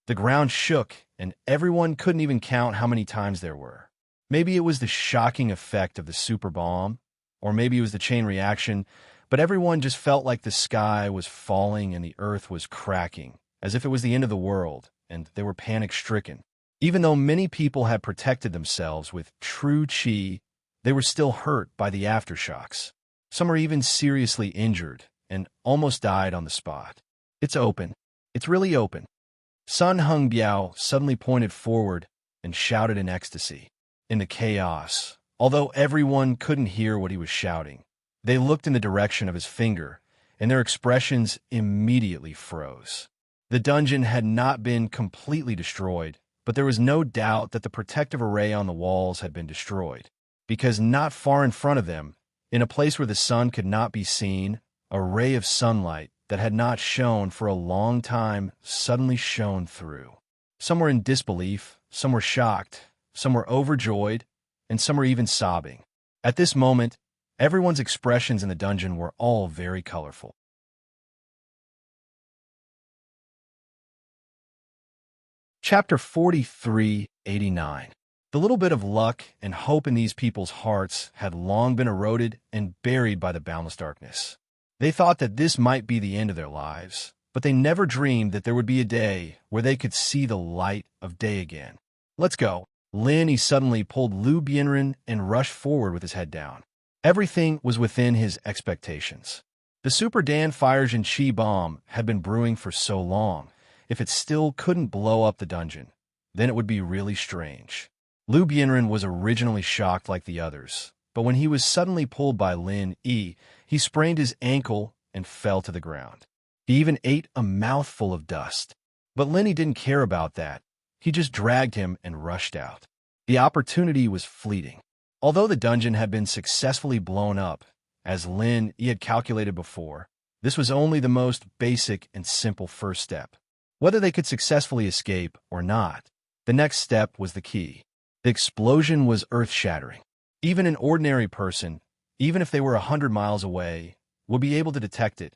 The ground shook, and everyone couldn't even count how many times there were. Maybe it was the shocking effect of the super bomb, or maybe it was the chain reaction, but everyone just felt like the sky was falling and the earth was cracking, as if it was the end of the world, and they were panic-stricken. Even though many people had protected themselves with true qi, they were still hurt by the aftershocks. Some were even seriously injured and almost died on the spot. It's open. It's really open. Sun Hongbiao suddenly pointed forward and shouted in ecstasy. In the chaos, although everyone couldn't hear what he was shouting, they looked in the direction of his finger, and their expressions immediately froze. The dungeon had not been completely destroyed, but there was no doubt that the protective array on the walls had been destroyed, because not far in front of them, in a place where the sun could not be seen, a ray of sunlight that had not shone for a long time suddenly shone through. Some were in disbelief, some were shocked, some were overjoyed, and some were even sobbing. At this moment, everyone's expressions in the dungeon were all very colorful. Chapter 4389. The little bit of luck and hope in these people's hearts had long been eroded and buried by the boundless darkness. They thought that this might be the end of their lives, but they never dreamed that there would be a day where they could see the light of day again. Let's go. Lin Yi suddenly pulled Lu Bianren and rushed forward with his head down. Everything was within his expectations. The Super Dan Fires and Qi bomb had been brewing for so long. If it still couldn't blow up the dungeon, then it would be really strange. Lu Bianren was originally shocked like the others, but when he was suddenly pulled by Lin Yi, he sprained his ankle and fell to the ground. He even ate a mouthful of dust. But Lin Yi didn't care about that. He just dragged him and rushed out. The opportunity was fleeting. Although the dungeon had been successfully blown up, as Lin Yi had calculated before, this was only the most basic and simple first step. Whether they could successfully escape or not, the next step was the key. The explosion was earth-shattering. Even an ordinary person, even if they were 100 miles away, would be able to detect it,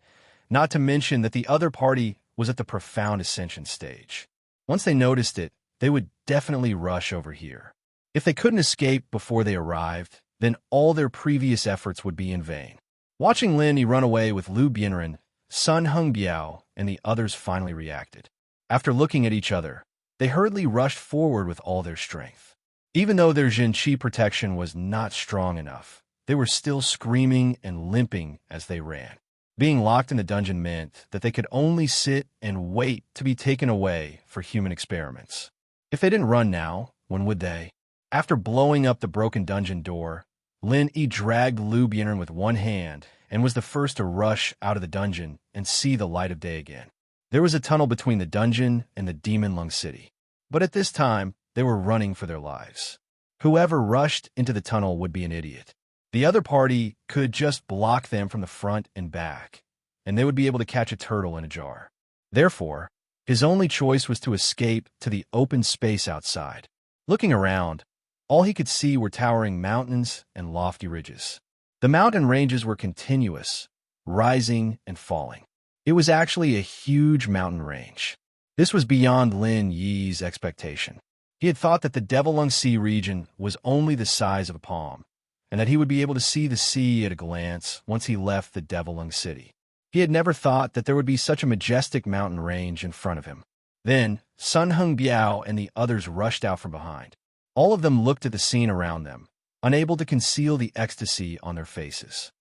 not to mention that the other party was at the profound ascension stage. Once they noticed it, they would definitely rush over here. If they couldn't escape before they arrived, then all their previous efforts would be in vain. Watching Lin Yi run away with Lu Bianren, Sun Hongbiao and the others finally reacted. After looking at each other, they hurriedly rushed forward with all their strength. Even though their Jin Qi protection was not strong enough, they were still screaming and limping as they ran. Being locked in the dungeon meant that they could only sit and wait to be taken away for human experiments. If they didn't run now, when would they? After blowing up the broken dungeon door, Lin Yi dragged Lu Bianren with one hand and was the first to rush out of the dungeon and see the light of day again. There was a tunnel between the dungeon and the Demon Lung City. But at this time, they were running for their lives. Whoever rushed into the tunnel would be an idiot. The other party could just block them from the front and back, and they would be able to catch a turtle in a jar. Therefore, his only choice was to escape to the open space outside. Looking around, all he could see were towering mountains and lofty ridges. The mountain ranges were continuous, rising and falling. It was actually a huge mountain range. This was beyond Lin Yi's expectation. He had thought that the Devil Lung Sea region was only the size of a palm, and that he would be able to see the sea at a glance once he left the Devil Lung City. He had never thought that there would be such a majestic mountain range in front of him. Then, Sun Hung Biao and the others rushed out from behind. All of them looked at the scene around them, unable to conceal the ecstasy on their faces.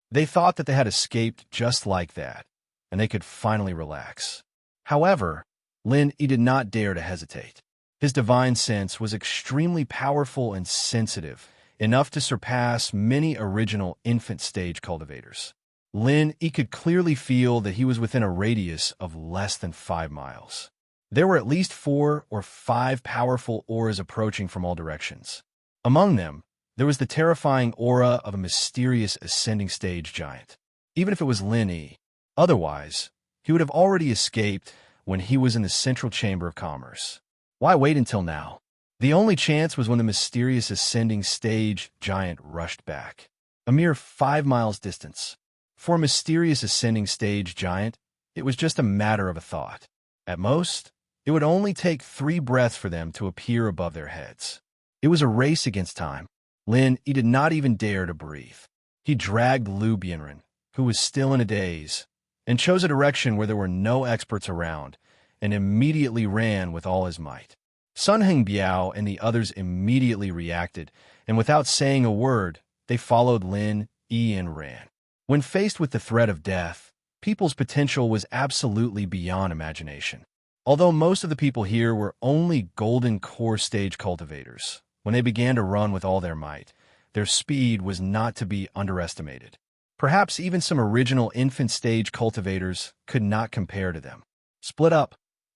They thought that they had escaped just like that, and they could finally relax. However, Lin Yi did not dare to hesitate. His divine sense was extremely powerful and sensitive, enough to surpass many original infant stage cultivators. Lin Yi could clearly feel that he was within a radius of less than 5 miles. There were at least 4 or 5 powerful auras approaching from all directions. Among them, there was the terrifying aura of a mysterious ascending stage giant. Even if it was Lin Yi, otherwise, he would have already escaped when he was in the Central Chamber of Commerce. Why wait until now? The only chance was when the mysterious ascending stage giant rushed back. A mere 5 miles distance. For a mysterious ascending stage giant, it was just a matter of a thought. At most, it would only take 3 breaths for them to appear above their heads. It was a race against time. Lin Yi did not even dare to breathe. He dragged Lu Bianren, who was still in a daze, and chose a direction where there were no experts around, and immediately ran with all his might. Sun Heng Biao and the others immediately reacted, and without saying a word, they followed Lin Yi and ran. When faced with the threat of death, people's potential was absolutely beyond imagination. Although most of the people here were only golden core stage cultivators, when they began to run with all their might, their speed was not to be underestimated. Perhaps even some original infant stage cultivators could not compare to them. Split up,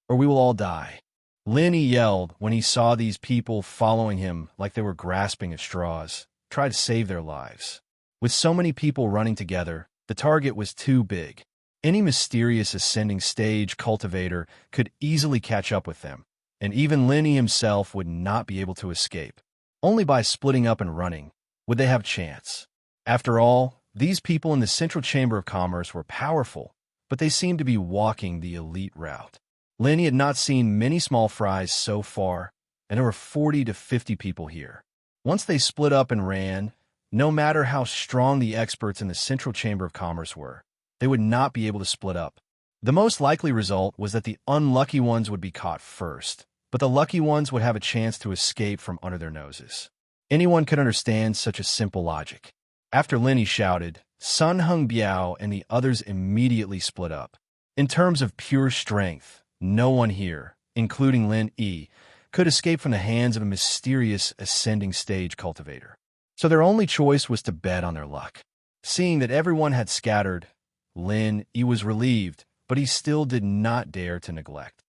or we will all die. Lin Yi yelled when he saw these people following him like they were grasping at straws, try to save their lives. With so many people running together, the target was too big. Any mysterious ascending stage cultivator could easily catch up with them, and even Lin Yi himself would not be able to escape. Only by splitting up and running would they have a chance. After all, these people in the Central Chamber of Commerce were powerful, but they seemed to be walking the elite route. Lin Yi had not seen many small fries so far, and there were 40 to 50 people here. Once they split up and ran, no matter how strong the experts in the Central Chamber of Commerce were, they would not be able to split up. The most likely result was that the unlucky ones would be caught first, but the lucky ones would have a chance to escape from under their noses. Anyone could understand such a simple logic. After Lin Yi shouted, Sun Hung Biao and the others immediately split up. In terms of pure strength, no one here, including Lin Yi, could escape from the hands of a mysterious ascending stage cultivator. So their only choice was to bet on their luck. Seeing that everyone had scattered, Lin Yi was relieved, but he still did not dare to neglect.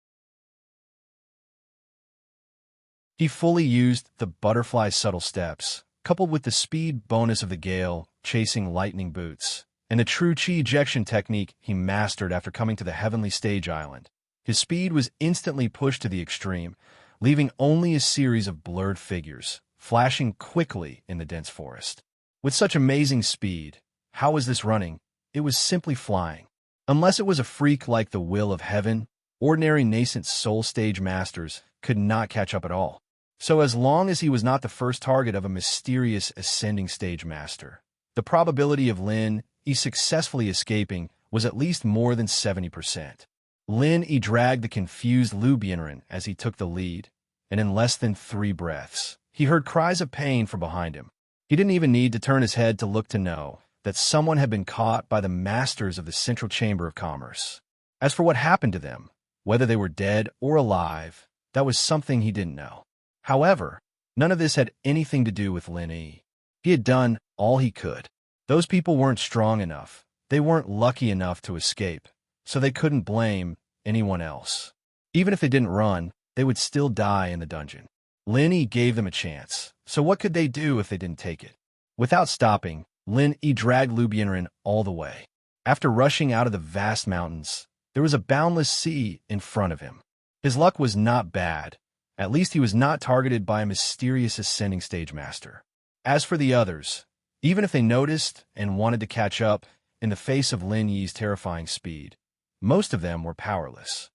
He fully used the butterfly subtle steps, coupled with the speed bonus of the gale, chasing lightning boots, and the true chi ejection technique he mastered after coming to the Heavenly Stage Island. His speed was instantly pushed to the extreme, leaving only a series of blurred figures, flashing quickly in the dense forest. With such amazing speed, how was this running? It was simply flying. Unless it was a freak like the Will of Heaven, ordinary nascent soul stage masters could not catch up at all. So as long as he was not the first target of a mysterious ascending stage master, the probability of Lin Yi successfully escaping was at least more than 70%. Lin Yi dragged the confused Lu Bianren as he took the lead, and in less than 3 breaths, he heard cries of pain from behind him. He didn't even need to turn his head to look to know that someone had been caught by the masters of the Central Chamber of Commerce. As for what happened to them, whether they were dead or alive, that was something he didn't know. However, none of this had anything to do with Lin Yi. He had done all he could. Those people weren't strong enough. They weren't lucky enough to escape, so they couldn't blame anyone else. Even if they didn't run, they would still die in the dungeon. Lin Yi gave them a chance, so what could they do if they didn't take it? Without stopping, Lin Yi dragged Lu Bianren all the way. After rushing out of the vast mountains, there was a boundless sea in front of him. His luck was not bad. At least he was not targeted by a mysterious ascending stage master. As for the others, even if they noticed and wanted to catch up in the face of Lin Yi's terrifying speed, most of them were powerless.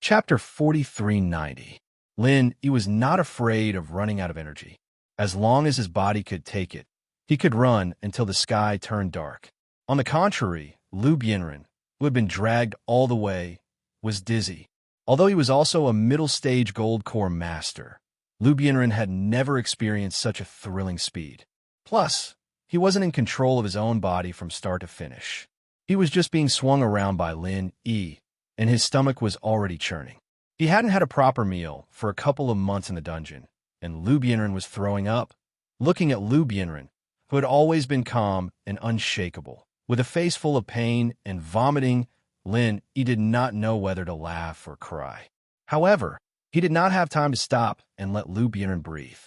Chapter 4390. Lin Yi was not afraid of running out of energy. As long as his body could take it, he could run until the sky turned dark. On the contrary, Lu Bianren, who had been dragged all the way, was dizzy. Although he was also a middle-stage gold core master, Lu Bianren had never experienced such a thrilling speed. Plus, he wasn't in control of his own body from start to finish. He was just being swung around by Lin Yi, and his stomach was already churning. He hadn't had a proper meal for a couple of months in the dungeon, and Lu Bianren was throwing up. Looking at Lu Bianren, who had always been calm and unshakable, with a face full of pain and vomiting, Lin Yi did not know whether to laugh or cry. However, he did not have time to stop and let Lu Bianren breathe.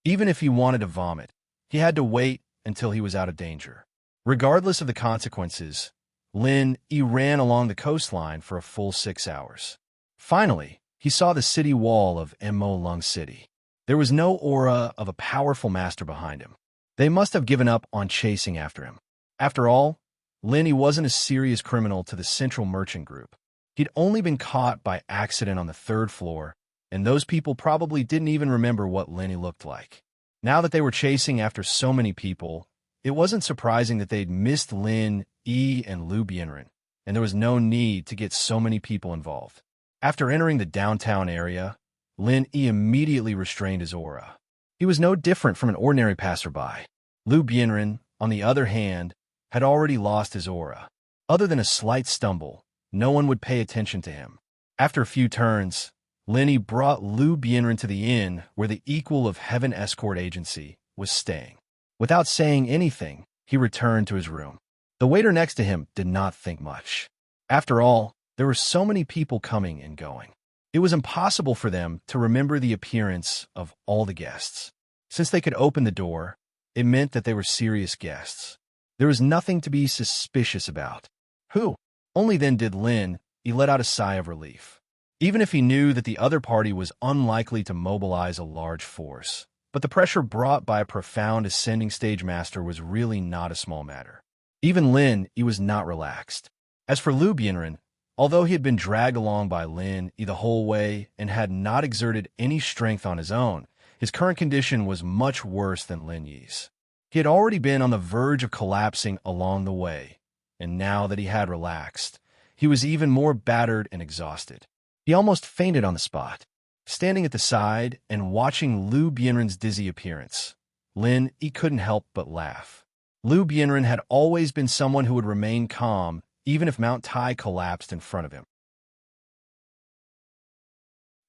Even if he wanted to vomit, he had to wait until he was out of danger. Regardless of the consequences, Lin Yi ran along the coastline for a full 6 hours. Finally, he saw the city wall of Mo Lung City. There was no aura of a powerful master behind him. They must have given up on chasing after him. After all, Lin Yi wasn't a serious criminal to the Central Merchant Group. He'd only been caught by accident on the 3rd floor, and those people probably didn't even remember what Lin Yi looked like. Now that they were chasing after so many people, it wasn't surprising that they'd missed Lin Yi and Lu Bianren, and there was no need to get so many people involved. After entering the downtown area, Lin Yi immediately restrained his aura. He was no different from an ordinary passerby. Lu Bianren, on the other hand, had already lost his aura. Other than a slight stumble, no one would pay attention to him. After a few turns, Lin Yi brought Lu Bianren to the inn where the equal of Heaven Escort Agency was staying. Without saying anything, he returned to his room. The waiter next to him did not think much. After all, there were so many people coming and going. It was impossible for them to remember the appearance of all the guests. Since they could open the door, it meant that they were serious guests. There was nothing to be suspicious about. Who? Only then did Lin Yi let out a sigh of relief. Even if he knew that the other party was unlikely to mobilize a large force. But the pressure brought by a profound ascending stage master was really not a small matter. Even Lin Yi was not relaxed. As for Lu Bianren, although he had been dragged along by Lin Yi the whole way and had not exerted any strength on his own, his current condition was much worse than Lin Yi's. He had already been on the verge of collapsing along the way, and now that he had relaxed, he was even more battered and exhausted. He almost fainted on the spot. Standing at the side and watching Lu Bianren's dizzy appearance, Lin Yi couldn't help but laugh. Lu Bianren had always been someone who would remain calm even if Mount Tai collapsed in front of him.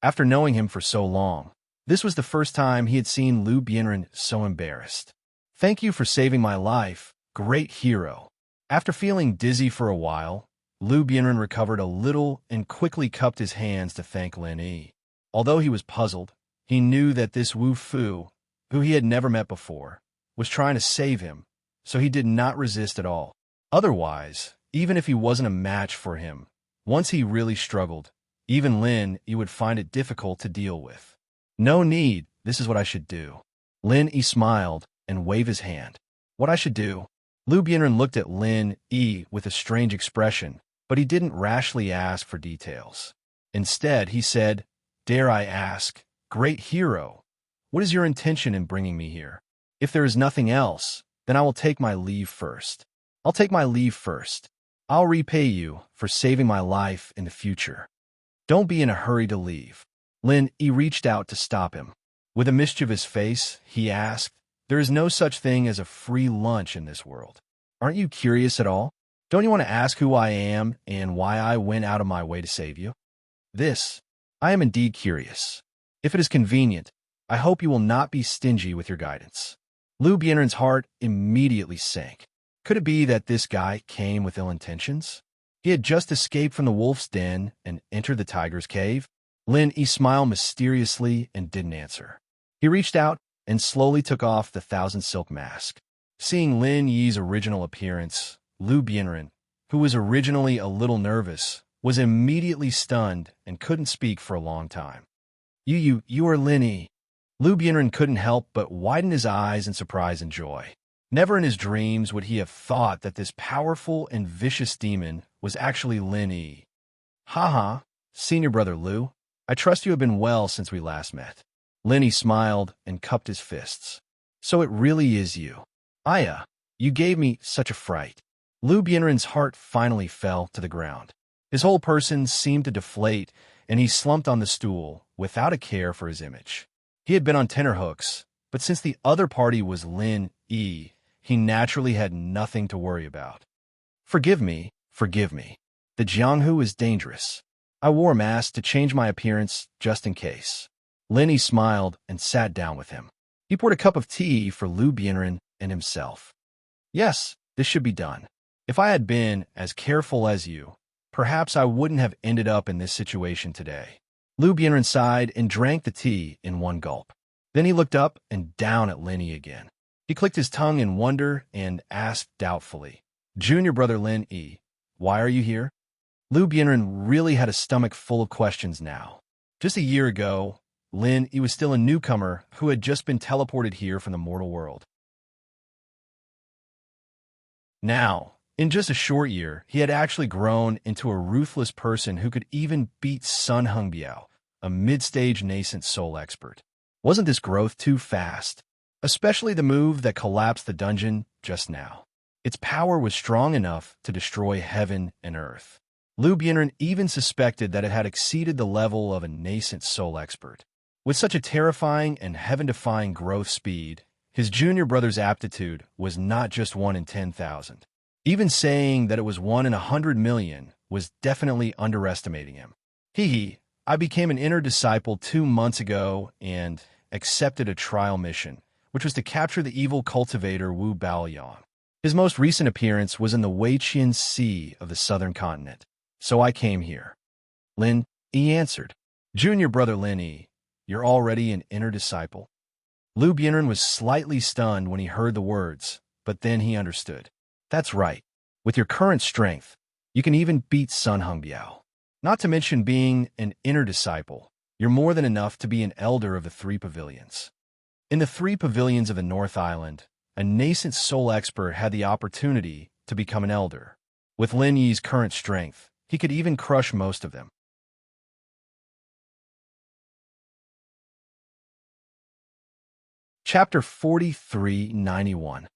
After knowing him for so long, this was the first time he had seen Lu Bianren so embarrassed. "Thank you for saving my life, great hero." After feeling dizzy for a while, Lu Bianren recovered a little and quickly cupped his hands to thank Lin Yi. Although he was puzzled, he knew that this Wu Fu, who he had never met before, was trying to save him, so he did not resist at all. Otherwise, even if he wasn't a match for him, once he really struggled, even Lin Yi would find it difficult to deal with. "No need, this is what I should do." Lin Yi smiled and waved his hand. "What I should do?" Lu Bianren looked at Lin Yi with a strange expression, but he didn't rashly ask for details. Instead, he said, "Dare I ask, great hero, what is your intention in bringing me here? If there is nothing else, then I will take my leave first. I'll take my leave first. I'll repay you for saving my life in the future." Don't be in a hurry to leave. Lin Yi reached out to stop him. With a mischievous face, he asked, there is no such thing as a free lunch in this world. Aren't you curious at all? Don't you want to ask who I am and why I went out of my way to save you? I am indeed curious. If it is convenient, I hope you will not be stingy with your guidance. Lu Bianren's heart immediately sank. Could it be that this guy came with ill intentions? He had just escaped from the wolf's den and entered the tiger's cave. Lin Yi smiled mysteriously and didn't answer. He reached out and slowly took off the thousand silk mask. Seeing Lin Yi's original appearance, Lu Bianren, who was originally a little nervous, was immediately stunned and couldn't speak for a long time. You are Lin Yi. Lu Bianren couldn't help but widen his eyes in surprise and joy. Never in his dreams would he have thought that this powerful and vicious demon was actually Lin Yi. Ha, senior brother Lu, I trust you have been well since we last met. Lin Yi smiled and cupped his fists. So it really is you. Aya, you gave me such a fright. Lu Bianren's heart finally fell to the ground. His whole person seemed to deflate, and he slumped on the stool without a care for his image. He had been on tenterhooks, but since the other party was Lin Yi, he naturally had nothing to worry about. Forgive me. The Jianghu is dangerous. I wore a mask to change my appearance just in case. Lin Yi smiled and sat down with him. He poured a cup of tea for Lu Bianren and himself. Yes, this should be done. If I had been as careful as you, perhaps I wouldn't have ended up in this situation today. Lu Bianren sighed and drank the tea in one gulp. Then he looked up and down at Lin Yi again. He clicked his tongue in wonder and asked doubtfully, Junior brother Lin Yi, why are you here? Lu Bianren really had a stomach full of questions now. Just a year ago, Lin Yi was still a newcomer who had just been teleported here from the mortal world. Now, in just a short year, he had actually grown into a ruthless person who could even beat Sun Hengbiao, a mid-stage nascent soul expert. Wasn't this growth too fast? Especially the move that collapsed the dungeon just now. Its power was strong enough to destroy heaven and earth. Lu Bianren even suspected that it had exceeded the level of a nascent soul expert. With such a terrifying and heaven-defying growth speed, his junior brother's aptitude was not just 1 in 10,000. Even saying that it was 1 in 100 million was definitely underestimating him. I became an inner disciple 2 months ago and accepted a trial mission, which was to capture the evil cultivator Wu Baoyang. His most recent appearance was in the Weiqian Sea of the southern continent. So I came here. Lin Yi answered. Junior brother Lin Yi, you're already an inner disciple? Lu Bianren was slightly stunned when he heard the words, but then he understood. That's right. With your current strength, you can even beat Sun Hengbiao. Not to mention being an inner disciple, you're more than enough to be an elder of the 3 pavilions. In the 3 pavilions of the North Island, a nascent soul expert had the opportunity to become an elder. With Lin Yi's current strength, he could even crush most of them. Chapter 4391.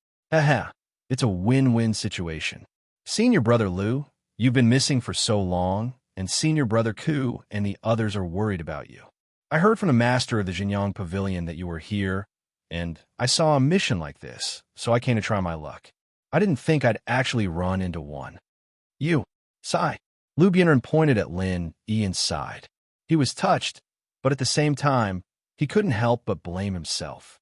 It's a win-win situation. Senior brother Lu, you've been missing for so long, and senior brother Ku and the others are worried about you. I heard from the master of the Jinyang Pavilion that you were here, and I saw a mission like this, so I came to try my luck. I didn't think I'd actually run into one. You, sigh. Lu Bianren pointed at Lin Yi and sighed. He was touched, but at the same time, he couldn't help but blame himself.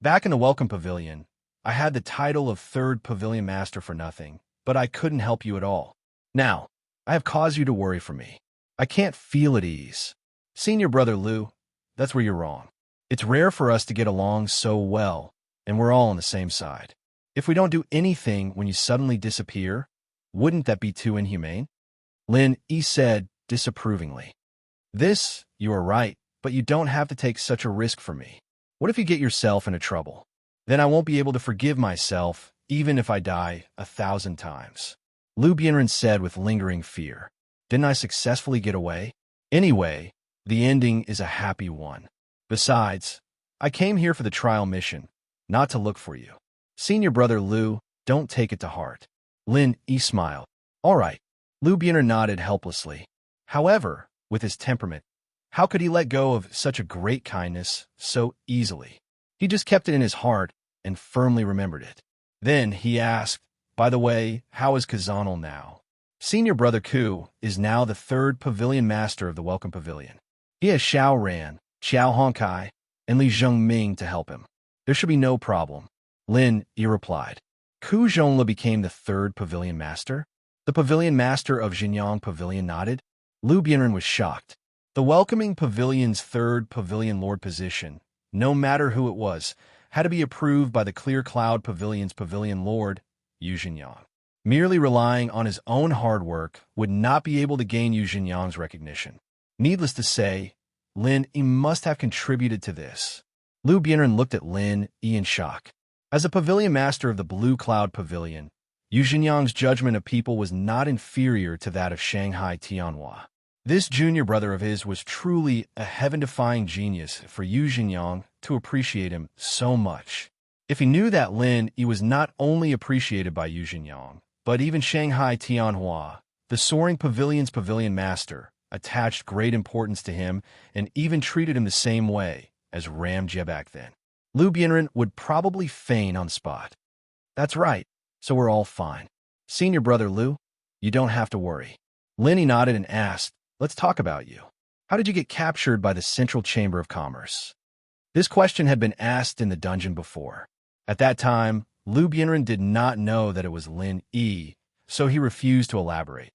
Back in the Welcome Pavilion, I had the title of 3rd Pavilion Master for nothing, but I couldn't help you at all. Now, I have caused you to worry for me. I can't feel at ease. Senior brother Lu, that's where you're wrong. It's rare for us to get along so well, and we're all on the same side. If we don't do anything when you suddenly disappear, wouldn't that be too inhumane? Lin Yi said disapprovingly. You are right, but you don't have to take such a risk for me. What if you get yourself into trouble? Then I won't be able to forgive myself, even if I die 1,000 times. Lu Bianren said with lingering fear. Didn't I successfully get away? Anyway, the ending is a happy one. Besides, I came here for the trial mission, not to look for you. Senior brother Lu, don't take it to heart. Lin Yi smiled. All right. Lu Bianren nodded helplessly. However, With his temperament, how could he let go of such a great kindness so easily? He just kept it in his heart and firmly remembered it. Then he asked, "By the way, how is Kazanal now?" Senior brother Ku is now the third pavilion master of the Welcome Pavilion. He has Xiao Ran, Xiao Honkai, and Li Zhengming to help him. There should be no problem. Lin Yi replied. Ku Zhongla became the third pavilion master? The pavilion master of Xinjiang Pavilion nodded. Lu Bianren was shocked. The welcoming pavilion's third pavilion lord position, no matter who it was, had to be approved by the Clear Cloud Pavilion's pavilion lord, Yu Xinjiang. Merely relying on his own hard work would not be able to gain Yu Xinjiang's recognition. Needless to say, Lin Yi must have contributed to this. Lu Bianren looked at Lin Yi in shock. As a pavilion master of the Blue Cloud Pavilion, Yu Xinjiang's judgment of people was not inferior to that of Shanghai Tianhua. This junior brother of his was truly a heaven-defying genius for Yu Xinjiang to appreciate him so much. If he knew that Lin Yi was not only appreciated by Yu Xinjiang, but even Shanghai Tianhua, the soaring pavilion's pavilion master, attached great importance to him and even treated him the same way as Ram Jie back then, Lu Bianren would probably faint on the spot. That's right, so we're all fine. Senior brother Lu, you don't have to worry. Lin Yi nodded and asked, let's talk about you. How did you get captured by the Central Chamber of Commerce? This question had been asked in the dungeon before. At that time, Lu Bianren did not know that it was Lin Yi, so he refused to elaborate.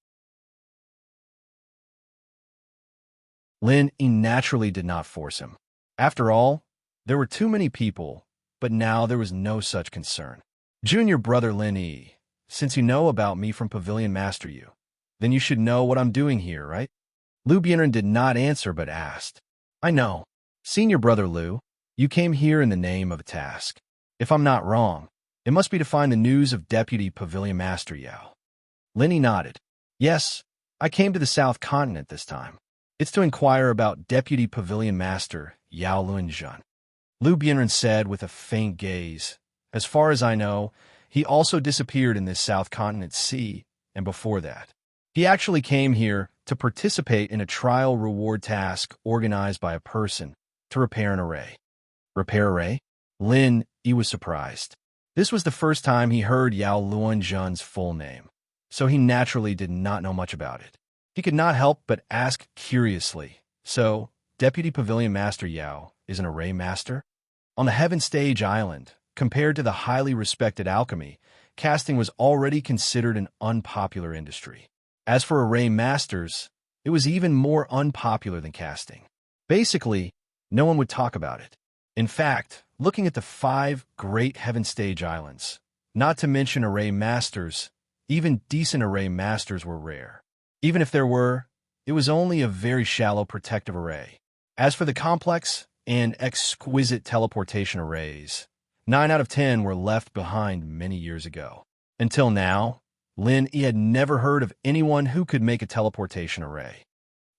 Lin Yi naturally did not force him. After all, there were too many people, but now there was no such concern. Junior brother Lin Yi, since you know about me from Pavilion Master Yu, then you should know what I'm doing here, right? Lu Bianren did not answer but asked. I know. Senior brother Lu, you came here in the name of a task. If I'm not wrong, it must be to find the news of Deputy Pavilion Master Yao. Lin Yi nodded. Yes, I came to the South Continent this time. It's to inquire about Deputy Pavilion Master Yao Luanzhen. Lu Bianren said with a faint gaze. As far as I know, he also disappeared in this South Continent sea, and before that. He actually came here to participate in a trial reward task organized by a person to repair an array. Repair array? Lin Yi was surprised. This was the first time he heard Yao Luanzhen's full name, so he naturally did not know much about it. He could not help but ask curiously, so, Deputy Pavilion Master Yao is an array master? On the Heaven Stage Island, compared to the highly respected alchemy, casting was already considered an unpopular industry. As for array masters, it was even more unpopular than casting. Basically, no one would talk about it. In fact, looking at the 5 great Heaven Stage Islands, not to mention array masters, even decent array masters were rare. Even if there were, it was only a very shallow protective array. As for the complex and exquisite teleportation arrays, 9 out of 10 were left behind many years ago. Until now, Lin Yi had never heard of anyone who could make a teleportation array.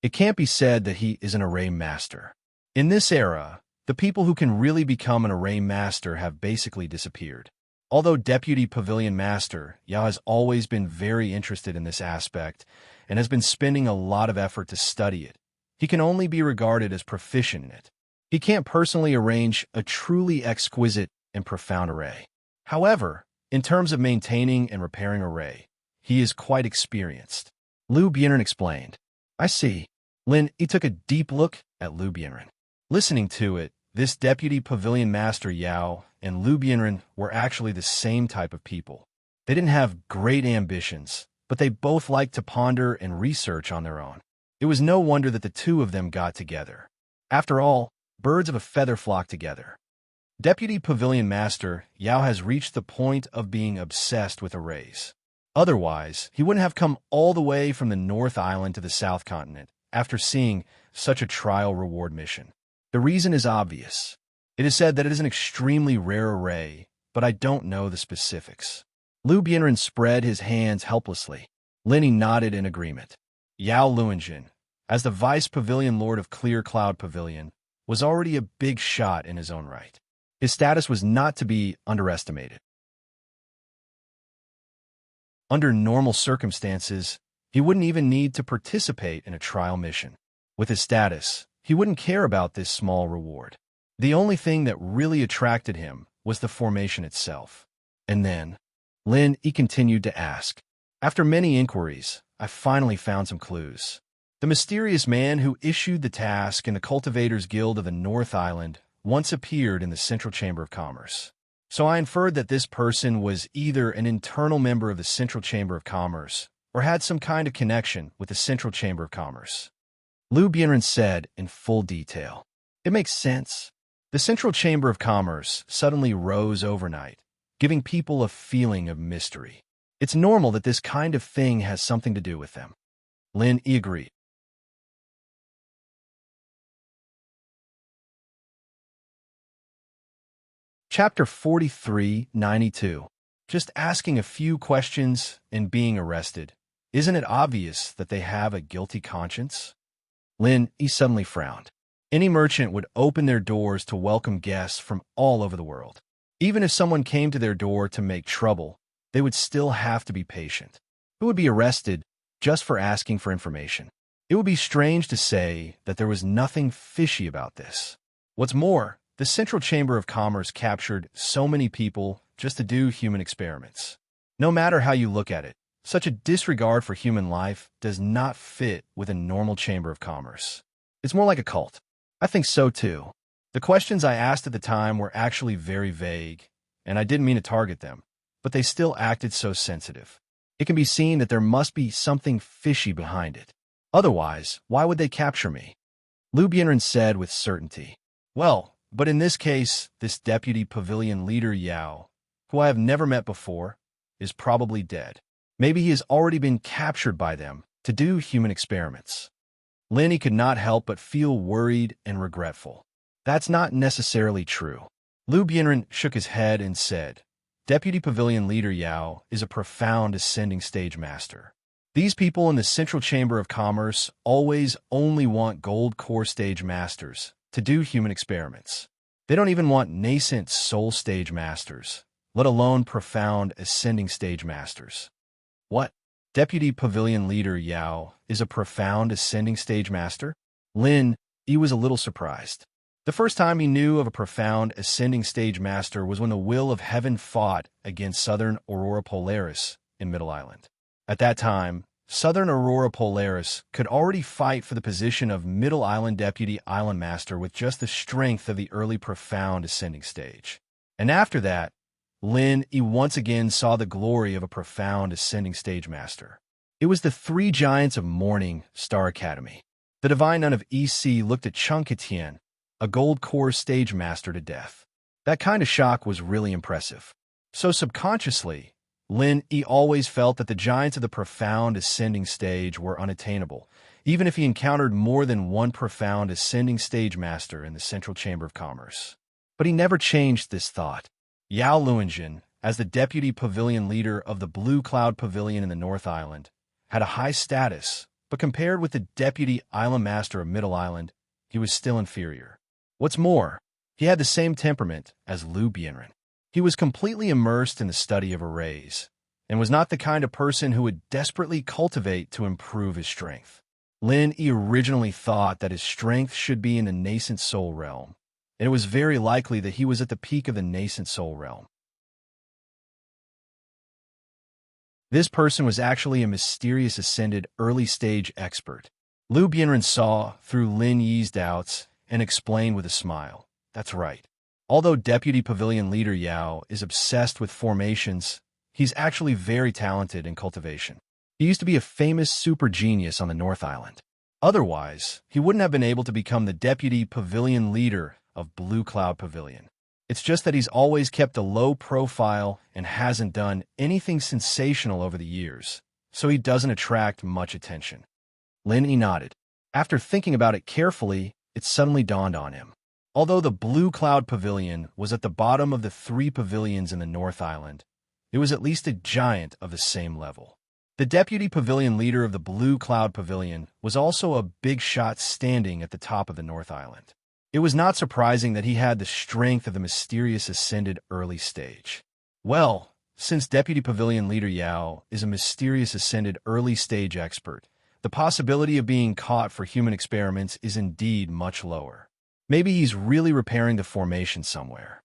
It can't be said that he is an array master. In this era, the people who can really become an array master have basically disappeared. Although Deputy Pavilion Master Yao has always been very interested in this aspect and has been spending a lot of effort to study it, he can only be regarded as proficient in it. He can't personally arrange a truly exquisite and profound array. However, in terms of maintaining and repairing array, he is quite experienced. Lu Bianren explained. I see. Lin Yi took a deep look at Lu Bianren. Listening to it, this Deputy Pavilion Master Yao and Lu Bianren were actually the same type of people. They didn't have great ambitions, but they both liked to ponder and research on their own. It was no wonder that the two of them got together. After all, birds of a feather flock together. Deputy Pavilion Master Yao has reached the point of being obsessed with arrays. Otherwise, he wouldn't have come all the way from the North Island to the South Continent after seeing such a trial reward mission. The reason is obvious. It is said that it is an extremely rare array, but I don't know the specifics. Lu Bianren spread his hands helplessly. Lin Yi nodded in agreement. Yao Luanzhen, as the Vice Pavilion Lord of Clear Cloud Pavilion, was already a big shot in his own right. His status was not to be underestimated. Under normal circumstances, he wouldn't even need to participate in a trial mission. With his status, he wouldn't care about this small reward. The only thing that really attracted him was the formation itself. And then, he continued to ask. After many inquiries, I finally found some clues. The mysterious man who issued the task in the Cultivators Guild of the North Island once appeared in the Central Chamber of Commerce. So I inferred that this person was either an internal member of the Central Chamber of Commerce or had some kind of connection with the Central Chamber of Commerce. Liu Bianren said in full detail. It makes sense. The Central Chamber of Commerce suddenly rose overnight, giving people a feeling of mystery. It's normal that this kind of thing has something to do with them. Lin agreed. Chapter 43-92. Just asking a few questions and being arrested. Isn't it obvious that they have a guilty conscience? He suddenly frowned. Any merchant would open their doors to welcome guests from all over the world. Even if someone came to their door to make trouble, they would still have to be patient. Who would be arrested just for asking for information? It would be strange to say that there was nothing fishy about this. What's more, the Central Chamber of Commerce captured so many people just to do human experiments. No matter how you look at it, such a disregard for human life does not fit with a normal Chamber of Commerce. It's more like a cult. I think so too. The questions I asked at the time were actually very vague, and I didn't mean to target them, but they still acted so sensitive. It can be seen that there must be something fishy behind it. Otherwise, why would they capture me? Liu Bianren said with certainty. Well, but in this case, this deputy pavilion leader Yao, who I have never met before, is probably dead. Maybe he has already been captured by them to do human experiments. He could not help but feel worried and regretful. That's not necessarily true. Liu Bianren shook his head and said, Deputy Pavilion Leader Yao is a profound ascending stage master. These people in the Central Chamber of Commerce always only want gold core stage masters to do human experiments. They don't even want nascent soul stage masters, let alone profound ascending stage masters. What? Deputy Pavilion Leader Yao is a profound ascending stage master? He was a little surprised. The first time he knew of a profound ascending stage master was when the Will of Heaven fought against Southern Aurora Polaris in Middle Island. At that time, Southern Aurora Polaris could already fight for the position of Middle Island Deputy Island Master with just the strength of the early profound ascending stage. And after that, he once again saw the glory of a profound ascending stage master. It was the three giants of Morning Star Academy. The Divine Nun of EC looked at Chunketian, a gold core stage master, to death. That kind of shock was really impressive. So subconsciously, he always felt that the giants of the profound ascending stage were unattainable, even if he encountered more than one profound ascending stage master in the Central Chamber of Commerce. But he never changed this thought. Yao Luanjin, as the deputy pavilion leader of the Blue Cloud Pavilion in the North Island, had a high status, but compared with the deputy island master of Middle Island, he was still inferior. What's more, he had the same temperament as Liu Bianren. He was completely immersed in the study of arrays, and was not the kind of person who would desperately cultivate to improve his strength. He originally thought that his strength should be in the nascent soul realm, and it was very likely that he was at the peak of the nascent soul realm. This person was actually a mysterious ascended early-stage expert. Liu Bianren saw through Lin Yi's doubts and explained with a smile. That's right. Although Deputy Pavilion Leader Yao is obsessed with formations, he's actually very talented in cultivation. He used to be a famous super genius on the North Island. Otherwise, he wouldn't have been able to become the Deputy Pavilion Leader of Blue Cloud Pavilion. It's just that he's always kept a low profile and hasn't done anything sensational over the years, so he doesn't attract much attention. He nodded. After thinking about it carefully, it suddenly dawned on him. Although the Blue Cloud Pavilion was at the bottom of the three pavilions in the North Island, it was at least a giant of the same level. The deputy pavilion leader of the Blue Cloud Pavilion was also a big shot standing at the top of the North Island. It was not surprising that he had the strength of the mysterious ascended early stage. Well, since Deputy Pavilion Leader Yao is a mysterious ascended early stage expert, the possibility of being caught for human experiments is indeed much lower. Maybe he's really repairing the formation somewhere.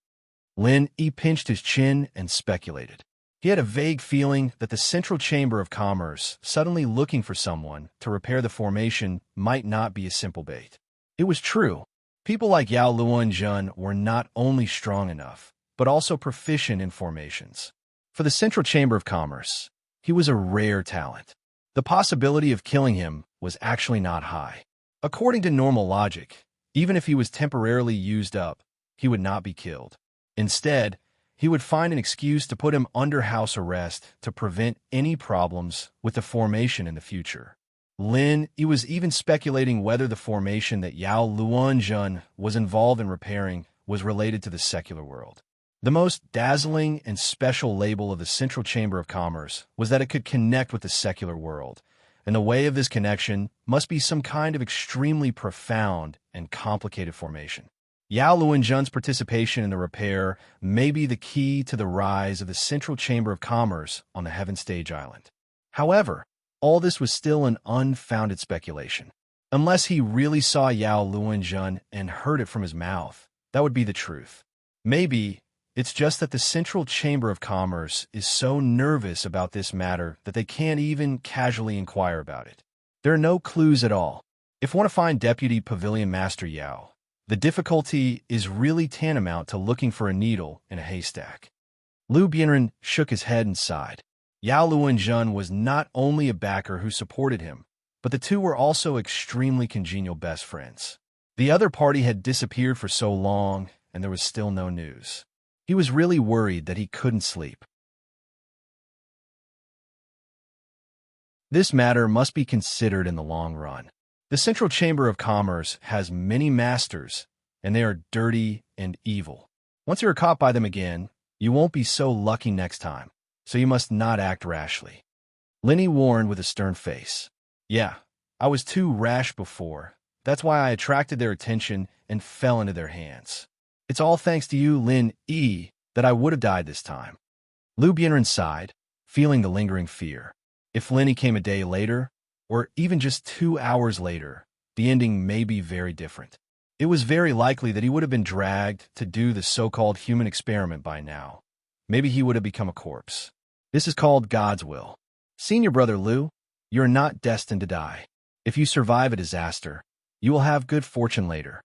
Lin Yi pinched his chin and speculated. He had a vague feeling that the Central Chamber of Commerce, suddenly looking for someone to repair the formation, might not be a simple bait. It was true. People like Yao Luanjun were not only strong enough, but also proficient in formations. For the Central Chamber of Commerce, he was a rare talent. The possibility of killing him was actually not high. According to normal logic, even if he was temporarily used up, he would not be killed. Instead, he would find an excuse to put him under house arrest to prevent any problems with the formation in the future. Lin Yi was even speculating whether the formation that Yao Luanjun was involved in repairing was related to the secular world. The most dazzling and special label of the Central Chamber of Commerce was that it could connect with the secular world, and the way of this connection must be some kind of extremely profound and complicated formation. Yao Luanjun's participation in the repair may be the key to the rise of the Central Chamber of Commerce on the Heaven Stage Island. However, all this was still an unfounded speculation. Unless he really saw Yao Luanjun and heard it from his mouth, that would be the truth. Maybe it's just that the Central Chamber of Commerce is so nervous about this matter that they can't even casually inquire about it. There are no clues at all. If one to find Deputy Pavilion Master Yao, the difficulty is really tantamount to looking for a needle in a haystack. Lu Bianren shook his head and sighed. Yao Luanjun was not only a backer who supported him, but the two were also extremely congenial best friends. The other party had disappeared for so long, and there was still no news. He was really worried that he couldn't sleep. This matter must be considered in the long run. The Central Chamber of Commerce has many masters, and they are dirty and evil. Once you are caught by them again, you won't be so lucky next time, so you must not act rashly. Lin Yi warned with a stern face. Yeah, I was too rash before. That's why I attracted their attention and fell into their hands. It's all thanks to you, Lin Yi, that I would have died this time. Lu Bianren sighed, feeling the lingering fear. If Lin Yi came a day later, or even just 2 hours later, the ending may be very different. It was very likely that he would have been dragged to do the so-called human experiment by now. Maybe he would have become a corpse. This is called God's will. Senior brother Lu, you are not destined to die. If you survive a disaster, you will have good fortune later.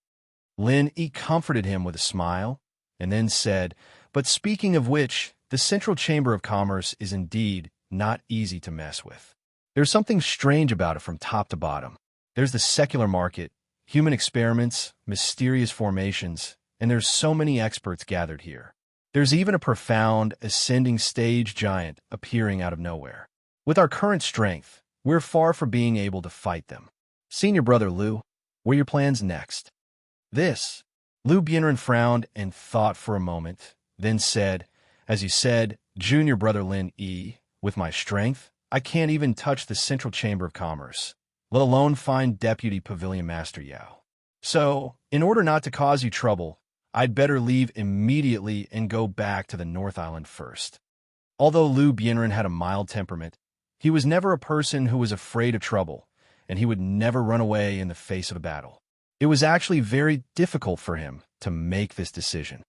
Lin Yi comforted him with a smile, and then said, but speaking of which, the Central Chamber of Commerce is indeed not easy to mess with. There's something strange about it from top to bottom. There's the secular market, human experiments, mysterious formations, and there's so many experts gathered here. There's even a profound, ascending stage giant appearing out of nowhere. With our current strength, we're far from being able to fight them. Senior brother Lu, what are your plans next? This. Lu Bianren frowned and thought for a moment, then said, as you said, Junior brother Lin Yi, with my strength, I can't even touch the Central Chamber of Commerce, let alone find Deputy Pavilion Master Yao. So, in order not to cause you trouble, I'd better leave immediately and go back to the North Island first. Although Lu Bianren had a mild temperament, he was never a person who was afraid of trouble, and he would never run away in the face of a battle. It was actually very difficult for him to make this decision.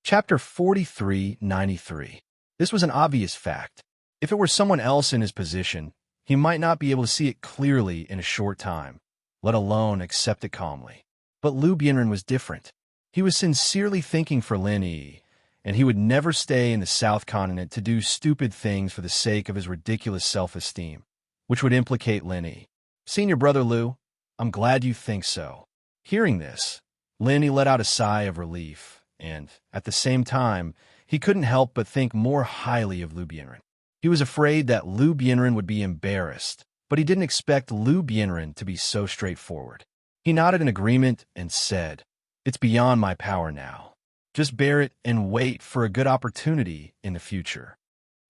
Chapter 4393. This was an obvious fact. If it were someone else in his position, he might not be able to see it clearly in a short time, let alone accept it calmly. But Lu Bianren was different. He was sincerely thinking for Lin Yi, and he would never stay in the South Continent to do stupid things for the sake of his ridiculous self-esteem, which would implicate Lin Yi. Senior brother Lu, I'm glad you think so. Hearing this, Lin Yi let out a sigh of relief, and, at the same time, he couldn't help but think more highly of Lu Bianren. He was afraid that Lu Bianren would be embarrassed, but he didn't expect Lu Bianren to be so straightforward. He nodded in agreement and said, It's beyond my power now. Just bear it and wait for a good opportunity in the future.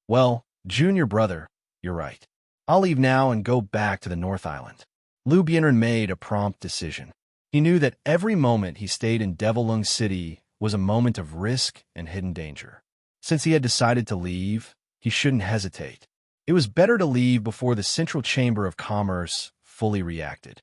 Well, junior brother, you're right. I'll leave now and go back to the North Island. Lu Bianren made a prompt decision. He knew that every moment he stayed in Devil Lung City was a moment of risk and hidden danger. Since he had decided to leave, he shouldn't hesitate. It was better to leave before the Central Chamber of Commerce fully reacted.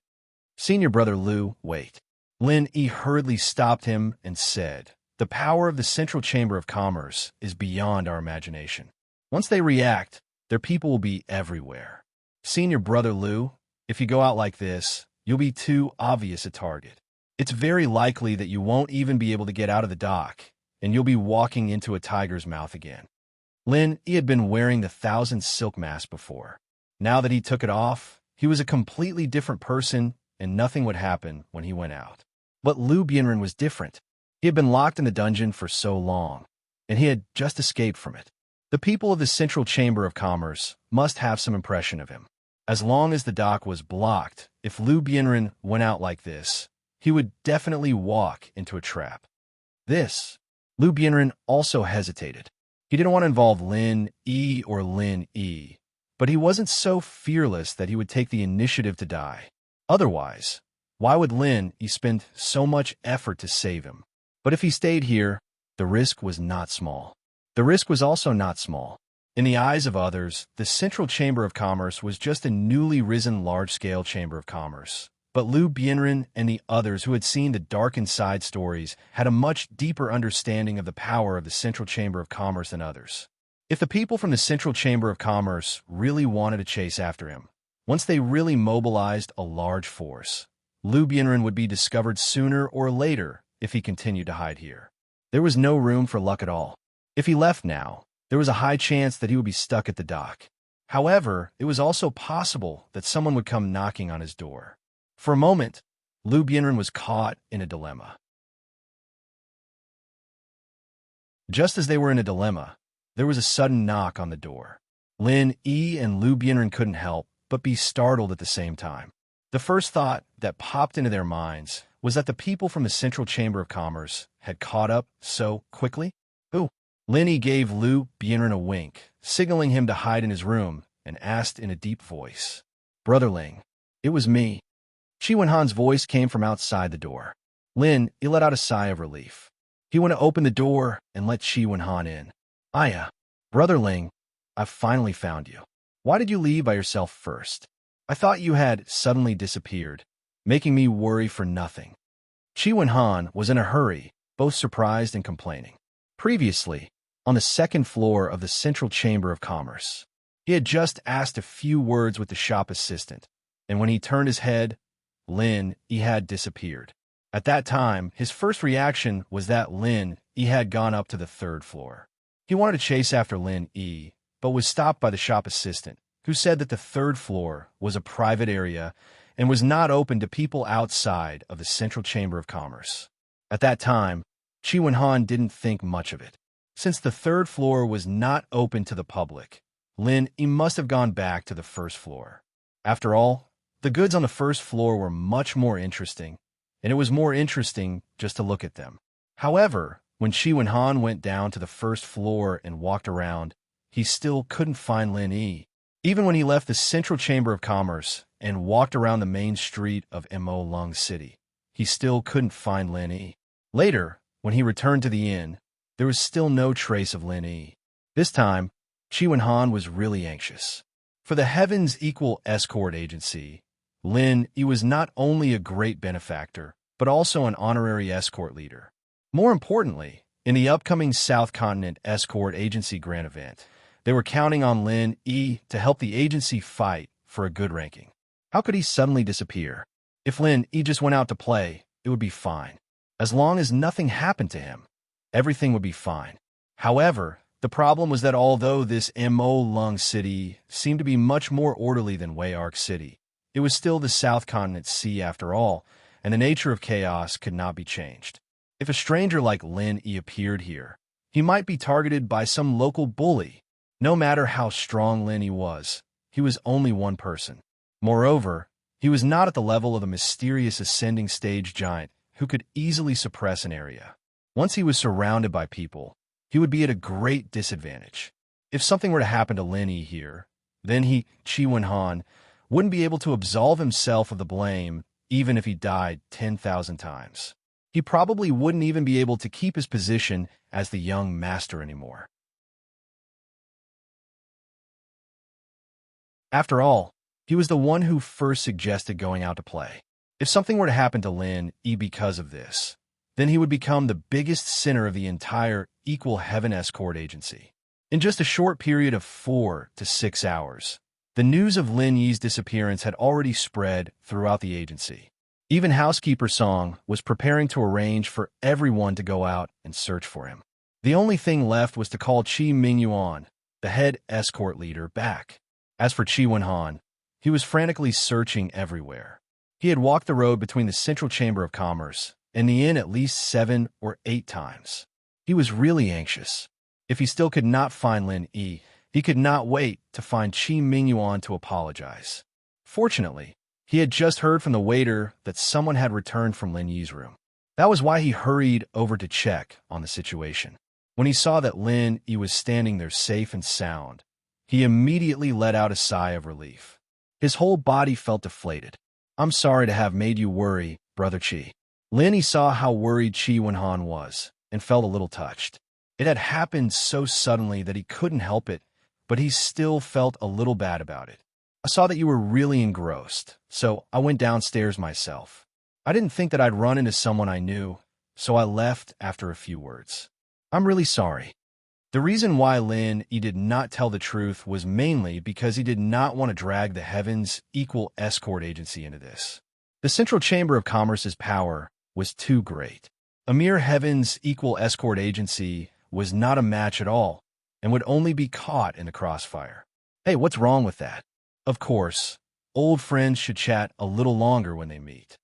Senior Brother Liu, wait. Lin Yi hurriedly stopped him and said, "The power of the Central Chamber of Commerce is beyond our imagination. Once they react, their people will be everywhere. Senior Brother Liu, if you go out like this, you'll be too obvious a target. It's very likely that you won't even be able to get out of the dock, and you'll be walking into a tiger's mouth again." Lin Yi had been wearing the 1,000 silk mask before. Now that he took it off, he was a completely different person, and nothing would happen when he went out. But Liu Bianren was different. He had been locked in the dungeon for so long, and he had just escaped from it. The people of the Central Chamber of Commerce must have some impression of him. As long as the dock was blocked, if Liu Bianren went out like this, he would definitely walk into a trap. Liu Bianren also hesitated. He didn't want to involve Lin Yi or Lin Yi, but he wasn't so fearless that he would take the initiative to die. Otherwise, why would Lin Yi spend so much effort to save him? But if he stayed here, the risk was not small. The risk was also not small. In the eyes of others, the Central Chamber of Commerce was just a newly risen large-scale Chamber of Commerce. But Liu Bianren and the others who had seen the dark inside stories had a much deeper understanding of the power of the Central Chamber of Commerce than others. If the people from the Central Chamber of Commerce really wanted to chase after him, once they really mobilized a large force, Liu Bianren would be discovered sooner or later if he continued to hide here. There was no room for luck at all. If he left now, there was a high chance that he would be stuck at the dock. However, it was also possible that someone would come knocking on his door. For a moment, Liu Bianren was caught in a dilemma. Just as they were in a dilemma, there was a sudden knock on the door. Lin Yi and Liu Bianren couldn't help but be startled at the same time. The first thought that popped into their minds was that the people from the Central Chamber of Commerce had caught up so quickly. Who? Lin Yi gave Liu Bianren a wink, signaling him to hide in his room, and asked in a deep voice, "Brother Ling, it was me." Qi Wenhan's voice came from outside the door. Lin Yi let out a sigh of relief. He went to open the door and let Qi Wenhan in. "Aya, Brother Ling, I've finally found you. Why did you leave by yourself first? I thought you had suddenly disappeared, making me worry for nothing." Qi Wenhan was in a hurry, both surprised and complaining. Previously, on the second floor of the Central Chamber of Commerce, he had just asked a few words with the shop assistant, and when he turned his head, Lin Yi had disappeared. At that time, his first reaction was that Lin Yi had gone up to the third floor. He wanted to chase after Lin Yi, but was stopped by the shop assistant, who said that the third floor was a private area and was not open to people outside of the Central Chamber of Commerce. At that time, Qi Wenhan didn't think much of it. Since the third floor was not open to the public, Lin Yi must have gone back to the first floor. After all, the goods on the first floor were much more interesting, and it was more interesting just to look at them. However, when Qi Wenhan went down to the first floor and walked around, he still couldn't find Lin Yi. Even when he left the Central Chamber of Commerce and walked around the main street of Mo Lung City, he still couldn't find Lin Yi. Later, when he returned to the inn, there was still no trace of Lin Yi. This time, Qi Wenhan was really anxious. For the Heavens Equal Escort Agency, Lin Yi was not only a great benefactor, but also an honorary escort leader. More importantly, in the upcoming South Continent Escort Agency Grand event, they were counting on Lin Yi to help the agency fight for a good ranking. How could he suddenly disappear? If Lin Yi just went out to play, it would be fine. As long as nothing happened to him, everything would be fine. However, the problem was that although this Mo Lung City seemed to be much more orderly than Wayark City, it was still the South Continent Sea after all, and the nature of chaos could not be changed. If a stranger like Lin Yi appeared here, he might be targeted by some local bully. No matter how strong Lin Yi was, he was only one person. Moreover, he was not at the level of the mysterious ascending stage giant who could easily suppress an area. Once he was surrounded by people, he would be at a great disadvantage. If something were to happen to Lin Yi here, then Qi Wenhan, wouldn't be able to absolve himself of the blame even if he died 10,000 times. He probably wouldn't even be able to keep his position as the young master anymore. After all, he was the one who first suggested going out to play. If something were to happen to Lin Yi because of this, then he would become the biggest sinner of the entire Equal Heaven escort agency. In just a short period of 4 to 6 hours, the news of Lin Yi's disappearance had already spread throughout the agency. Even housekeeper Song was preparing to arrange for everyone to go out and search for him. The only thing left was to call Qi Mingyuan, the head escort leader, back. As for Qi Wenhan, he was frantically searching everywhere. He had walked the road between the Central Chamber of Commerce and the inn at least 7 or 8 times. He was really anxious. If he still could not find Lin Yi, he could not wait to find Qi Mingyuan to apologize. Fortunately, he had just heard from the waiter that someone had returned from Lin Yi's room. That was why he hurried over to check on the situation. When he saw that Lin Yi was standing there safe and sound, he immediately let out a sigh of relief. His whole body felt deflated. "I'm sorry to have made you worry, Brother Qi." Lin Yi saw how worried Qi Wenhan was and felt a little touched. It had happened so suddenly that he couldn't help it, but he still felt a little bad about it. "I saw that you were really engrossed, so I went downstairs myself. I didn't think that I'd run into someone I knew, so I left after a few words. I'm really sorry." The reason why Lin Yi did not tell the truth was mainly because he did not want to drag the Heaven's Equal Escort Agency into this. The Central Chamber of Commerce's power was too great. A mere Heaven's Equal Escort Agency was not a match at all and would only be caught in the crossfire. Hey, what's wrong with that? Of course, old friends should chat a little longer when they meet.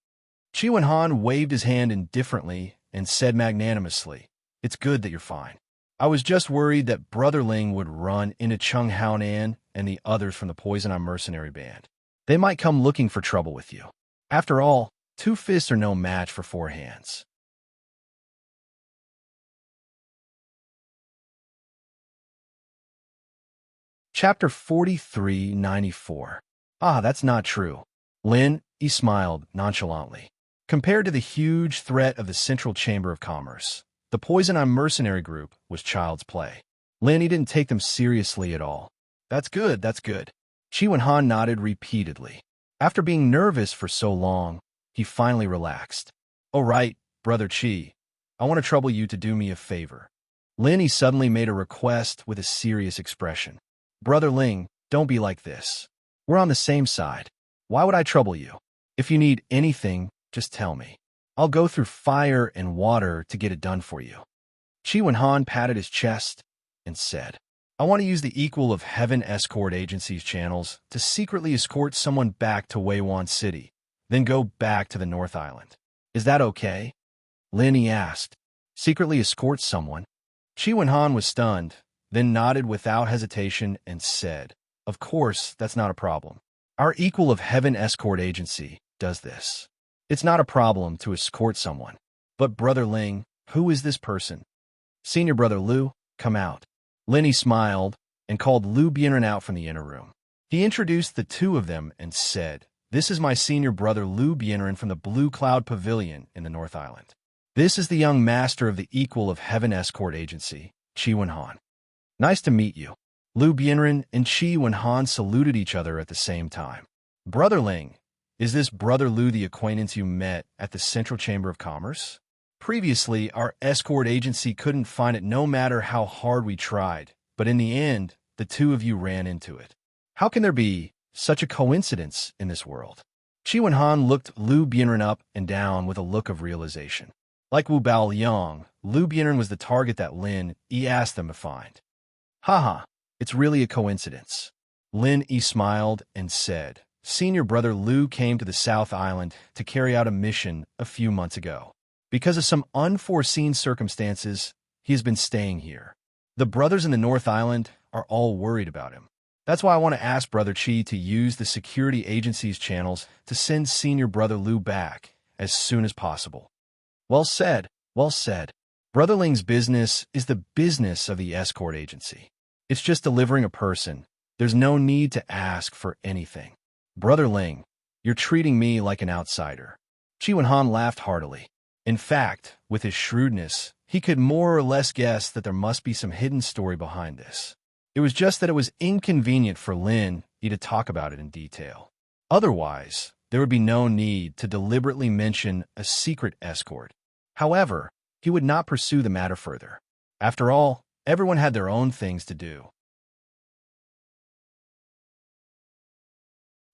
Qi Wenhan waved his hand indifferently and said magnanimously, "It's good that you're fine. I was just worried that Brother Ling would run into Chung Haonan and the others from the Poison Eye mercenary band. They might come looking for trouble with you. After all, 2 fists are no match for 4 hands." Chapter 4394. That's not true. Lin Yi smiled nonchalantly. Compared to the huge threat of the Central Chamber of Commerce, the Poison Eye mercenary group was child's play. Lin Yi didn't take them seriously at all. That's good, that's good. Qi Wenhan nodded repeatedly. After being nervous for so long, he finally relaxed. "All right, Brother Qi, I want to trouble you to do me a favor." Lin Yi suddenly made a request with a serious expression. "Brother Ling, don't be like this. We're on the same side. Why would I trouble you? If you need anything, just tell me. I'll go through fire and water to get it done for you." Qi Wenhan patted his chest and said, "I want to use the Equal of Heaven escort agency's channels to secretly escort someone back to Weiwan City, then go back to the North Island. Is that okay?" Lin Yi asked. "Secretly escort someone?" Qi Wenhan was stunned, then nodded without hesitation and said, "Of course, that's not a problem. Our Equal of Heaven escort agency does this. It's not a problem to escort someone. But Brother Ling, who is this person?" "Senior Brother Liu, come out." Lin Yi smiled and called Liu Bianren out from the inner room. He introduced the 2 of them and said, "This is my senior brother Liu Bianren from the Blue Cloud Pavilion in the North Island. This is the young master of the Equal of Heaven escort agency, Qi Wenhan. Nice to meet you." Liu Bianren and Qi Wenhan saluted each other at the same time. "Brother Ling, is this Brother Liu the acquaintance you met at the Central Chamber of Commerce? Previously, our escort agency couldn't find it no matter how hard we tried, but in the end, the 2 of you ran into it. How can there be such a coincidence in this world?" Qi Wenhan looked Liu Bianren up and down with a look of realization. Like Wu Baoliang, Liu Bianren was the target that Lin Yi asked them to find. "Haha, it's really a coincidence." Lin Yi smiled and said, "Senior Brother Liu came to the South Island to carry out a mission a few months ago. Because of some unforeseen circumstances, he has been staying here. The brothers in the North Island are all worried about him. That's why I want to ask Brother Qi to use the security agency's channels to send Senior Brother Liu back as soon as possible." Well said, well said. Brother Ling's business is the business of the escort agency. It's just delivering a person. There's no need to ask for anything. Brother Ling, you're treating me like an outsider." Qi Wenhan laughed heartily. In fact, with his shrewdness, he could more or less guess that there must be some hidden story behind this. It was just that it was inconvenient for Lin to talk about it in detail. Otherwise, there would be no need to deliberately mention a secret escort. However, he would not pursue the matter further. After all, everyone had their own things to do.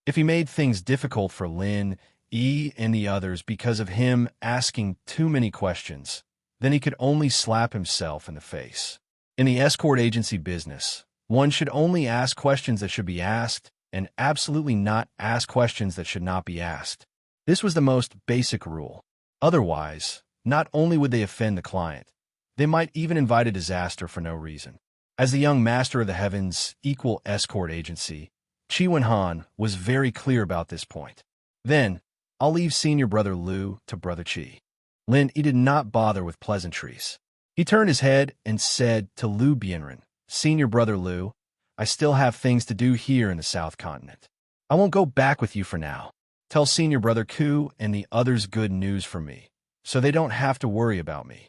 If he made things difficult for Lin, E, and the others because of him asking too many questions, then he could only slap himself in the face. In the escort agency business, one should only ask questions that should be asked and absolutely not ask questions that should not be asked. This was the most basic rule. Otherwise, not only would they offend the client, they might even invite a disaster for no reason. As the young master of the heavens equal escort agency, Chi Wen-han was very clear about this point. Then, I'll leave senior brother Lu to brother Chi. Lin Yi did not bother with pleasantries. He turned his head and said to Lu Bienren, "Senior brother Lu, I still have things to do here in the South Continent. I won't go back with you for now. Tell senior brother Ku and the others good news from me, so they don't have to worry about me.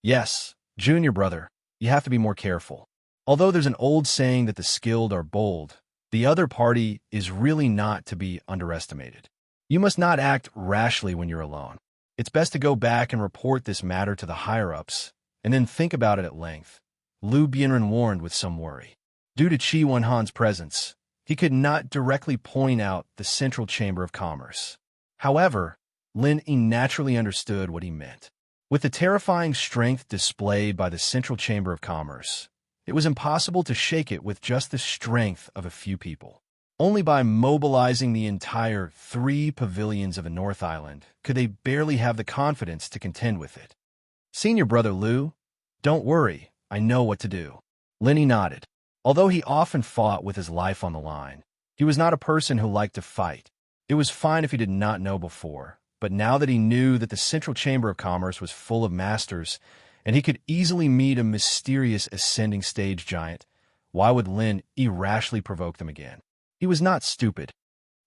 Yes, junior brother, you have to be more careful. Although there's an old saying that the skilled are bold, the other party is really not to be underestimated. You must not act rashly when you're alone. It's best to go back and report this matter to the higher-ups, and then think about it at length," Lu Bienren warned with some worry. Due to Chi Wen-han's presence, he could not directly point out the Central Chamber of Commerce. However, Lin Yi naturally understood what he meant. With the terrifying strength displayed by the Central Chamber of Commerce, it was impossible to shake it with just the strength of a few people. Only by mobilizing the entire 3 pavilions of the North Island could they barely have the confidence to contend with it. "Senior brother Lu, don't worry, I know what to do." Lin Yi nodded. Although he often fought with his life on the line, he was not a person who liked to fight. It was fine if he did not know before, but now that he knew that the Central Chamber of Commerce was full of masters, and he could easily meet a mysterious ascending stage giant, why would Lin Yi rashly provoke them again? He was not stupid.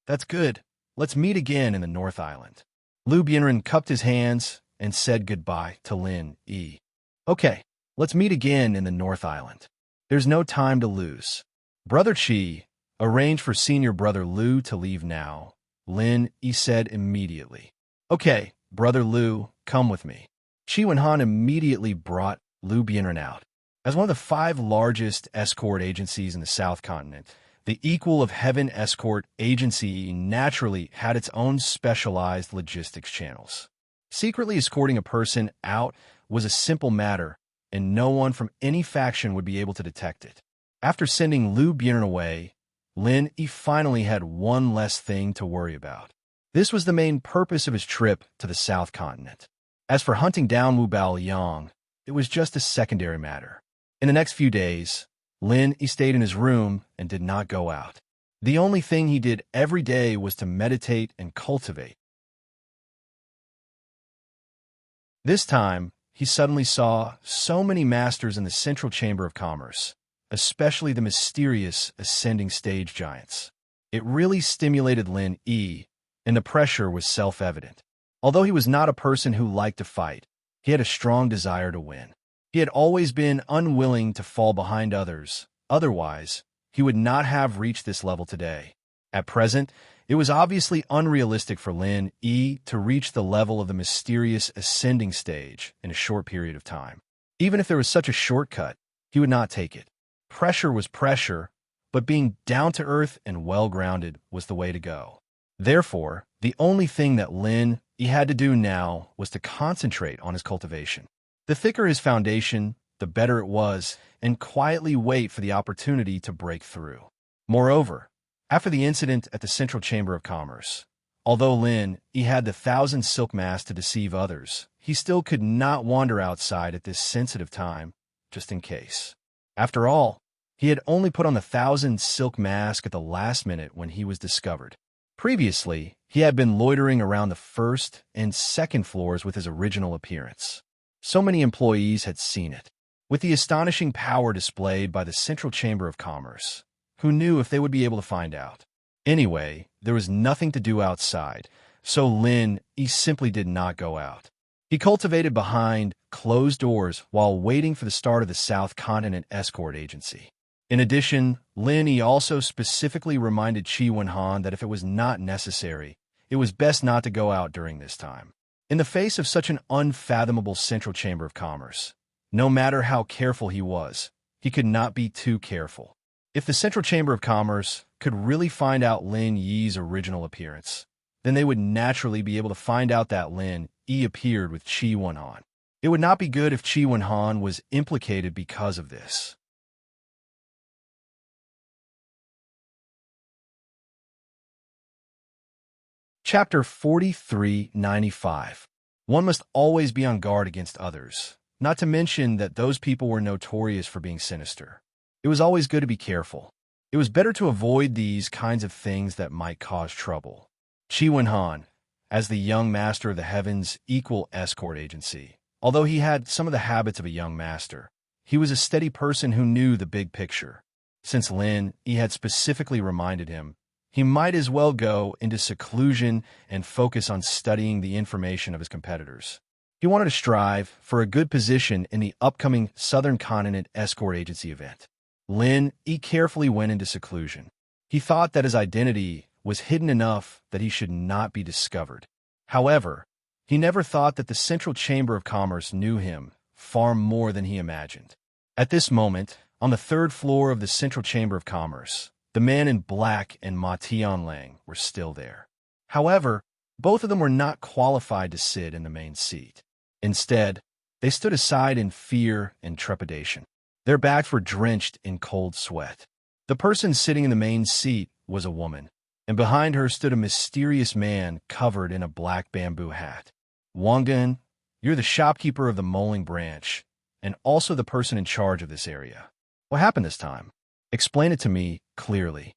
"That's good. Let's meet again in the North Island." Lu Bienren cupped his hands and said goodbye to Lin Yi. "Okay, let's meet again in the North Island. There's no time to lose." Brother Chi, arrange for senior brother Lu to leave now, Lin Yi said immediately. "Okay, brother Lu, come with me." Chi Wen-han immediately brought Lu Bienren out. As one of the 5 largest escort agencies in the South Continent, the equal of Heaven Escort Agency naturally had its own specialized logistics channels. Secretly escorting a person out was a simple matter, and no one from any faction would be able to detect it. After sending Lu Bienren away, Lin Yi finally had one less thing to worry about. This was the main purpose of his trip to the South Continent. As for hunting down Wu Baoliang, it was just a secondary matter. In the next few days, Lin Yi stayed in his room and did not go out. The only thing he did every day was to meditate and cultivate. This time, he suddenly saw so many masters in the Central Chamber of Commerce, especially the mysterious ascending stage giants. It really stimulated Lin Yi, and the pressure was self-evident. Although he was not a person who liked to fight, he had a strong desire to win. He had always been unwilling to fall behind others, otherwise, he would not have reached this level today. At present, it was obviously unrealistic for Lin Yi to reach the level of the mysterious ascending stage in a short period of time. Even if there was such a shortcut, he would not take it. Pressure was pressure, but being down-to-earth and well-grounded was the way to go. Therefore, the only thing that Lin Yi had to do now was to concentrate on his cultivation. The thicker his foundation, the better it was, and quietly wait for the opportunity to break through. Moreover, after the incident at the Central Chamber of Commerce, although Lin Yi had the 1,000 silk masks to deceive others, he still could not wander outside at this sensitive time, just in case. After all, he had only put on the 1,000 silk mask at the last minute when he was discovered. Previously, he had been loitering around the 1st and 2nd floors with his original appearance. So many employees had seen it. With the astonishing power displayed by the Central Chamber of Commerce, who knew if they would be able to find out? Anyway, there was nothing to do outside, so Lin Yi simply did not go out. He cultivated behind closed doors while waiting for the start of the South Continent Escort Agency. In addition, Lin Yi also specifically reminded Qi Wenhan that if it was not necessary, it was best not to go out during this time. In the face of such an unfathomable Central Chamber of Commerce, no matter how careful he was, he could not be too careful. If the Central Chamber of Commerce could really find out Lin Yi's original appearance, then they would naturally be able to find out that Lin Yi appeared with Qi Wenhan. It would not be good if Qi Wenhan was implicated because of this. Chapter 4395. One must always be on guard against others, not to mention that those people were notorious for being sinister. It was always good to be careful. It was better to avoid these kinds of things that might cause trouble. Qi Wenhan, as the young master of the Heaven's equal escort agency, although he had some of the habits of a young master, he was a steady person who knew the big picture. Since Lin Yi had specifically reminded him, he might as well go into seclusion and focus on studying the information of his competitors. He wanted to strive for a good position in the upcoming Southern Continent Escort Agency event. Lin Yi carefully went into seclusion. He thought that his identity was hidden enough that he should not be discovered. However, he never thought that the Central Chamber of Commerce knew him far more than he imagined. At this moment, on the third floor of the Central Chamber of Commerce, the man in black and Ma Tianlang were still there. However, both of them were not qualified to sit in the main seat. Instead, they stood aside in fear and trepidation. Their backs were drenched in cold sweat. The person sitting in the main seat was a woman, and behind her stood a mysterious man covered in a black bamboo hat. Wang Dun, you're the shopkeeper of the Moling branch, and also the person in charge of this area. What happened this time? Explain it to me clearly.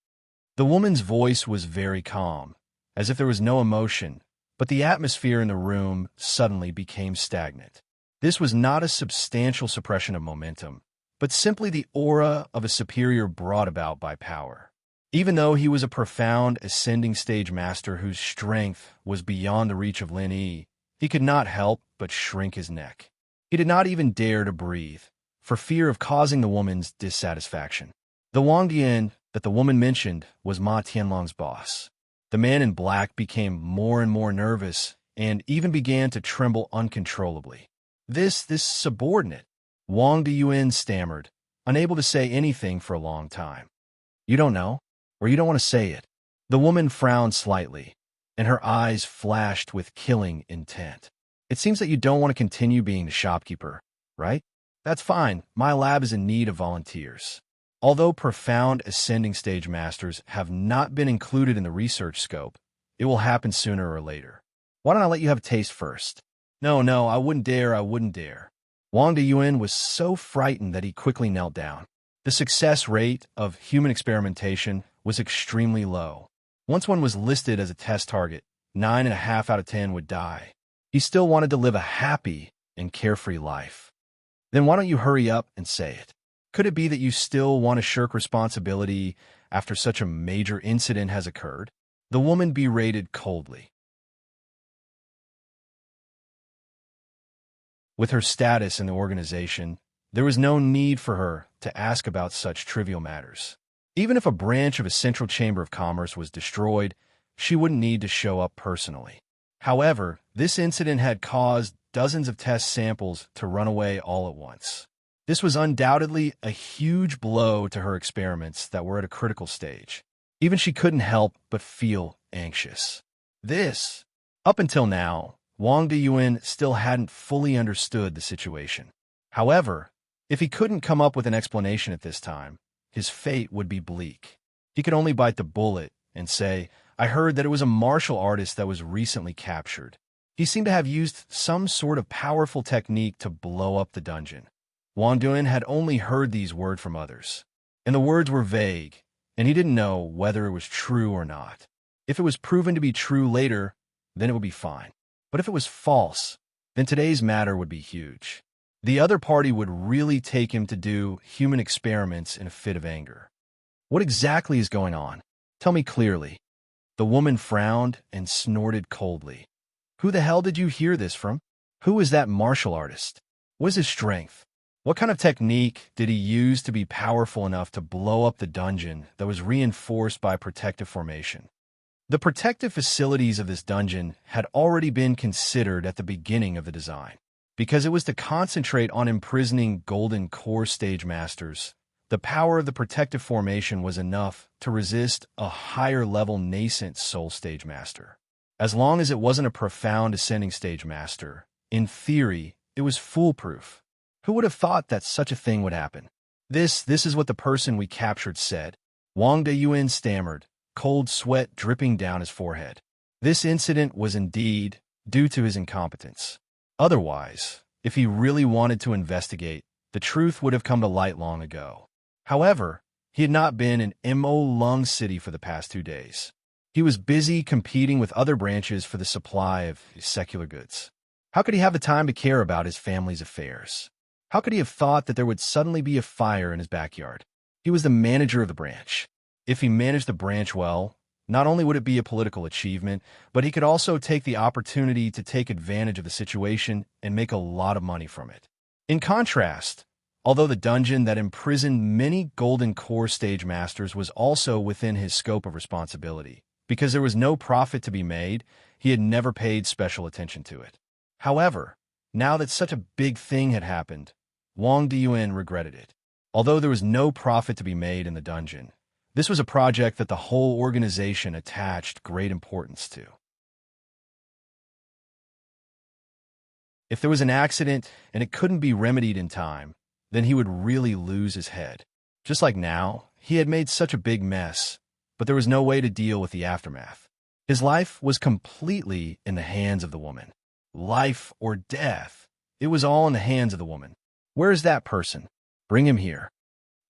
The woman's voice was very calm, as if there was no emotion, but the atmosphere in the room suddenly became stagnant. This was not a substantial suppression of momentum, but simply the aura of a superior brought about by power. Even though he was a profound ascending stage master whose strength was beyond the reach of Lin Yi, he could not help but shrink his neck. He did not even dare to breathe, for fear of causing the woman's dissatisfaction. The Wang Dian that the woman mentioned was Ma Tianlong's boss. The man in black became more and more nervous and even began to tremble uncontrollably. This subordinate, Wang Diyuan stammered, unable to say anything for a long time. You don't know, or you don't want to say it. The woman frowned slightly, and her eyes flashed with killing intent. It seems that you don't want to continue being the shopkeeper, right? That's fine. My lab is in need of volunteers. Although profound ascending stage masters have not been included in the research scope, it will happen sooner or later. Why don't I let you have a taste first? No, I wouldn't dare. Wang Diyuan was so frightened that he quickly knelt down. The success rate of human experimentation was extremely low. Once one was listed as a test target, 9.5 out of 10 would die. He still wanted to live a happy and carefree life. Then why don't you hurry up and say it? Could it be that you still want to shirk responsibility after such a major incident has occurred? The woman berated coldly. With her status in the organization, there was no need for her to ask about such trivial matters. Even if a branch of a Central Chamber of Commerce was destroyed, she wouldn't need to show up personally. However, this incident had caused dozens of test samples to run away all at once. This was undoubtedly a huge blow to her experiments that were at a critical stage. Even she couldn't help but feel anxious. Up until now, Wang Diyuan still hadn't fully understood the situation. However, if he couldn't come up with an explanation at this time, his fate would be bleak. He could only bite the bullet and say, I heard that it was a martial artist that was recently captured. He seemed to have used some sort of powerful technique to blow up the dungeon. Wang Diyuan had only heard these words from others, and the words were vague, and he didn't know whether it was true or not. If it was proven to be true later, then it would be fine. But if it was false, then today's matter would be huge. The other party would really take him to do human experiments in a fit of anger. What exactly is going on? Tell me clearly. The woman frowned and snorted coldly. Who the hell did you hear this from? Who is that martial artist? What is his strength? What kind of technique did he use to be powerful enough to blow up the dungeon that was reinforced by protective formation? The protective facilities of this dungeon had already been considered at the beginning of the design. Because it was to concentrate on imprisoning golden core stage masters, the power of the protective formation was enough to resist a higher-level nascent soul stage master. As long as it wasn't a profound ascending stage master, in theory, it was foolproof. Who would have thought that such a thing would happen? This is what the person we captured said. Wang Deyuan stammered, cold sweat dripping down his forehead. This incident was indeed due to his incompetence. Otherwise, if he really wanted to investigate, the truth would have come to light long ago. However, he had not been in Mo Lung City for the past 2 days. He was busy competing with other branches for the supply of secular goods. How could he have the time to care about his family's affairs? How could he have thought that there would suddenly be a fire in his backyard? He was the manager of the branch. If he managed the branch well, not only would it be a political achievement, but he could also take the opportunity to take advantage of the situation and make a lot of money from it. In contrast, although the dungeon that imprisoned many golden core stage masters was also within his scope of responsibility, because there was no profit to be made, he had never paid special attention to it. However, now that such a big thing had happened, Wang Deyuan regretted it. Although there was no profit to be made in the dungeon, this was a project that the whole organization attached great importance to. If there was an accident and it couldn't be remedied in time, then he would really lose his head. Just like now, he had made such a big mess, but there was no way to deal with the aftermath. His life was completely in the hands of the woman. Life or death, it was all in the hands of the woman. Where is that person? Bring him here.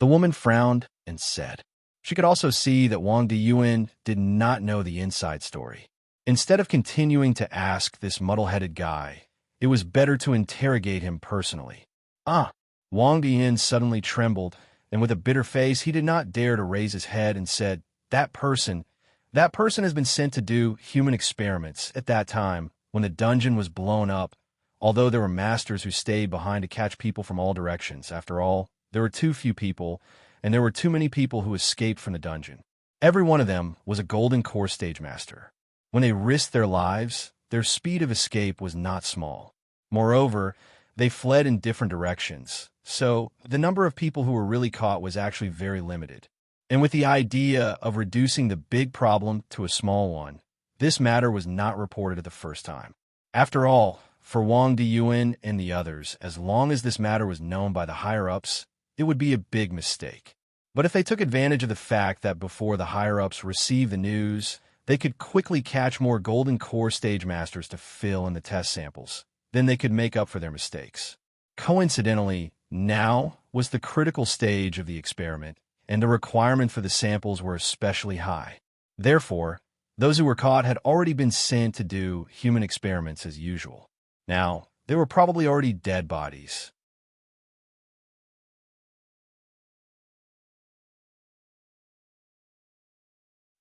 The woman frowned and said. She could also see that Wang Deyuan did not know the inside story. Instead of continuing to ask this muddle-headed guy, it was better to interrogate him personally. Wang Deyuan suddenly trembled, and with a bitter face, he did not dare to raise his head and said, That person has been sent to do human experiments at that time when the dungeon was blown up, although there were masters who stayed behind to catch people from all directions. After all, there were too few people, and there were too many people who escaped from the dungeon. Every one of them was a golden core stage master. When they risked their lives, their speed of escape was not small. Moreover, they fled in different directions, so the number of people who were really caught was actually very limited. And with the idea of reducing the big problem to a small one, this matter was not reported at the first time. After all, for Wang Deyuan and the others, as long as this matter was known by the higher-ups, it would be a big mistake. But if they took advantage of the fact that before the higher-ups received the news, they could quickly catch more golden core stage masters to fill in the test samples, then they could make up for their mistakes. Coincidentally, now was the critical stage of the experiment, and the requirement for the samples were especially high. Therefore, those who were caught had already been sent to do human experiments as usual. Now, they were probably already dead bodies.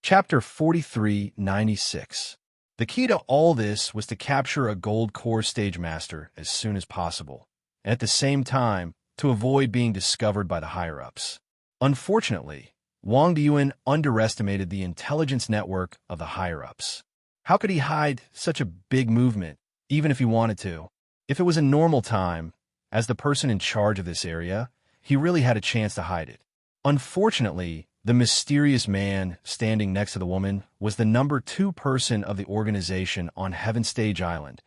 Chapter 4396. The key to all this was to capture a gold core stage master as soon as possible, and at the same time, to avoid being discovered by the higher-ups. Unfortunately, Wang Deyuan underestimated the intelligence network of the higher-ups. How could he hide such a big movement, even if he wanted to? If it was a normal time, as the person in charge of this area, he really had a chance to hide it. Unfortunately, the mysterious man standing next to the woman was the number 2 person of the organization on Heaven Stage Island,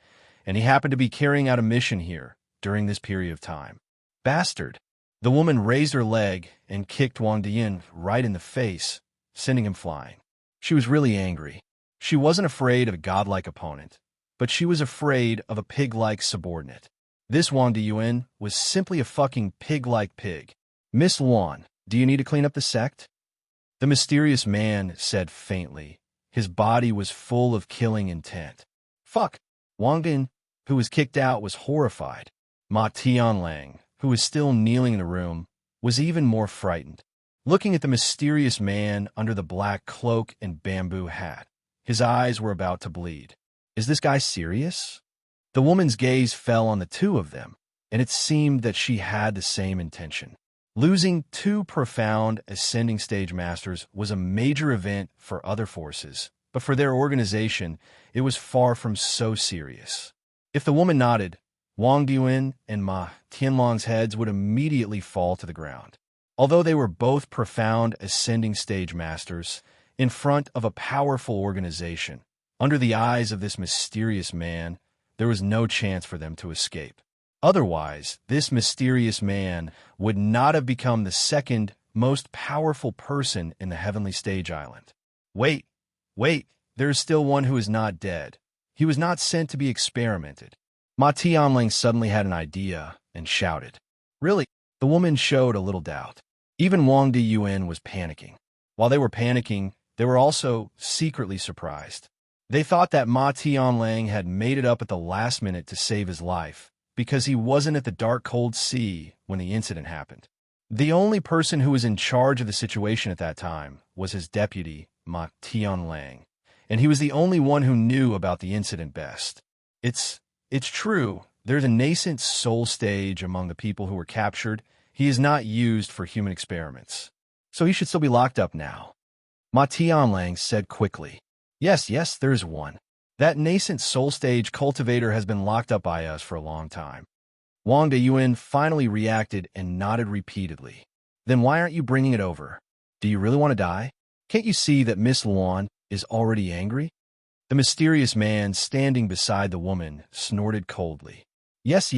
and he happened to be carrying out a mission here during this period of time. Bastard! The woman raised her leg and kicked Wang Deyuan right in the face, sending him flying. She was really angry. She wasn't afraid of a godlike opponent, but she was afraid of a pig-like subordinate. This Wang Deyuan was simply a fucking pig-like pig. Miss Luan, do you need to clean up the sect? The mysterious man said faintly. His body was full of killing intent. Fuck! Wang Deyuan, who was kicked out, was horrified. Ma Tianlang, who was still kneeling in the room, was even more frightened. Looking at the mysterious man under the black cloak and bamboo hat, his eyes were about to bleed. Is this guy serious? The woman's gaze fell on the 2 of them. and it seemed that she had the same intention. Losing two profound ascending stage masters was a major event for other forces, but for their organization, it was far from so serious. If the woman nodded, Wang Diyuan and Ma Tianlong's heads would immediately fall to the ground. Although they were both profound ascending stage masters, in front of a powerful organization, under the eyes of this mysterious man, there was no chance for them to escape. Otherwise, this mysterious man would not have become the second most powerful person in the heavenly stage island. Wait, there is still one who is not dead. He was not sent to be experimented. Ma Tianling suddenly had an idea and shouted. Really? The woman showed a little doubt. Even Wang Diyuan was panicking. While they were panicking, they were also secretly surprised. They thought that Ma Tianling had made it up at the last minute to save his life, because he wasn't at the dark cold sea when the incident happened. The only person who was in charge of the situation at that time was his deputy, Ma Tianlang, and he was the only one who knew about the incident best. It's true, there's a nascent soul stage among the people who were captured. He is not used for human experiments, so he should still be locked up now. Ma Tianlang said quickly. Yes, there's one. That nascent soul stage cultivator has been locked up by us for a long time. Wang Diyuan finally reacted and nodded repeatedly. Then why aren't you bringing it over? Do you really want to die? Can't you see that Miss Luan is already angry? The mysterious man standing beside the woman snorted coldly. Yes.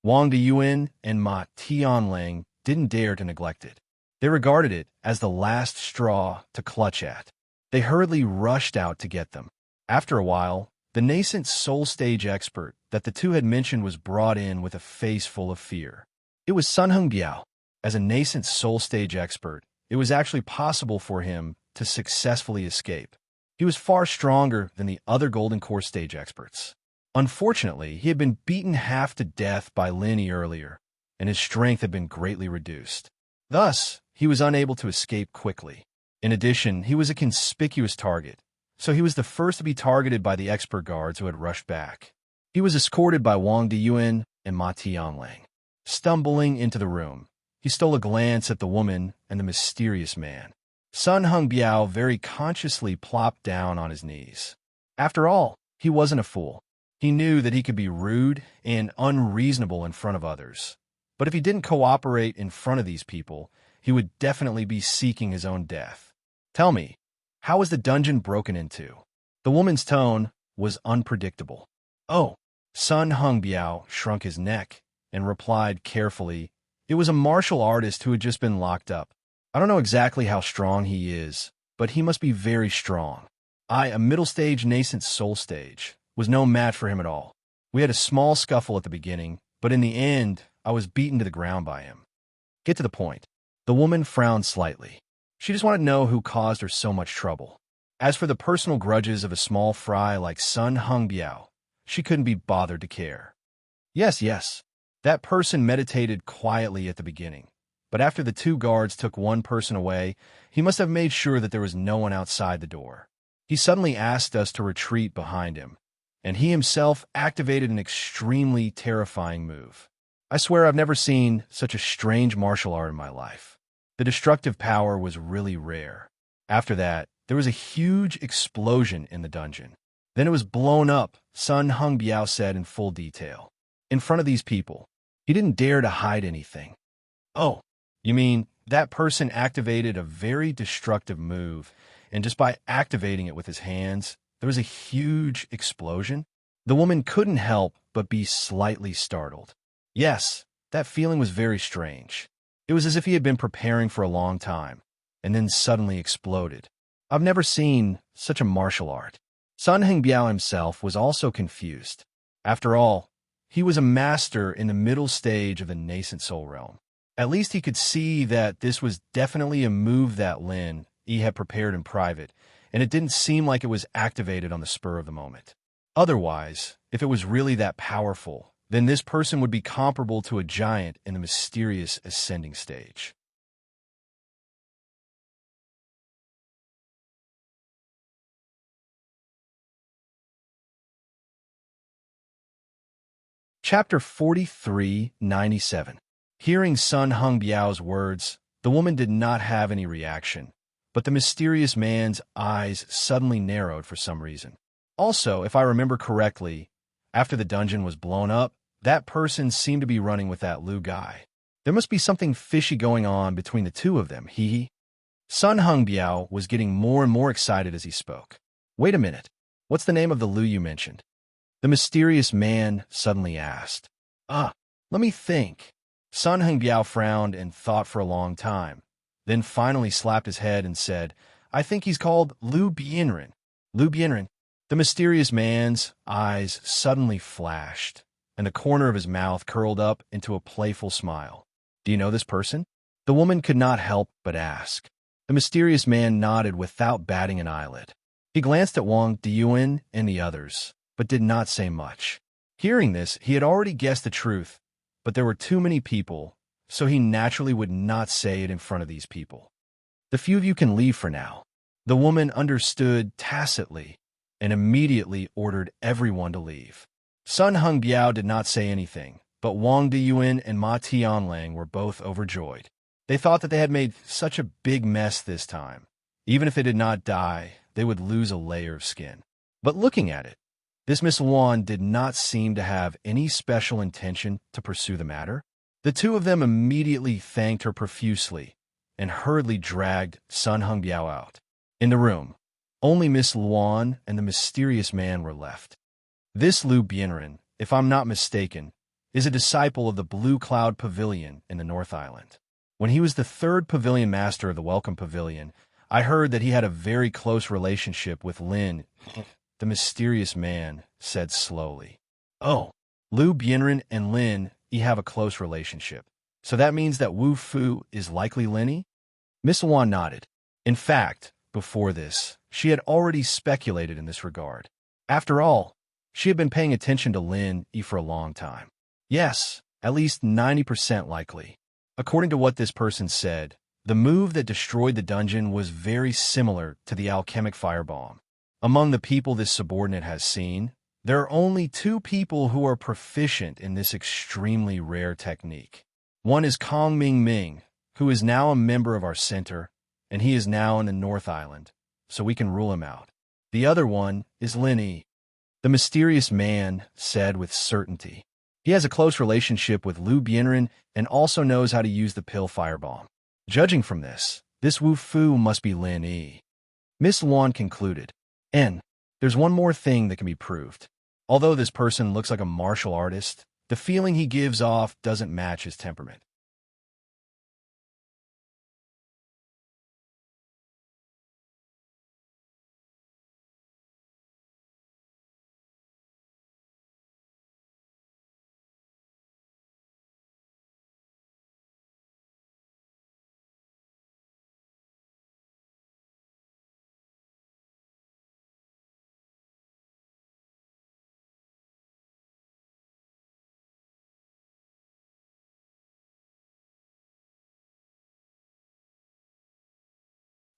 Wang Diyuan and Ma Tianlang didn't dare to neglect it. They regarded it as the last straw to clutch at. They hurriedly rushed out to get them. After a while, the nascent soul stage expert that the two had mentioned was brought in with a face full of fear. It was Sun Hengbiao. As a nascent soul stage expert, it was actually possible for him to successfully escape. He was far stronger than the other Golden Core stage experts. Unfortunately, he had been beaten half to death by Linny earlier, and his strength had been greatly reduced. Thus, he was unable to escape quickly. In addition, he was a conspicuous target, so he was the first to be targeted by the expert guards who had rushed back. He was escorted by Wang Diyuan and Ma Tianlang. Stumbling into the room, he stole a glance at the woman and the mysterious man. Sun Hengbiao very consciously plopped down on his knees. After all, he wasn't a fool. He knew that he could be rude and unreasonable in front of others. But if he didn't cooperate in front of these people, he would definitely be seeking his own death. Tell me, how was the dungeon broken into? The woman's tone was unpredictable. Oh, Sun Hengbiao shrunk his neck and replied carefully, it was a martial artist who had just been locked up. I don't know exactly how strong he is, but he must be very strong. I, a middle stage nascent soul stage, was no match for him at all. We had a small scuffle at the beginning, but in the end, I was beaten to the ground by him. Get to the point. The woman frowned slightly. She just wanted to know who caused her so much trouble. As for the personal grudges of a small fry like Sun Hengbiao, she couldn't be bothered to care. Yes. That person meditated quietly at the beginning, but after the two guards took one person away, he must have made sure that there was no one outside the door. He suddenly asked us to retreat behind him, and he himself activated an extremely terrifying move. I swear I've never seen such a strange martial art in my life. The destructive power was really rare. After that, there was a huge explosion in the dungeon. Then it was blown up, Sun Hengbiao said in full detail. In front of these people. He didn't dare to hide anything. Oh, you mean that person activated a very destructive move, and just by activating it with his hands, there was a huge explosion? The woman couldn't help but be slightly startled. Yes, that feeling was very strange. It was as if he had been preparing for a long time, and then suddenly exploded. I've never seen such a martial art. Sun Hengbiao himself was also confused. After all, he was a master in the middle stage of the nascent soul realm. At least he could see that this was definitely a move that Lin Yi had prepared in private, and it didn't seem like it was activated on the spur of the moment. Otherwise, if it was really that powerful, then this person would be comparable to a giant in the mysterious ascending stage. Chapter 4397. Hearing Sun Hung Biao's words, the woman did not have any reaction, but the mysterious man's eyes suddenly narrowed for some reason. Also, if I remember correctly, after the dungeon was blown up, that person seemed to be running with that Lu guy. There must be something fishy going on between the two of them, hee. Sun Hung Biao was getting more and more excited as he spoke. Wait a minute. What's the name of the Lu you mentioned? The mysterious man suddenly asked. Let me think. Sun Hung Biao frowned and thought for a long time, then finally slapped his head and said, I think he's called Lu Bianren. Lu Bianren. The mysterious man's eyes suddenly flashed, and the corner of his mouth curled up into a playful smile. Do you know this person? The woman could not help but ask. The mysterious man nodded without batting an eyelid. He glanced at Wang Diyuan and the others, but did not say much. Hearing this, he had already guessed the truth, but there were too many people, so he naturally would not say it in front of these people. The few of you can leave for now. The woman understood tacitly and immediately ordered everyone to leave. Sun Hung Biao did not say anything, but Wang Diyuan and Ma Tianlang were both overjoyed. They thought that they had made such a big mess this time. Even if they did not die, they would lose a layer of skin. But looking at it, this Miss Wan did not seem to have any special intention to pursue the matter. The two of them immediately thanked her profusely and hurriedly dragged Sun Hung Biao out. In the room, only Miss Luan and the mysterious man were left. This Lu Bianren, if I'm not mistaken, is a disciple of the Blue Cloud Pavilion in the North Island. When he was the third pavilion master of the Welcome Pavilion, I heard that he had a very close relationship with Lin. The mysterious man said slowly. Oh, Lu Bianren and Lin have a close relationship. So that means that Wu Fu is likely Linny? Miss Wan nodded. In fact, before this, she had already speculated in this regard. After all, she had been paying attention to Lin for a long time. Yes, at least 90% likely. According to what this person said, the move that destroyed the dungeon was very similar to the alchemic firebomb. Among the people this subordinate has seen, there are only two people who are proficient in this extremely rare technique. One is Kong Ming Ming, who is now a member of our center, and he is now in the North Island, so we can rule him out. The other one is Lin Yi. The mysterious man said with certainty. He has a close relationship with Lu Bianren and also knows how to use the pill firebomb. Judging from this Wu Fu must be Lin Yi. Miss Luan concluded. And there's one more thing that can be proved. Although this person looks like a martial artist, the feeling he gives off doesn't match his temperament.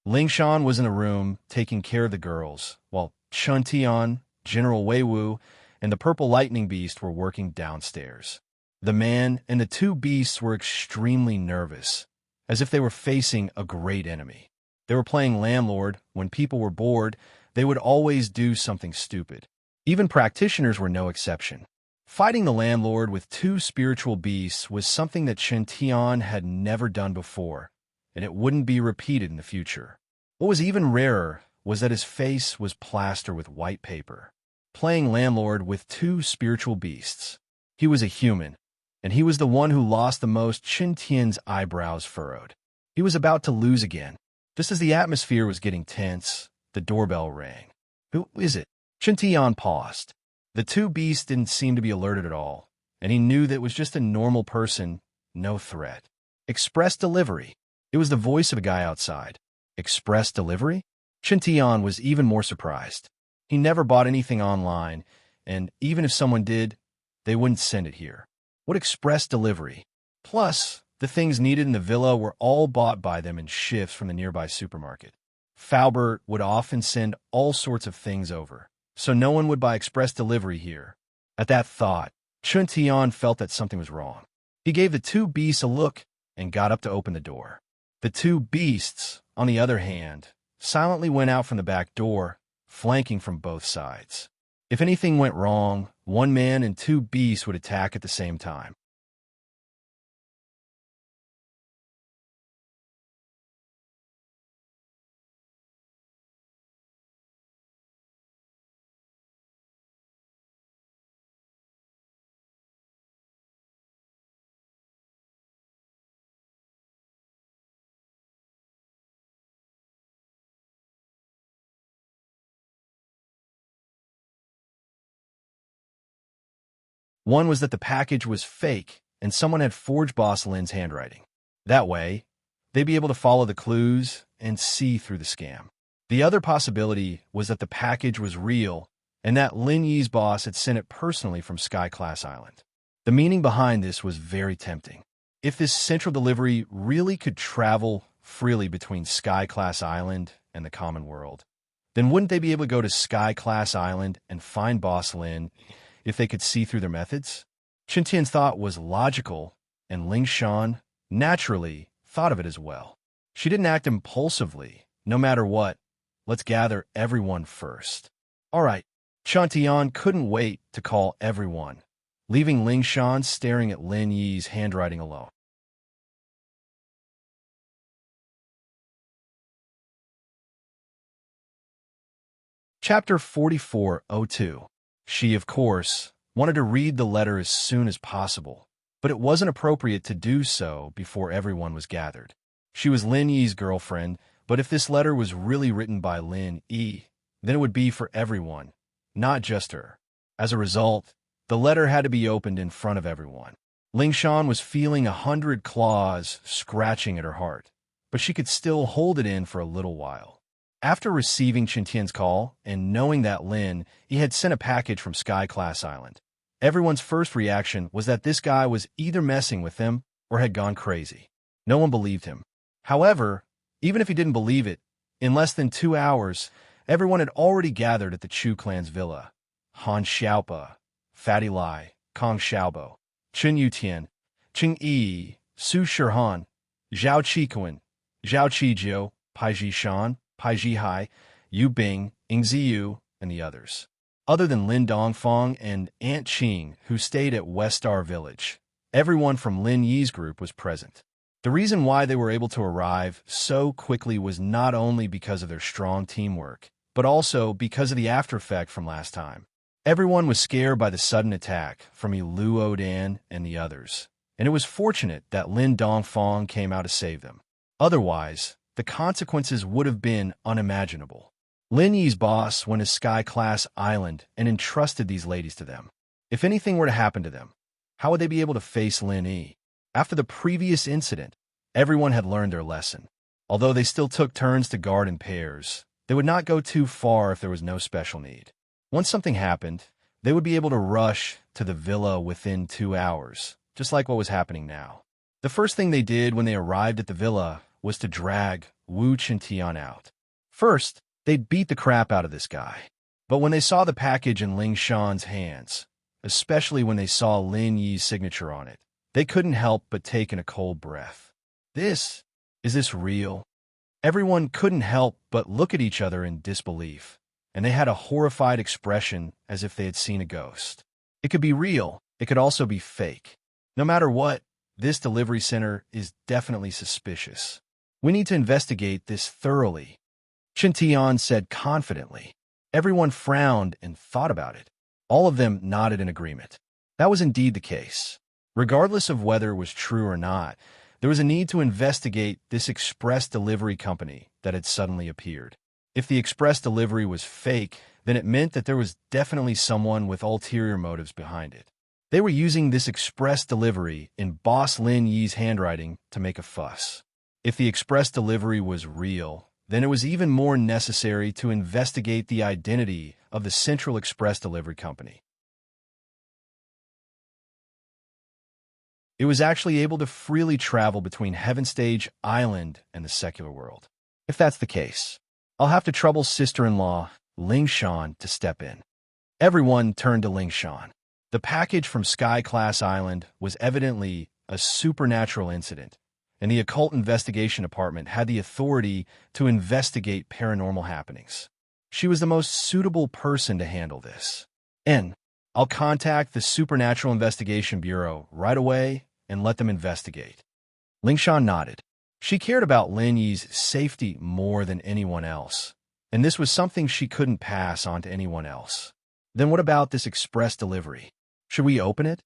Lingshan was in a room taking care of the girls, while Chun Tian, General Wei Wu, and the Purple Lightning Beast were working downstairs. The man and the two beasts were extremely nervous, as if they were facing a great enemy. They were playing landlord. When people were bored, they would always do something stupid. Even practitioners were no exception. Fighting the landlord with two spiritual beasts was something that Chun Tian had never done before, and it wouldn't be repeated in the future. What was even rarer was that his face was plastered with white paper. Playing landlord with two spiritual beasts. He was a human, and he was the one who lost the most. Chun Tian's eyebrows furrowed. He was about to lose again. Just as the atmosphere was getting tense, the doorbell rang. Who is it? Chun Tian paused. The two beasts didn't seem to be alerted at all, and he knew that it was just a normal person, no threat. Express delivery. It was the voice of a guy outside. Express delivery? Chun Tian was even more surprised. He never bought anything online, and even if someone did, they wouldn't send it here. What express delivery? Plus, the things needed in the villa were all bought by them in shifts from the nearby supermarket. Faubert would often send all sorts of things over, so no one would buy express delivery here. At that thought, Chun Tian felt that something was wrong. He gave the two beasts a look and got up to open the door. The two beasts, on the other hand, silently went out from the back door, flanking from both sides. If anything went wrong, one man and two beasts would attack at the same time. One was that the package was fake and someone had forged Boss Lin's handwriting. That way, they'd be able to follow the clues and see through the scam. The other possibility was that the package was real and that Lin Yi's boss had sent it personally from Sky Class Island. The meaning behind this was very tempting. If this central delivery really could travel freely between Sky Class Island and the common world, then wouldn't they be able to go to Sky Class Island and find Boss Lin if they could see through their methods? Chen Tian's thought was logical, and Ling Shan, naturally, thought of it as well. She didn't act impulsively. No matter what, let's gather everyone first. All right, Chen Tian couldn't wait to call everyone, leaving Ling Shan staring at Lin Yi's handwriting alone. Chapter 4402. She, of course, wanted to read the letter as soon as possible, but it wasn't appropriate to do so before everyone was gathered. She was Lin Yi's girlfriend, but if this letter was really written by Lin Yi, then it would be for everyone, not just her. As a result, the letter had to be opened in front of everyone. Ling Shan was feeling 100 claws scratching at her heart, but she could still hold it in for a little while. After receiving Chen Tian's call and knowing that Lin Yi had sent a package from Sky Class Island, everyone's first reaction was that this guy was either messing with them or had gone crazy. No one believed him. However, even if he didn't believe it, in less than 2 hours, everyone had already gathered at the Chu clan's villa. Han Xiaopa, Fatty Lai, Kong Xiaobo, Chen Yutian, Qing Yi, Su Shihan, Zhao Qikuan, Zhao Qijiu, Pai Jishan, Pai Jihai, Yu Bing, Ing Ziyu, and the others. Other than Lin Dongfang and Aunt Qing, who stayed at West Star Village, everyone from Lin Yi's group was present. The reason why they were able to arrive so quickly was not only because of their strong teamwork, but also because of the aftereffect from last time. Everyone was scared by the sudden attack from Lu Odan and the others, and it was fortunate that Lin Dongfang came out to save them. Otherwise, the consequences would have been unimaginable. Lin Yi's boss went to Sky Class Island and entrusted these ladies to them. If anything were to happen to them, how would they be able to face Lin Yi? After the previous incident, everyone had learned their lesson. Although they still took turns to guard in pairs, they would not go too far if there was no special need. Once something happened, they would be able to rush to the villa within 2 hours, just like what was happening now. The first thing they did when they arrived at the villa was to drag Wu Chintian out. First, they'd beat the crap out of this guy. But when they saw the package in Ling Shan's hands, especially when they saw Lin Yi's signature on it, they couldn't help but take in a cold breath. Is this real? Everyone couldn't help but look at each other in disbelief, and they had a horrified expression as if they had seen a ghost. It could be real, it could also be fake. No matter what, this delivery center is definitely suspicious. We need to investigate this thoroughly, Chen Tian said confidently. Everyone frowned and thought about it. All of them nodded in agreement. That was indeed the case. Regardless of whether it was true or not, there was a need to investigate this express delivery company that had suddenly appeared. If the express delivery was fake, then it meant that there was definitely someone with ulterior motives behind it. They were using this express delivery in Boss Lin Yi's handwriting to make a fuss. If the express delivery was real, then it was even more necessary to investigate the identity of the Central Express Delivery Company. It was actually able to freely travel between Heaven Stage Island and the secular world. If that's the case, I'll have to trouble sister-in-law Ling Shan to step in. Everyone turned to Ling Shan. The package from Sky Class Island was evidently a supernatural incident, and the Occult Investigation Department had the authority to investigate paranormal happenings. She was the most suitable person to handle this. And I'll contact the Supernatural Investigation Bureau right away and let them investigate. Lingshan nodded. She cared about Lin Yi's safety more than anyone else, and this was something she couldn't pass on to anyone else. Then what about this express delivery? Should we open it?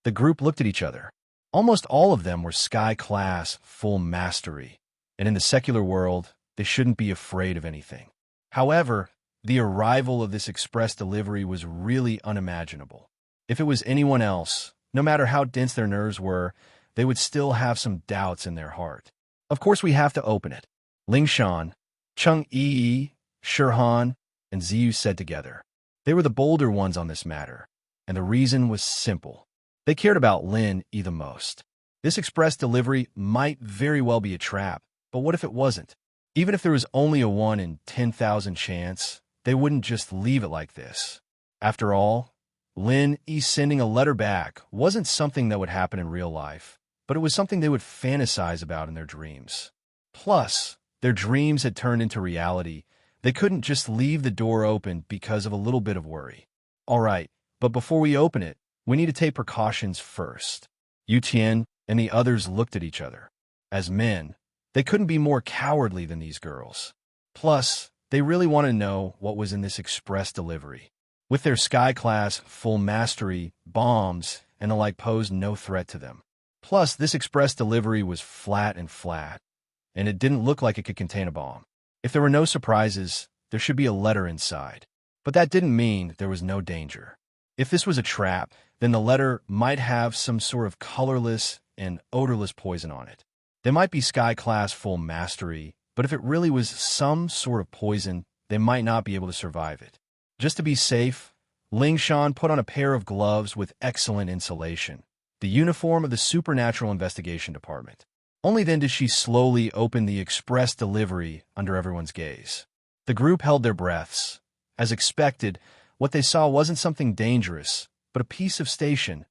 The group looked at each other. Almost all of them were Sky Class full mastery, and in the secular world, they shouldn't be afraid of anything. However, the arrival of this express delivery was really unimaginable. If it was anyone else, no matter how dense their nerves were, they would still have some doubts in their heart. Of course we have to open it. Lingshan, Chung Yi, Shirhan, and Ziyu said together. They were the bolder ones on this matter, and the reason was simple. They cared about Lin Yi the most. This express delivery might very well be a trap, but what if it wasn't? Even if there was only a 1 in 10,000 chance, they wouldn't just leave it like this. After all, Lin Yi sending a letter back wasn't something that would happen in real life, but it was something they would fantasize about in their dreams. Plus, their dreams had turned into reality. They couldn't just leave the door open because of a little bit of worry. All right, but before we open it, we need to take precautions first. Yu Tian and the others looked at each other. As men, they couldn't be more cowardly than these girls. Plus, they really want to know what was in this express delivery. With their Sky Class full mastery, bombs, and the like posed no threat to them. Plus, this express delivery was flat, and it didn't look like it could contain a bomb. If there were no surprises, there should be a letter inside. But that didn't mean there was no danger. If this was a trap, then the letter might have some sort of colorless and odorless poison on it. They might be Sky Class full mastery, but if it really was some sort of poison, they might not be able to survive it. Just to be safe, Lingshan put on a pair of gloves with excellent insulation, the uniform of the Supernatural Investigation Department. Only then did she slowly open the express delivery under everyone's gaze. The group held their breaths. As expected, what they saw wasn't something dangerous, but a piece of station,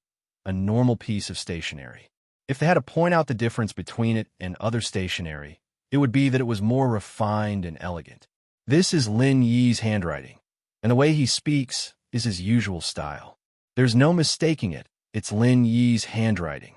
a normal piece of stationery. If they had to point out the difference between it and other stationery, it would be that it was more refined and elegant. This is Lin Yi's handwriting, and the way he speaks is his usual style. There's no mistaking it. It's Lin Yi's handwriting.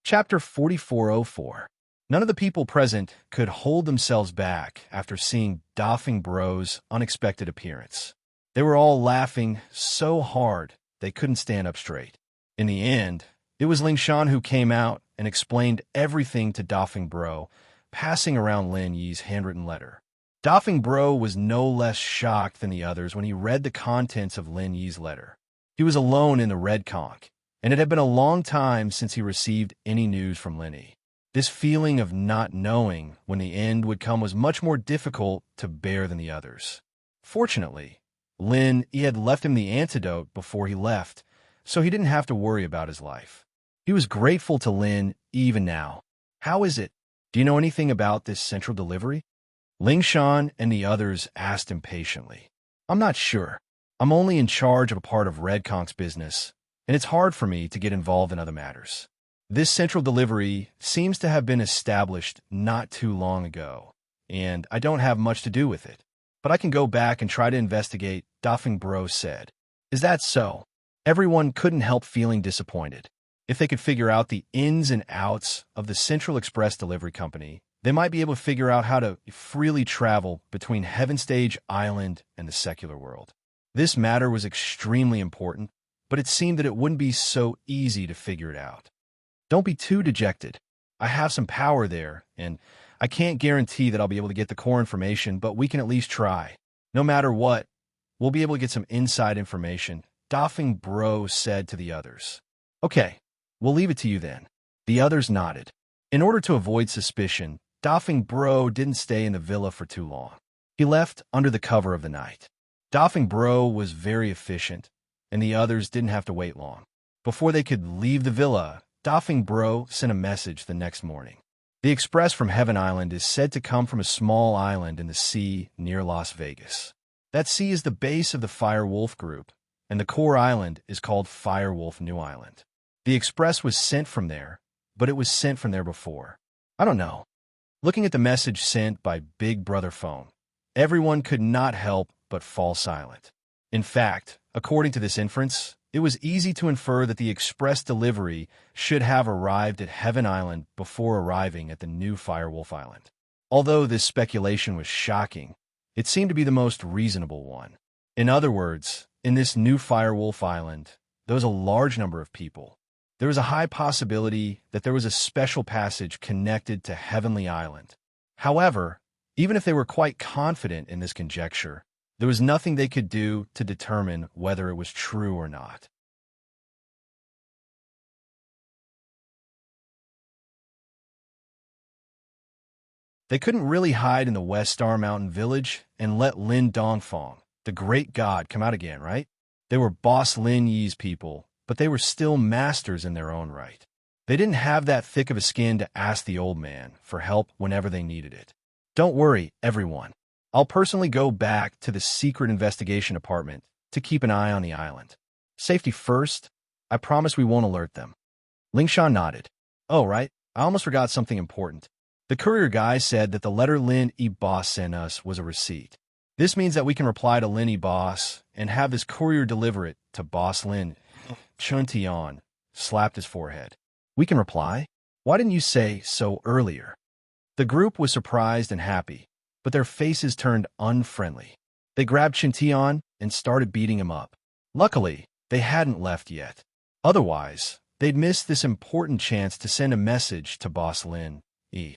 Chapter 4404. None of the people present could hold themselves back after seeing Doffing Bro's unexpected appearance. They were all laughing so hard they couldn't stand up straight. In the end, it was Lingshan who came out and explained everything to Doffing Bro, passing around Lin Yi's handwritten letter. Doffing Bro was no less shocked than the others when he read the contents of Lin Yi's letter. He was alone in the Red Conch, and it had been a long time since he received any news from Lin Yi. This feeling of not knowing when the end would come was much more difficult to bear than the others. Fortunately, Lin Yi had left him the antidote before he left, so he didn't have to worry about his life. He was grateful to Lin even now. How is it? Do you know anything about this central delivery? Lingshan and the others asked impatiently. I'm not sure. I'm only in charge of a part of Red Conch's business, and it's hard for me to get involved in other matters. This central delivery seems to have been established not too long ago, and I don't have much to do with it. But I can go back and try to investigate, Doffing Bro said. Is that so? Everyone couldn't help feeling disappointed. If they could figure out the ins and outs of the Central Express Delivery Company, they might be able to figure out how to freely travel between Heaven Stage Island and the secular world. This matter was extremely important, but it seemed that it wouldn't be so easy to figure it out. Don't be too dejected. I have some power there, and I can't guarantee that I'll be able to get the core information, but we can at least try. No matter what, we'll be able to get some inside information, Doffing Bro said to the others. Okay, we'll leave it to you then. The others nodded. In order to avoid suspicion, Doffing Bro didn't stay in the villa for too long. He left under the cover of the night. Doffing Bro was very efficient, and the others didn't have to wait long. Before they could leave the villa, Doffing Bro sent a message the next morning. The express from Heaven Island is said to come from a small island in the sea near Las Vegas. That sea is the base of the Firewolf group, and the core island is called Firewolf New Island. The express was sent from there, but it was sent from there before. I don't know. Looking at the message sent by Big Brother phone, everyone could not help but fall silent. In fact, according to this inference, it was easy to infer that the express delivery should have arrived at Heaven Island before arriving at the new Firewolf Island. Although this speculation was shocking, it seemed to be the most reasonable one. In other words, in this new Firewolf Island, there was a large number of people. There was a high possibility that there was a special passage connected to Heavenly Island. However, even if they were quite confident in this conjecture, there was nothing they could do to determine whether it was true or not. They couldn't really hide in the West Star Mountain Village and let Lin Dongfang, the great god, come out again, right? They were Boss Lin Yi's people, but they were still masters in their own right. They didn't have that thick of a skin to ask the old man for help whenever they needed it. Don't worry, everyone. I'll personally go back to the secret investigation department to keep an eye on the island. Safety first. I promise we won't alert them. Lingshan nodded. Oh, right. I almost forgot something important. The courier guy said that the letter Lin E Boss sent us was a receipt. This means that we can reply to Lin E Boss and have this courier deliver it to Boss Lin. Chun Tian slapped his forehead. We can reply? Why didn't you say so earlier? The group was surprised and happy, but their faces turned unfriendly. They grabbed Chintian and started beating him up. Luckily, they hadn't left yet. Otherwise, they'd missed this important chance to send a message to Boss Lin E.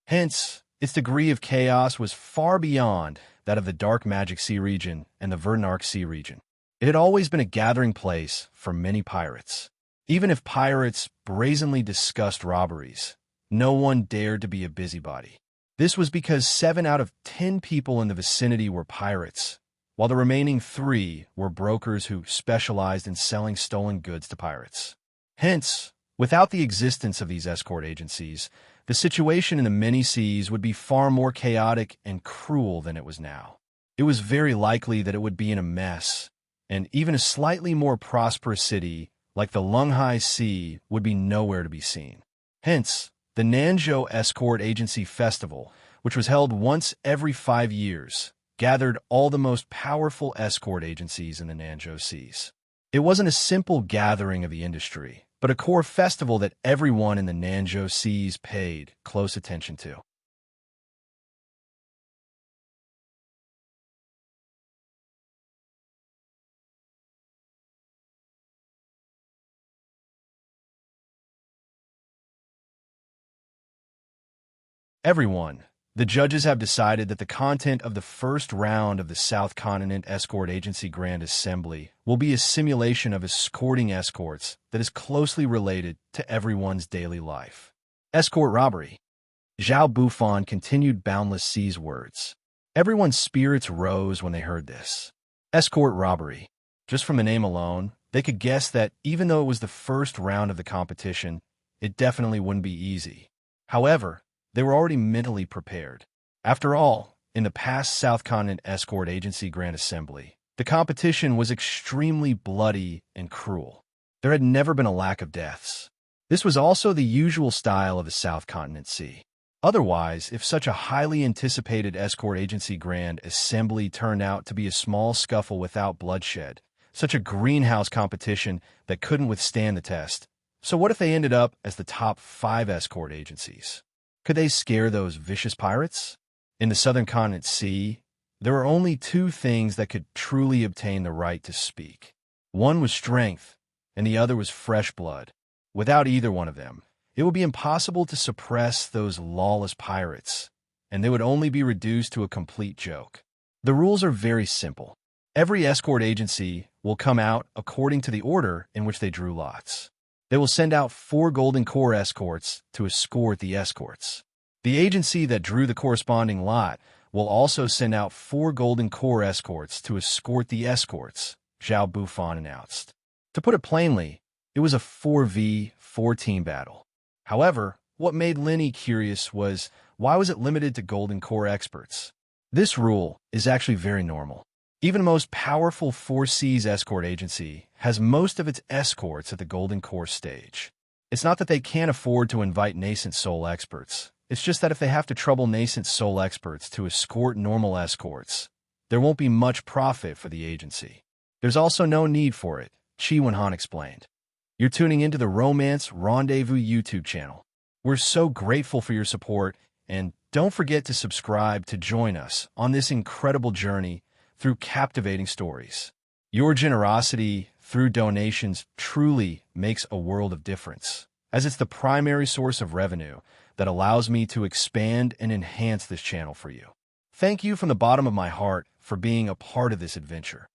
Hence, its degree of chaos was far beyond that of the Dark Magic Sea region and the Verdnark Sea region. It had always been a gathering place for many pirates. Even if pirates brazenly discussed robberies, no one dared to be a busybody. This was because 7 out of 10 people in the vicinity were pirates, while the remaining 3 were brokers who specialized in selling stolen goods to pirates. Hence, without the existence of these escort agencies, the situation in the many seas would be far more chaotic and cruel than it was now. It was very likely that it would be in a mess, and even a slightly more prosperous city like the Lunghai Sea would be nowhere to be seen. Hence, the Nanzhou Escort Agency Festival, which was held once every 5 years, gathered all the most powerful escort agencies in the Nanzhou Seas. It wasn't a simple gathering of the industry, but a core festival that everyone in the Nanzhou Seas paid close attention to. Everyone, the judges have decided that the content of the first round of the South Continent Escort Agency Grand Assembly will be a simulation of escorting escorts that is closely related to everyone's daily life. Escort robbery. Zhao Bufan continued Boundless Sea's words. Everyone's spirits rose when they heard this. Escort robbery. Just from the name alone, they could guess that even though it was the first round of the competition, it definitely wouldn't be easy. However, they were already mentally prepared. After all, in the past South Continent Escort Agency Grand Assembly, the competition was extremely bloody and cruel. There had never been a lack of deaths. This was also the usual style of the South Continent Sea. Otherwise, if such a highly anticipated Escort Agency Grand Assembly turned out to be a small scuffle without bloodshed, such a greenhouse competition that couldn't withstand the test, so what if they ended up as the top 5 escort agencies? Could they scare those vicious pirates? In the Southern Continent Sea, there were only 2 things that could truly obtain the right to speak. One was strength, and the other was fresh blood. Without either one of them, It would be impossible to suppress those lawless pirates, and they would only be reduced to a complete joke. The rules are very simple. Every escort agency will come out according to the order in which they drew lots. They will send out 4 golden core escorts to escort the escorts. The agency that drew the corresponding lot will also send out 4 golden core escorts to escort the escorts, Zhao Buffon announced. To put it plainly, it was a 4v4 team battle. However, what made Lenny curious was, why was it limited to golden core experts? This rule is actually very normal. Even the most powerful 4C's escort agency has most of its escorts at the golden core stage. It's not that they can't afford to invite nascent soul experts. It's just that if they have to trouble nascent soul experts to escort normal escorts, there won't be much profit for the agency. There's also no need for it, Chi Wen-han explained. You're tuning into the Romance Rendezvous YouTube channel. We're so grateful for your support, and don't forget to subscribe to join us on this incredible journey through captivating stories. Your generosity through donations truly makes a world of difference, as it's the primary source of revenue that allows me to expand and enhance this channel for you. Thank you from the bottom of my heart for being a part of this adventure.